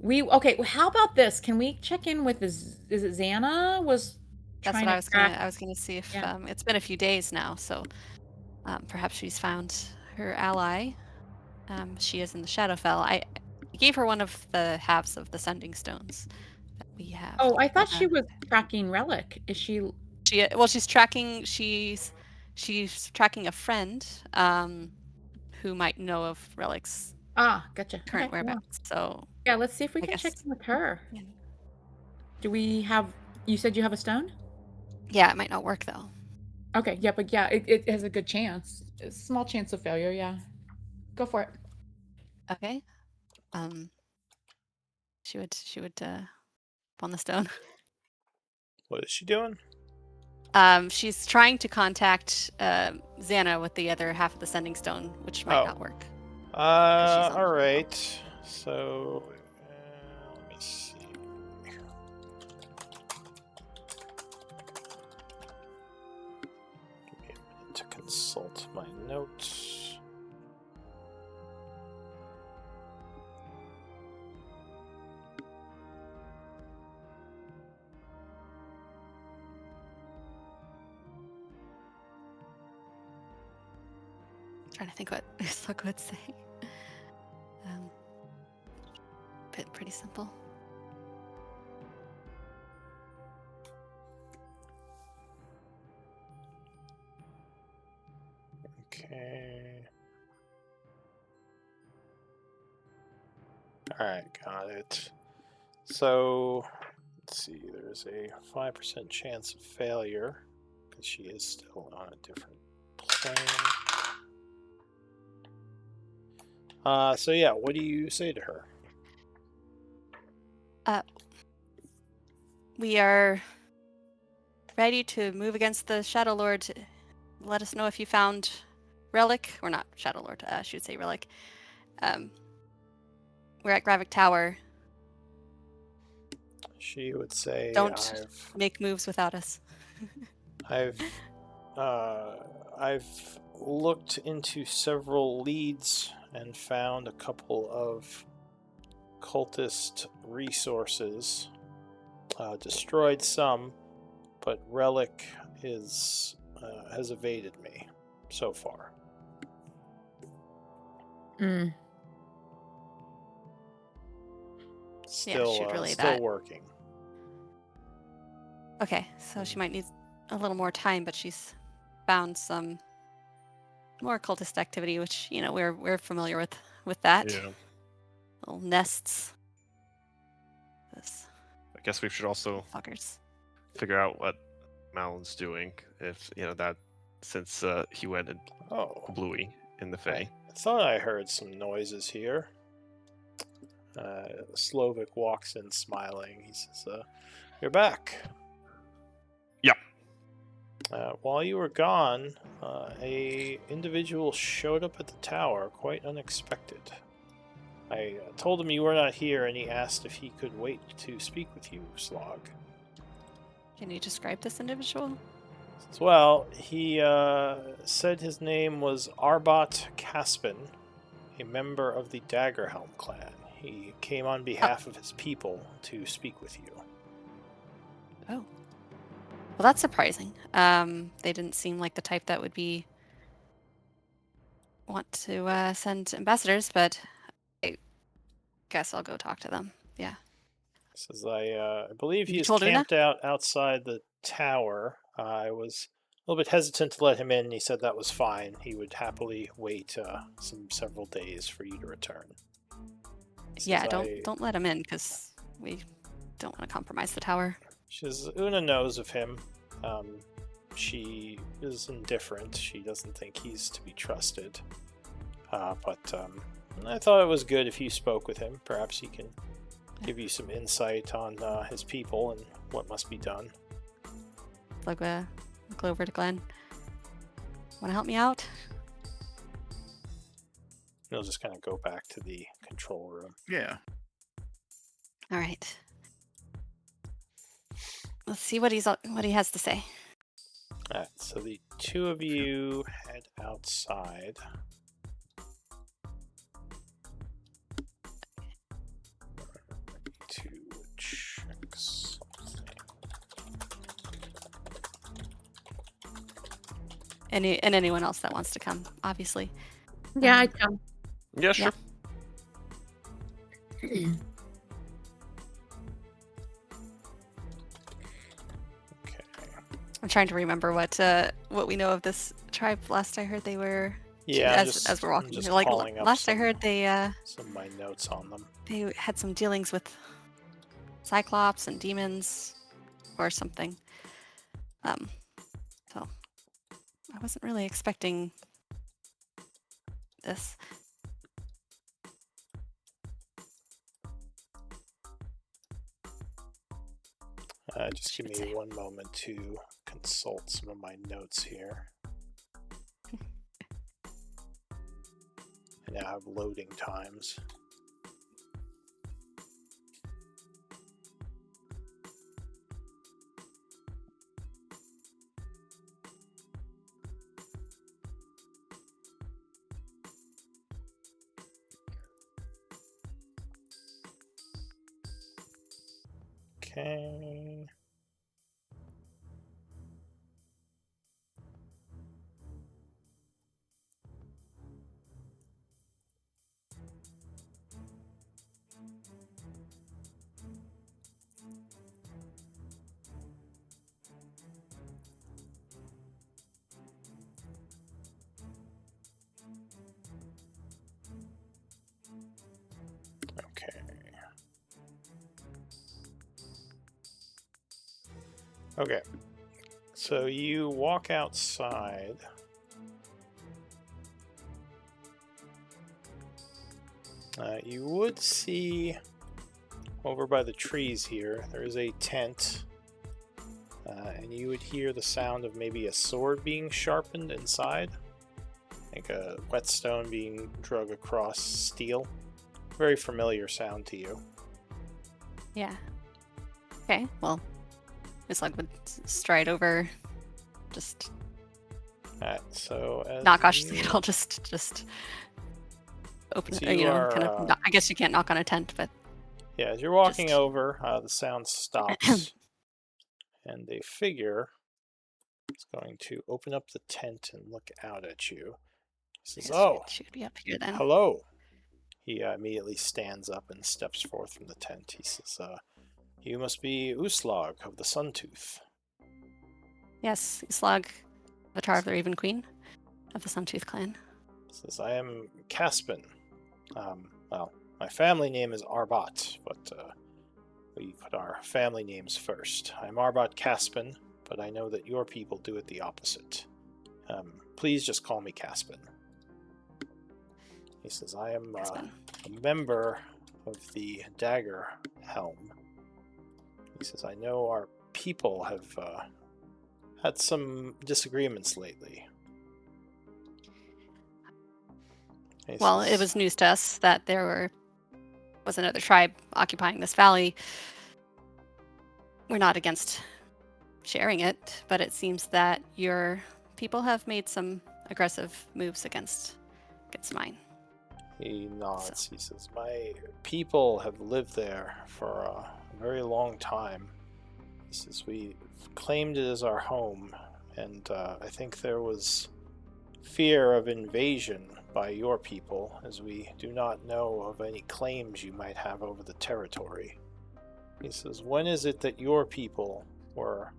Okay. Well, how about this? Can we check in with is it Xana? Was that's trying what to I was track. gonna. I was gonna see if Yeah. it's been a few days now, so perhaps she's found her ally. She is in the Shadowfell. I gave her one of the halves of the sending stones that we have. Oh, I thought but, she was tracking Relic. Is she? she's tracking. She's tracking a friend who might know of Relic's Ah, gotcha. current Okay, yeah. whereabouts. So Yeah, let's see if we I can check guess- in with her. Yeah. Do we have? You said you have a stone? yeah, it might not work though. Okay, yeah, but yeah, it has a good chance. A small chance of failure, yeah. Go for it. Okay. She would on the stone. What is she doing? She's trying to contact Xana with the other half of the sending stone, which might Oh. not work. she's on the All right. So, let me see. Give me a minute to consult my notes. Trying to think what Slug would say. Pretty simple. Okay. Alright, got it. So, let's see, there's a 5% chance of failure, because she is still on a different plane. So yeah, what do you say to her? We are ready to move against the Shadowlord. Let us know if you found Relic, or not Shadowlord, I should say Relic. We're at Gravic Tower. She would say, Don't make moves without us. I've looked into several leads and found a couple of cultist resources. Destroyed some, but Relic has evaded me so far. Mm. Still, should relay still that. working. Okay, so she might need a little more time, but she's found some more cultist activity, which we're familiar with that. Yeah. Little nests. Those I guess we should also fuckers. figure out what Malon's doing. If that, since he went and Oh, Bluey in the Fae. I thought I heard some noises here. Slovik walks in smiling. He says, "You're back." Yep. While you were gone, a individual showed up at the tower, quite unexpected. I told him you were not here, and he asked if he could wait to speak with you, Slog. Can you describe this individual? Well, he said his name was Arbot Caspin, a member of the Daggerhelm clan. He came on behalf of his people to speak with you. Oh. Well, that's surprising. They didn't seem like the type that would want to send ambassadors, but I guess I'll go talk to them. Yeah. Says I believe You he is told Una? camped out outside the tower. I was a little bit hesitant to let him in. He said that was fine. He would happily wait several days for you to return. Yeah, don't let him in, because we don't want to compromise the tower. She says Una knows of him. She is indifferent. She doesn't think he's to be trusted. But I thought it was good if you spoke with him. Perhaps he can give you some insight on his people and what must be done. Look over to Glenn. Want to help me out? He'll just kind of go back to the control room. Yeah. All right. Let's see what he has to say. Alright, so the two of you head outside. To check something. And anyone else that wants to come, obviously. Yeah, I'd come. Yeah, sure. Okay. I'm trying to remember what we know of this tribe. Last I heard, they were Yeah, as we're walking. Like last I heard, they some of my notes on them. they had some dealings with Cyclops and demons or something. So I wasn't really expecting this. Just give me one moment to consult some of my notes here. I now have loading times. Okay. Okay. So you walk outside. You would see over by the trees here, there is a tent. And you would hear the sound of maybe a sword being sharpened inside. Like a whetstone being drug across steel. Very familiar sound to you. Yeah. Okay, well, Miss Lug would stride over, just Alright, so as not cautiously you- at all, just open So it, you are, kind of, I guess you can't knock on a tent, but Yeah, as you're walking Just- over, the sound stops, and a figure is going to open up the tent and look out at you. He I says, guess "Oh, she would be up here then. hello." He immediately stands up and steps forth from the tent. He says, "You must be Uslog of the Suntooth." Yes, Slag, Avatar of the Raven Queen of the Suntooth clan. He says, "I am Caspin. Well, my family name is Arbat, but we put our family names first. I'm Arbat Caspin, but I know that your people do it the opposite. Please just call me Caspin." He says, "I am Caspin. a member of the Dagger Helm." He says, "I know our people have had some disagreements lately." He Well, says, it was news to us that there was another tribe occupying this valley. We're not against sharing it, but it seems that your people have made some aggressive moves against mine. He nods. He says, "My people have lived there for a very long time." He says, "We claimed it as our home, and I think there was fear of invasion by your people, as we do not know of any claims you might have over the territory." He says, "When is it that your people were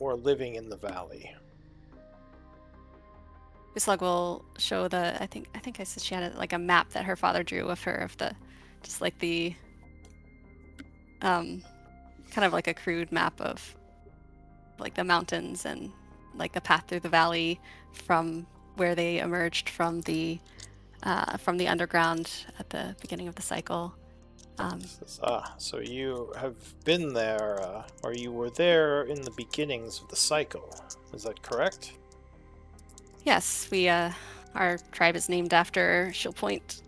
living in the valley?" Uslag will show I think I said she had like a map that her father drew of her, of the, just like the, kind of like a crude map of like the mountains and like the path through the valley from where they emerged from the underground at the beginning of the cycle. He says, so you have been there, or you were there in the beginnings of the cycle. Is that correct? Yes, our tribe is named after Shield Point.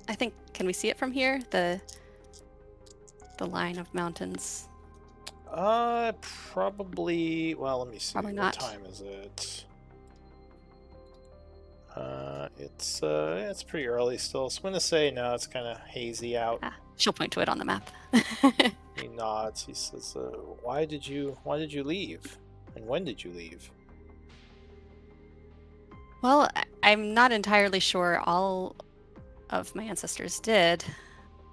I think, can we see it from here? The line of mountains. Probably. Well, let me see. Probably What not. time is it? It's pretty early still. So I'm gonna say no. It's kind of hazy out. She'll point to it on the map. He nods. He says, "Why did you leave? And when did you leave?" Well, I'm not entirely sure all of my ancestors did.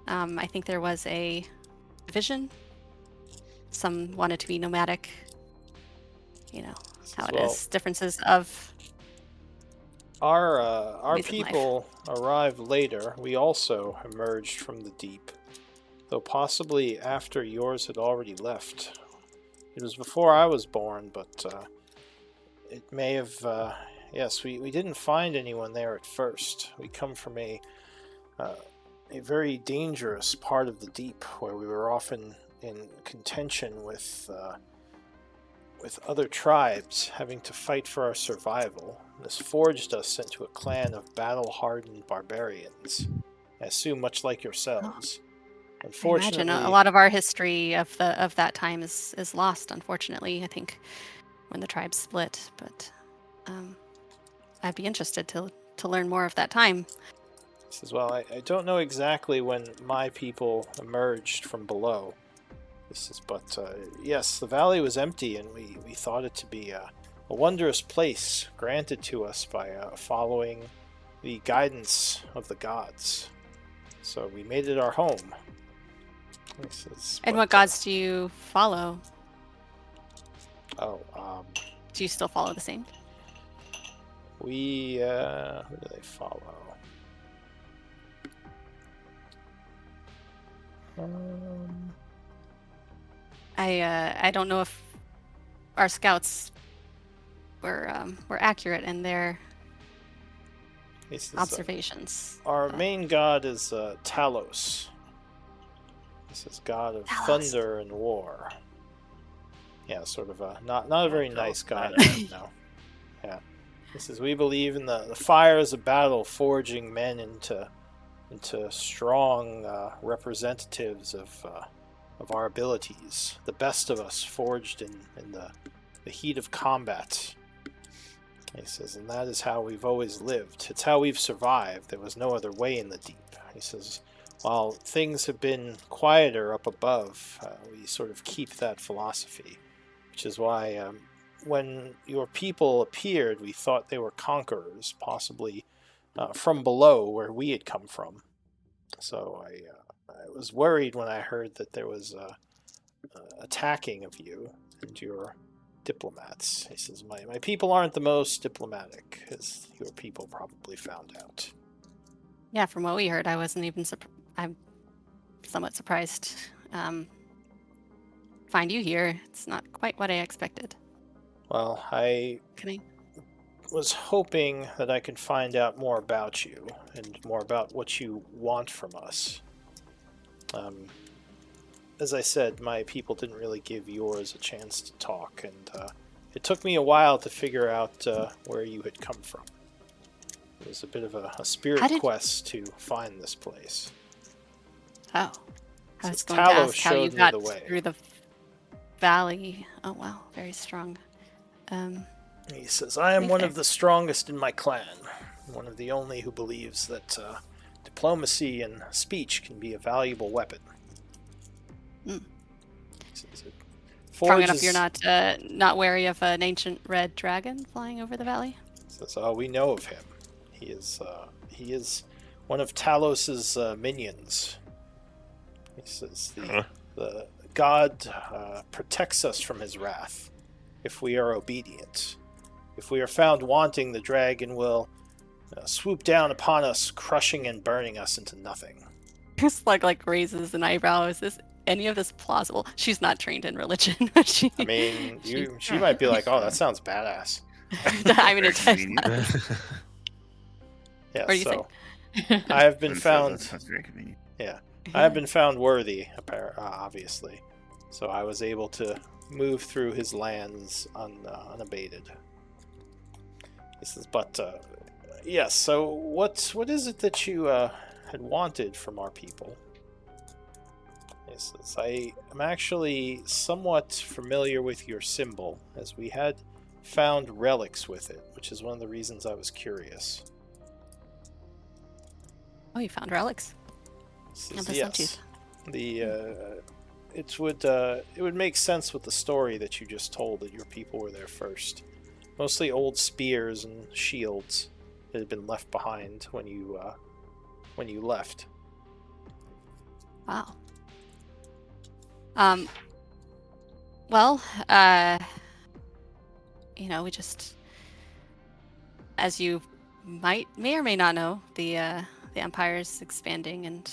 I think there was a division. Some wanted to be nomadic. You know how it is. Differences of Our ways of life. people arrived later. We also emerged from the deep, though possibly after yours had already left. It was before I was born, but it may have. Yes, we didn't find anyone there at first. We come from a very dangerous part of the deep, where we were often in contention with other tribes, having to fight for our survival. This forged us into a clan of battle-hardened barbarians, I assume much like yourselves. I Unfortunately, imagine a lot of our history of that time is lost, unfortunately, I think, when the tribes split. But I'd be interested to learn more of that time. He says, "Well, I don't know exactly when my people emerged from below. But yes, the valley was empty, and we thought it to be a wondrous place granted to us by following the guidance of the gods. So we made it our home." He says, And "But, what gods do you follow? Oh, Do you still follow the same? we who do they follow? I don't know if our scouts were accurate in their He says, observations. our but- main god is Talos. This is god of Talos. thunder and war. Yeah, sort of a not a very Talos nice god. badass. No. Yeah. This is, we believe in the fires of battle, forging men into strong representatives of our abilities. The best of us forged in the heat of combat. He says, and that is how we've always lived. It's how we've survived. There was no other way in the deep. He says, while things have been quieter up above, we sort of keep that philosophy, which is why when your people appeared, we thought they were conquerors, possibly from below where we had come from. So I was worried when I heard that there was attacking of you and your diplomats. He says, my people aren't the most diplomatic, as your people probably found out. Yeah, from what we heard, I wasn't even I'm somewhat surprised. Find you here. It's not quite what I expected. Well, I Can I? was hoping that I could find out more about you and more about what you want from us. As I said, my people didn't really give yours a chance to talk, and it took me a while to figure out where you had come from. It was a bit of a spirit quest to find this place. Oh, I was Since going to Talos ask how you showed me got the way. through the valley. Oh wow, very strong. He says, I am Okay. one of the strongest in my clan, one of the only who believes that diplomacy and speech can be a valuable weapon. Mm. He says, it Strong enough forges- you're not wary of an ancient red dragon flying over the valley? Says, oh, we know of him. He is one of Talos's minions. He says the god protects us from his wrath if we are obedient. If we are found wanting, the dragon will swoop down upon us, crushing and burning us into nothing. Slug like raises an eyebrow. Is this any of this plausible? She's not trained in religion. She, I mean, she might be like, oh, that sounds badass. I mean, it does. Convenient. Yeah, What do you so think? I have been That found. sounds very convenient. I have been found worthy, obviously. So I was able to move through his lands unabated. He says, but yes. So what is it that you had wanted from our people? He says, I am actually somewhat familiar with your symbol, as we had found relics with it, which is one of the reasons I was curious. Oh, you found relics. He Of says, the Suntooth. It would make sense with the story that you just told that your people were there first. Mostly old spears and shields that had been left behind when you left. Wow. Well, we just, as you may or may not know, the empire is expanding, and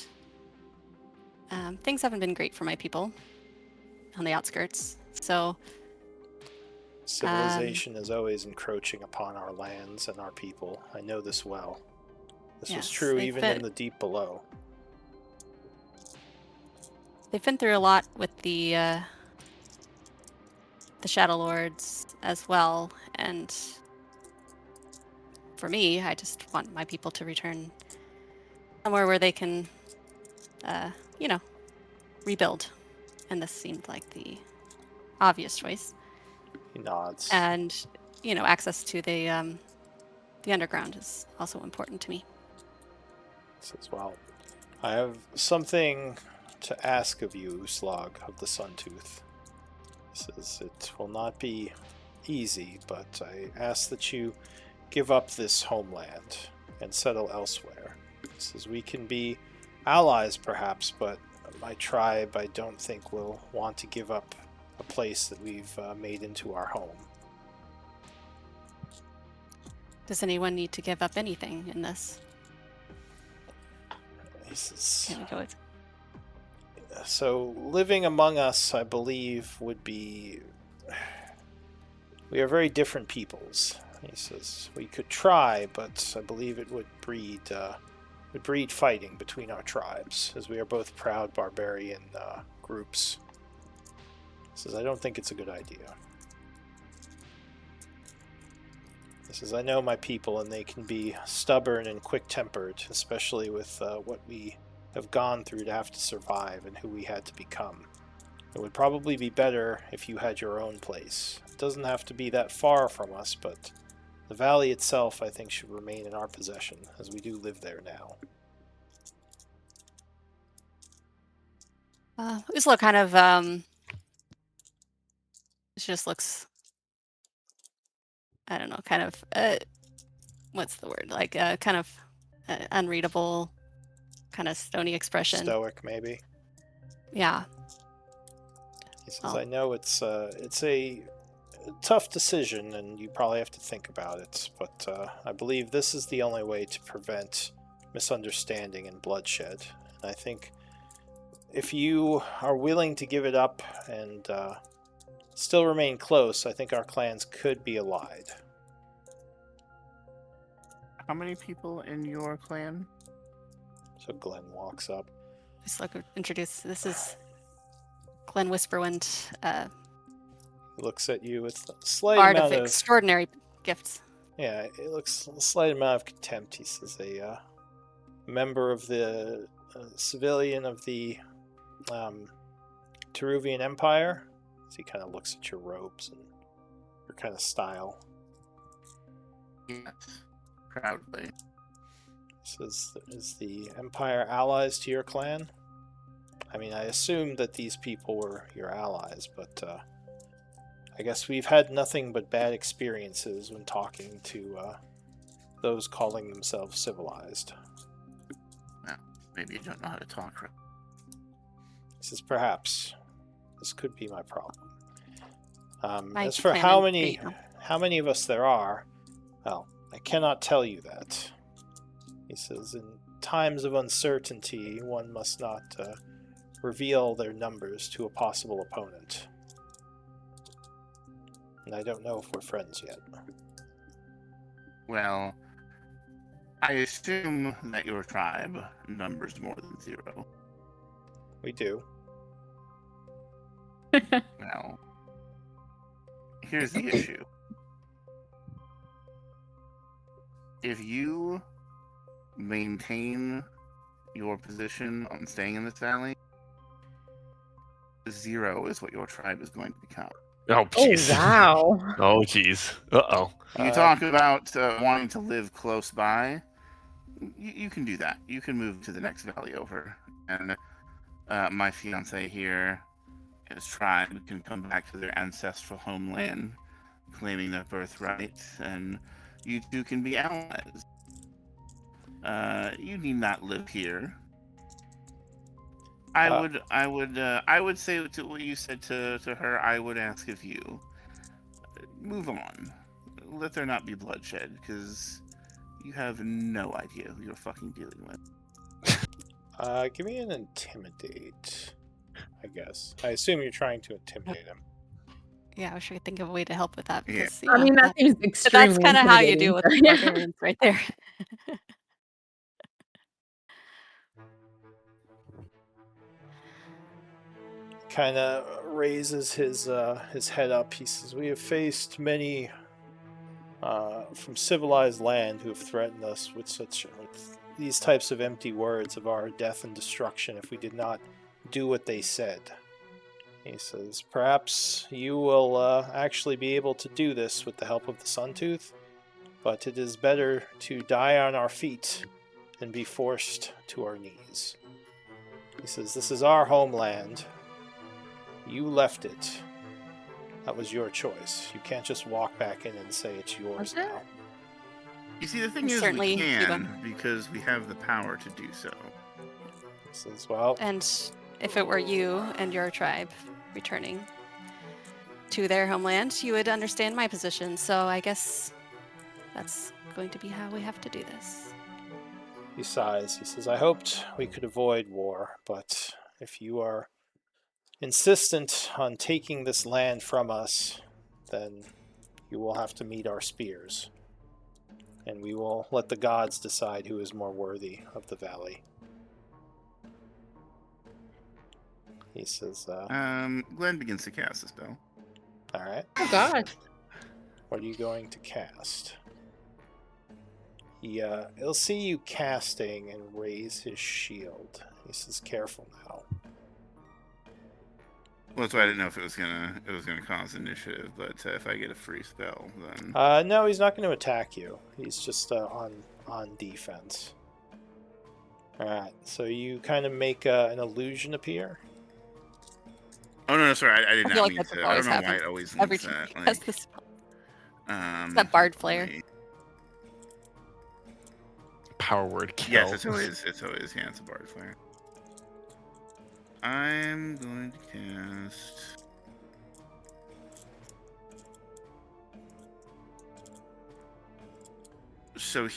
things haven't been great for my people on the outskirts. So Civilization is always encroaching upon our lands and our people. I know this well. This was Yes, true they've even been- in the deep below. they've been through a lot with the Shadowlords as well, and for me, I just want my people to return somewhere where they can, rebuild. And this seemed like the obvious choice. He nods. And, access to the underground is also important to me. Says, well, I have something to ask of you, Uslag of the Suntooth. He says, it will not be easy, but I ask that you give up this homeland and settle elsewhere. He says, we can be allies perhaps, but my tribe I don't think will want to give up a place that we've made into our home. Does anyone need to give up anything in this? He says, Can we go with? So living among us, I believe, would be... We are very different peoples. He says we could try, but I believe it would breed fighting between our tribes, as we are both proud barbarian groups. He says I don't think it's a good idea. He says I know my people, and they can be stubborn and quick-tempered, especially with what we have gone through to have to survive and who we had to become. It would probably be better if you had your own place. It doesn't have to be that far from us, but the valley itself, I think, should remain in our possession, as we do live there now. Usla kind of she just looks, I don't know, kind of what's the word, like kind of unreadable, kind of stony expression. Stoic, maybe. Yeah. He says, I know it's a tough decision, and you probably have to think about it, but I believe this is the only way to prevent misunderstanding and bloodshed. And I think if you are willing to give it up and still remain close, I think our clans could be allied. How many people in your clan? So Glenn walks up. Just like introduce. This is Glenn Whisperwind. He looks at you with a slight Bard amount of of extraordinary gifts. Yeah, it looks a slight amount of contempt. He says a member of the civilian of the Teruvian Empire. So he kind of looks at your robes and your kind of style. Yes, proudly. He says, is the Empire allies to your clan? I mean, I assumed that these people were your allies, but I guess we've had nothing but bad experiences when talking to those calling themselves civilized. Well, maybe you don't know how to talk right. He says, perhaps this could be my problem. My As for clan how and many of us there are, well, I cannot tell you that. He says, in times of uncertainty, one must not reveal their numbers to a possible opponent. And I don't know if we're friends yet. Well, I assume that your tribe numbers more than 0. We do. Well, here's the issue. If you maintain your position on staying in this valley, 0 is what your tribe is going to become. Oh, jeez. wow. Oh, jeez. Uh-oh. You talk about wanting to live close by. You can do that. You can move to the next valley over. And my fiance here, his tribe, can come back to their ancestral homeland, claiming their birthright, and you two can be allies. You need not live here. I would say to what you said to her. I would ask if you move on. Let there not be bloodshed, because you have no idea who you're fucking dealing with. Give me an intimidate, I guess. I assume you're trying to intimidate him. Yeah, I wish I could think of a way to help with that. Yeah. Because, I mean, that seems but extremely that's kind of how you deal with the intimidating. barbarians right there. Kind of raises his head up. He says, we have faced many from civilized land who have threatened us with these types of empty words of our death and destruction if we did not do what they said. He says, perhaps you will actually be able to do this with the help of the Suntooth, but it is better to die on our feet than be forced to our knees. He says, this is our homeland. You left it. That was your choice. You can't just walk back in and say it's yours Okay. now. You see, the thing And is, certainly, we you can, because we have the power to do so. He says, well, And if it were you and your tribe returning to their homeland, you would understand my position. So I guess that's going to be how we have to do this. he sighs. He says, I hoped we could avoid war, but if you are insistent on taking this land from us, then you will have to meet our spears. And we will let the gods decide who is more worthy of the valley. He says, Glenn begins to cast the spell. alright. Oh God. What are you going to cast? He'll see you casting and raise his shield. He says, careful now. Well, that's why I didn't know if it was gonna cause initiative, but if I get a free spell, then No, he's not going to attack you. He's just on defense. Alright, so you kind of make an illusion appear. oh no, sorry, I did I not feel like mean that's to. what I always don't know why happens it always every links time that. he has Like, this. it's that bard flair. Power word kill. Yes, it's always yeah, it's a bard flare. I'm going to cast. So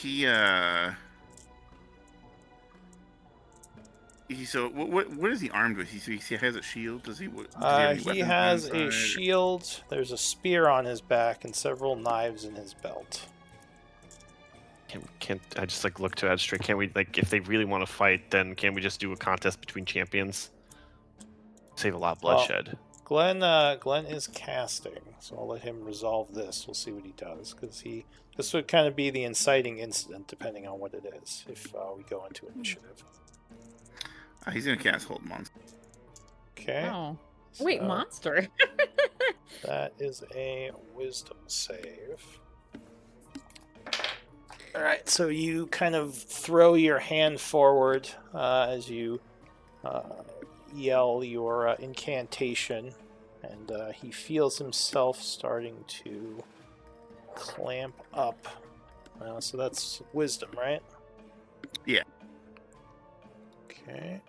so what is he armed with? He has a shield. Does he? Does he have any He weapons has a inside? shield, there's a spear on his back, and several knives in his belt. Can't I just like look to Adstrate? Can't we like if they really want to fight, then can we just do a contest between champions? Save a lot of Well, bloodshed. Glenn is casting, so I'll let him resolve this. We'll see what he does, because this would kind of be the inciting incident, depending on what it is, if we go into initiative. He's gonna cast Hold Monster. Okay. Oh. Wait, so monster. that is a wisdom save. Alright, so you kind of throw your hand forward as you yell your incantation, and he feels himself starting to clamp up. So that's wisdom, right? Yeah. Okay.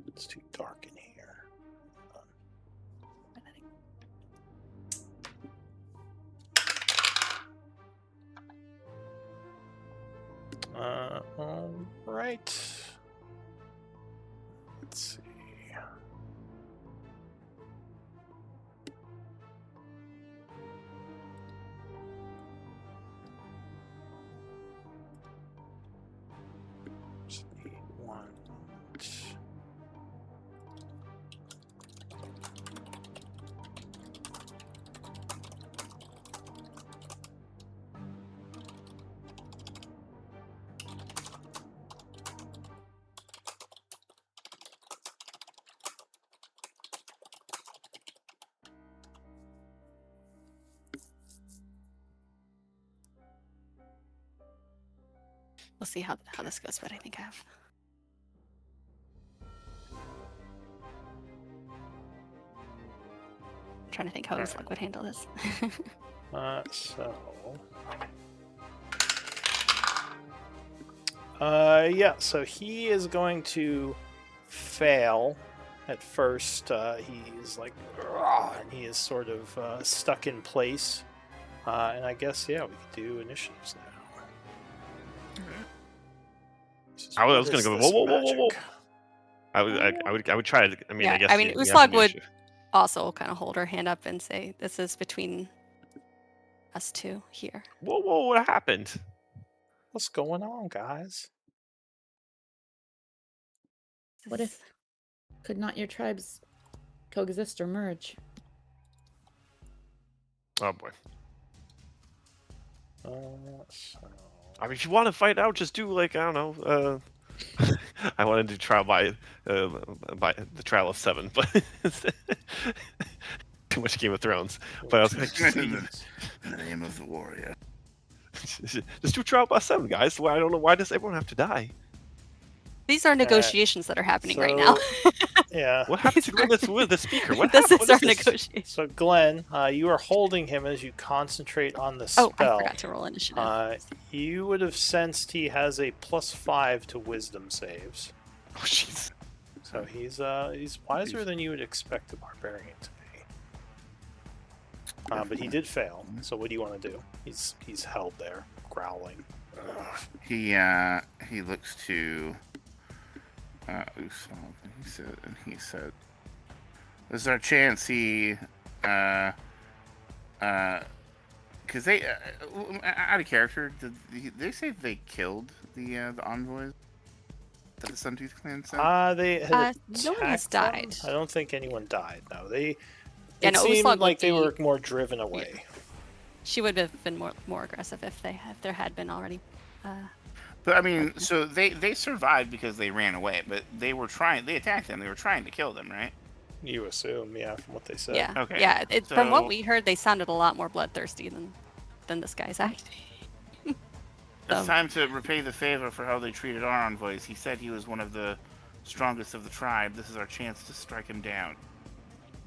It's too dark in here. All right. Let's see. Just need one moment. We'll see how this goes, but I think I have. I'm trying to think how Luck would handle this. So he is going to fail at first. He's like, and he is sort of stuck in place. And I guess, yeah, we could do initiatives now. I was gonna go. Whoa. I would try to. I mean, Yeah, I guess. I mean, you have Uslag to would do- also kind of hold her hand up and say, "This is between us two here." Whoa! What happened? What's going on, guys? What if could not your tribes coexist or merge? Oh boy. So... I mean, if you want to fight out, just do like I don't know. I wanted to trial by the trial of 7, but too much Game of Thrones. But I was like, In the name of the warrior. just do trial by 7, guys. Why I don't know why does everyone have to die? These are negotiations that are happening right now. Yeah. What happened to Glenn with the speaker? What This happened? is What our is this? negotiation. So Glenn, you are holding him as you concentrate on the Oh, spell. I forgot to roll initiative. You would have sensed he has a +5 to wisdom saves. Oh jeez. So he's wiser than you would expect a barbarian to be. But he did fail. So what do you want to do? He's held there, growling. He looks to Usopp and he said, "This is our chance." Because they out of character, did they say they killed the envoys that the Suntooth clan sent? They had no one has attacked them? died. I don't think anyone died. No, they. Yeah, It no, seemed Usopp like would they be- were more driven away. She would have been more aggressive if there had been already. But I mean, so they survived because they ran away, but they attacked them. They were trying to kill them, right? You assume, yeah, from what they said. Yeah. Okay, Yeah. From what so- we heard, they sounded a lot more bloodthirsty than this guy's acting. It's time to repay the favor for how they treated our envoys. He said he was one of the strongest of the tribe. This is our chance to strike him down.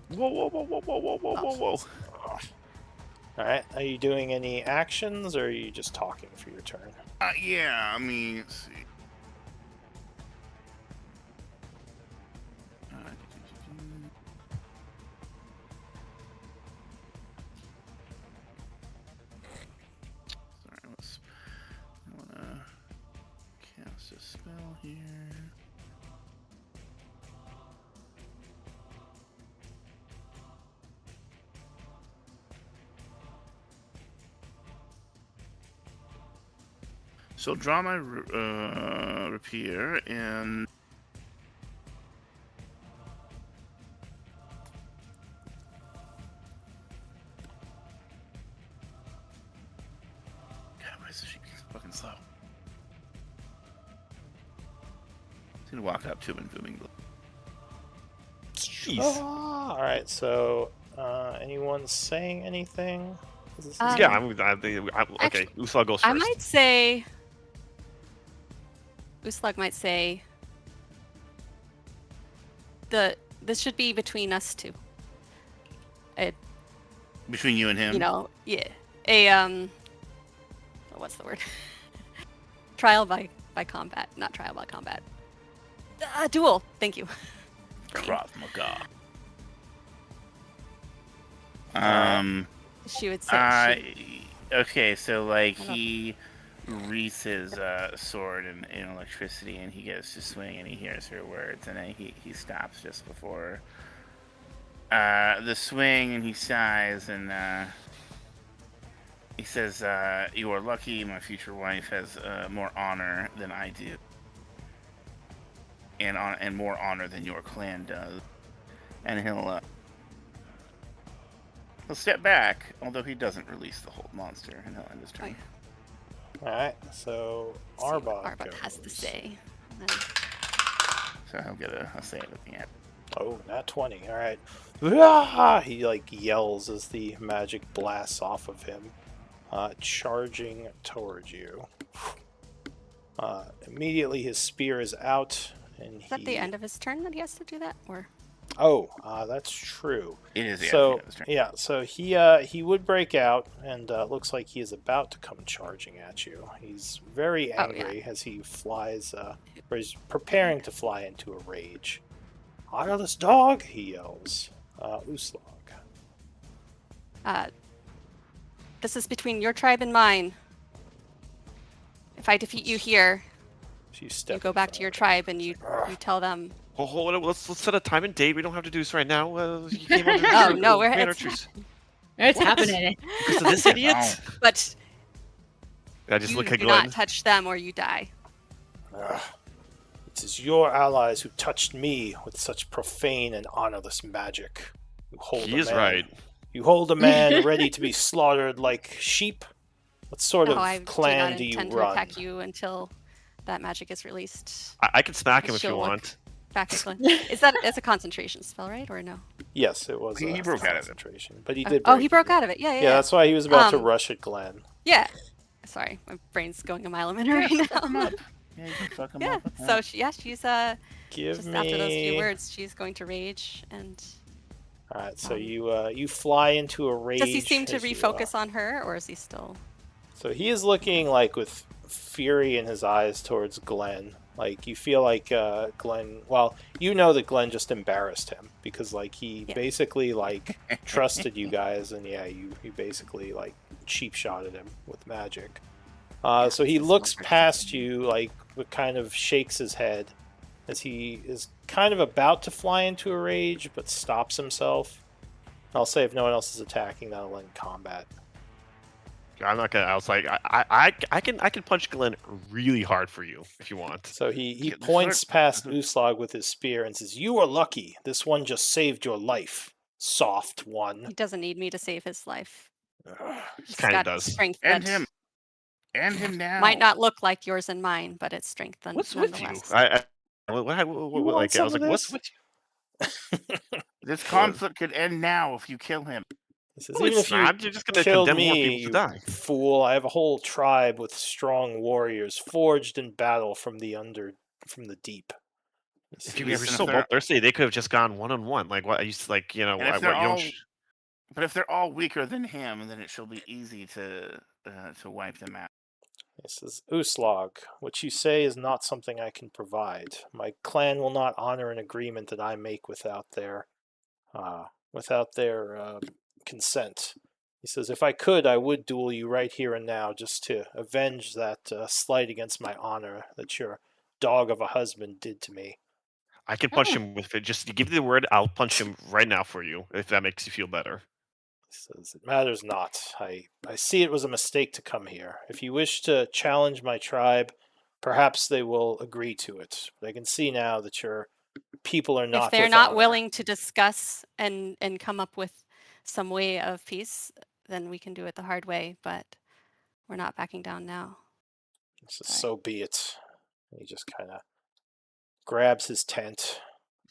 Whoa, whoa, whoa, whoa, whoa, whoa, whoa, whoa, whoa. All right. Are you doing any actions, or are you just talking for your turn? Yeah, I mean, let's see. Sorry, I wanna cast a spell here. So draw my rapier and God, why is this sheep fucking slow? He's gonna walk up to him and booming blow. Jeez. All right. So, anyone saying anything? Is this- Yeah, okay. Actually, Usopp goes first. I might say. Uslag might say. This should be between us two. Between you and him. You know, yeah. What's the word? Trial by combat, not trial by combat. Duel. Thank you. Krav Maga. She would say. Okay, so like I don't- he wreathes his sword in electricity, and he goes to swing, and he hears her words, and then he stops just before the swing, and he sighs, and he says, "You are lucky. My future wife has more honor than I do, and more honor than your clan does." And he'll step back, although he doesn't release the whole monster, and he'll end his turn. All right. So See what Arbok Arbok has to goes. say. And So he'll get a save at the end. Oh, not 20. All right. Ah! He like yells as the magic blasts off of him, charging towards you. Immediately, his spear is out, and is that the end of his turn that he has to do that, or? Oh, that's true. It is the end So of his turn. yeah, so he would break out, and looks like he is about to come charging at you. He's very Oh, yeah. angry as he flies, or he's preparing to fly into a rage. "Honor this dog!" he yells. Uslag. This is between your tribe and mine. If I defeat you here, you go back to your tribe and you tell them. Hold on, let's set a time and date. We don't have to do this right now. You came on Oh, no, we're- man, it's- archers. It's What? happening. Because of this idiot. Oh. But I just you look at do Glenn. not touch them or you die. It is your allies who touched me with such profane and honorless magic. He is right. You hold a man ready to be slaughtered like sheep? What sort No, of I clan do do not you intend to run? attack you until that magic is released. I can smack him if you She'll look want. Back at Glenn. It's a concentration spell, right? Or no? Yes, it was He a broke out of it. concentration, but he did. Oh, he break broke it. out of it. Yeah, yeah. Yeah, that's why he was about to Um, rush at Glenn. Yeah. Sorry, my brain's going a mile a minute right now. Yeah, you can fuck him Yeah. up. So she's Give just me. after those few words, she's going to rage, and All right, so um, you fly into a rage. does he seem to as you, refocus on her, or is he still? So he is looking like with fury in his eyes towards Glenn. Like, you feel like Glenn. Well, you know that Glenn just embarrassed him because, like, he Yeah. basically like trusted you guys, and yeah, you basically like cheap shotted him with magic. So he this is looks what we're past discussing. you, like, kind of shakes his head as he is kind of about to fly into a rage, but stops himself. I'll say if no one else is attacking, that'll end combat. I'm not gonna. I was like, I can punch Glenn really hard for you if you want. So he Yeah, the points sword- past Uslag with his spear and says, "You are lucky. This one just saved your life, soft one." He doesn't need me to save his life. Ugh. He's Kind of got does. strength End that him. End him now. might not look like yours and mine, but it's strength What's with you? nonetheless. You want Like I some was of like, what's this? with you? This conflict could end now if you kill him. He says, No, "Even it's if you not. You're just gonna killed condemn more me, people to you die. fool, I have a whole tribe with strong warriors forged in battle from the deep." If you Listen, were if so they're- bloodthirsty, they could have just gone 1-on-1. Like what? I used to like, And if they're what? You don't all, sh- but if they're all weaker than him, then it shall be easy to wipe them out. He says, "Uslag, what you say is not something I can provide. My clan will not honor an agreement that I make without their consent." He says, "If I could, I would duel you right here and now just to avenge that slight against my honor that your dog of a husband did to me." I can punch Oh. him with it. Just give me the word. I'll punch him right now for you if that makes you feel better. He says, "It matters not. I see it was a mistake to come here. If you wish to challenge my tribe, perhaps they will agree to it. But I can see now that your people are not If they're with not honor." willing to discuss and come up with some way of peace, then we can do it the hard way, but we're not backing down now. He says, Sorry. "So be it." He just kind of grabs his tent.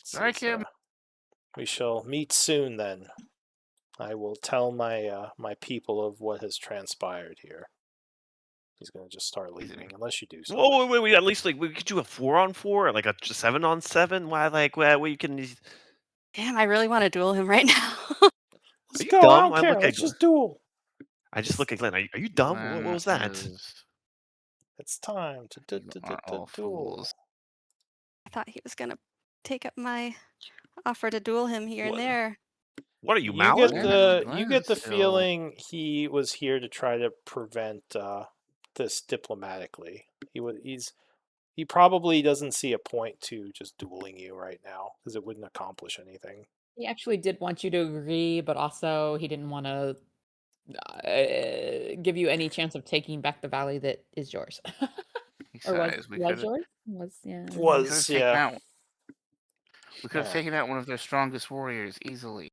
Strike Says, him. "We shall meet soon then. I will tell my my people of what has transpired here." He's going to just start leaving, unless you do something. Whoa, wait. At least like we could do a 4-on-4, like a 7-on-7. Why, like, where you can? Damn, I really want to duel him right now. Let's you go. dumb? I don't I care. look Let's at just duel. I just look at Glenn. Are you dumb? What Glenn was that? It's time to You are all duel. fools. I thought he was gonna take up my offer to duel him here What? and there. What are you, You Malin? get Glenn you get the is still- feeling he was here to try to prevent this diplomatically. He probably doesn't see a point to just dueling you right now because it wouldn't accomplish anything. He actually did want you to agree, but also he didn't want to give you any chance of taking back the valley that is yours. Or Besides, was yours? Was, yeah. Was yeah. We could have Yeah. taken out one of their strongest warriors easily.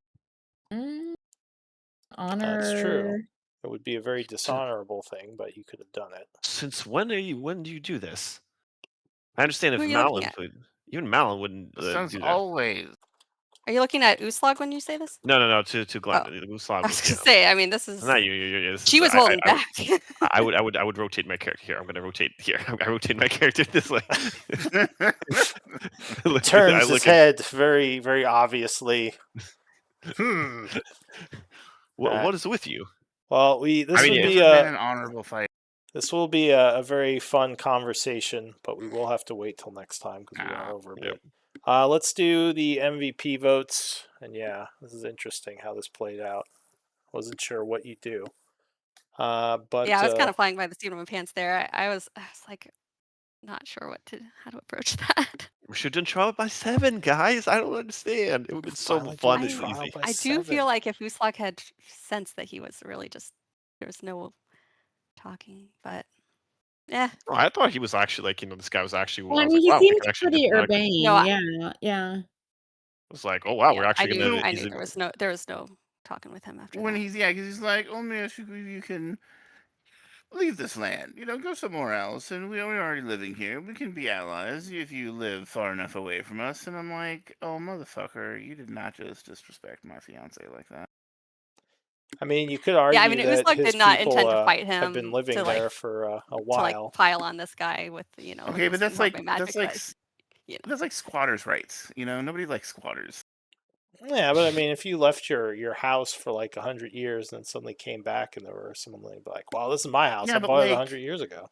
Honor. That's true. It would be a very dishonorable thing, but you could have done it. Since when do you do this? I understand if Who are you looking Malin at? even Malin wouldn't The sun's do that. always. Are you looking at Uslag when you say this? No, to Glenn. Oh, Uslag I was gonna say. I mean, this is. Not you. This She is, was holding I, back. I would rotate my character here. I'm gonna rotate here. I rotate my character this way. Turns his head very, very obviously. What is with you? Well, this This would has be been an honorable fight. This will be a very fun conversation, but we will have to wait till next time because we are over a bit. Let's do the MVP votes, and yeah, this is interesting how this played out. Wasn't sure what you do, but Yeah, I was kind of flying by the seat of my pants there. I was like, not sure how to approach that. We should have done trial by 7, guys. I don't understand. It would have been so Finally fun doing and trial easy. by I do 7. feel like if Uslag had sensed that he was really just there was no talking, but yeah. Oh, I thought he was actually like, this guy was actually. Well, I was mean, he like, wow, we seems can actually pretty diplomatically. urbane. No, yeah. It was like, oh wow, Yeah, we're actually gonna. I knew there was no talking with him after When that. because he's like, oh man, you can leave this land, go somewhere else, and we're already living here. We can be allies if you live far enough away from us. And I'm like, oh motherfucker, you did not just disrespect my fiance like that. I mean, you could argue Yeah, I mean, that Uslag his did not people intend to fight him have been living to, like, there for a to while. pile on this guy with Okay, but that's like magic, that's like squatters' rights. Nobody likes squatters. Yeah, but I mean, if you left your house for like 100 years and then suddenly came back and there were someone like, "Wow, this is my house. Yeah, I but bought it like, 100 years ago."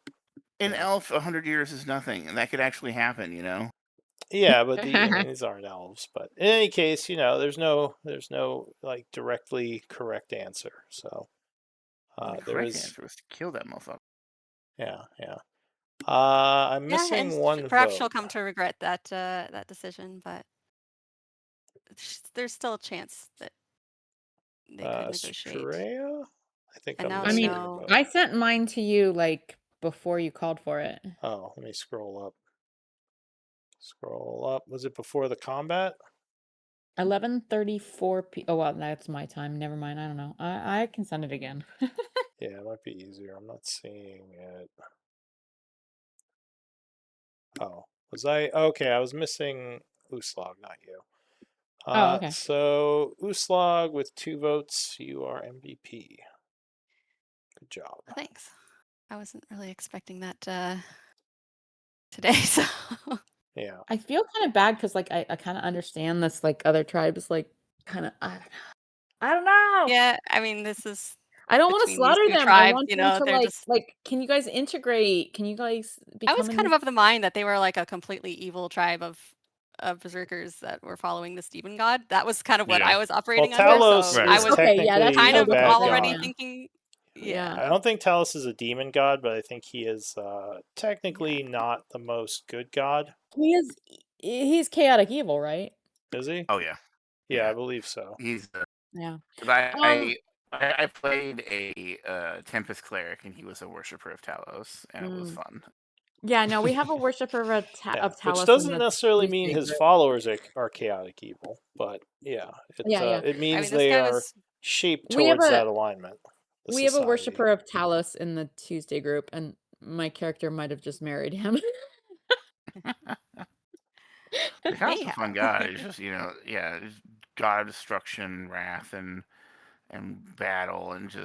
An Yeah. elf 100 years is nothing, and that could actually happen, you know? Yeah, but these aren't elves. But in any case, there's no like directly correct answer. So The there correct is, answer was to kill that motherfucker. yeah. I'm Yeah, and missing one perhaps vote. she'll come to regret that that decision, but there's still a chance that they could negotiate. Straya? I think And I'm now I they missing mean, a know. vote. I sent mine to you like before you called for it. Oh, let me scroll up. Scroll up. Was it before the combat? 11:34 p. Oh, well, that's my time. Never mind. I don't know. I can send it again. Yeah, it might be easier. I'm not seeing it. Oh, was I? Okay, I was missing Uslog, not you. Oh, okay. So Uslog with 2 votes, you are MVP. Good job. Thanks. I wasn't really expecting that today, so Yeah. I feel kind of bad because like I kind of understand this like other tribes like kind of I don't know. yeah. I mean, this is I don't want to between these slaughter 2 them. I tribes. want them to They're just. like can you guys integrate? Can you guys I was become kind of the mind that they were like a completely evil tribe of berserkers that were following this demon god. That was kind of what Yeah. I was Well, operating under. Talos So Right, I is right. was Okay, yeah, that's technically kind a of what bad I already god. am. thinking. Yeah. I don't think Talos is a demon god, but I think he is technically not the most good god. He's chaotic evil, right? Is he? Oh, yeah. Yeah, I Yeah. believe so. He's Yeah. 'cause I played a Tempest cleric, and he was a worshiper of Talos, and it was Mm. fun. Yeah, no, we have a worshiper of Yeah, Talos which in doesn't the necessarily mean Tuesday his group. followers are chaotic evil, but yeah, Yeah. it I means mean, this they guy are was. shaped We have towards a that alignment. The we have a society. worshiper of Talos in the Tuesday group, and my character might have just married him. He's kind of a Mayhap. fun guy. He's just, yeah, just god destruction, wrath, and battle, and just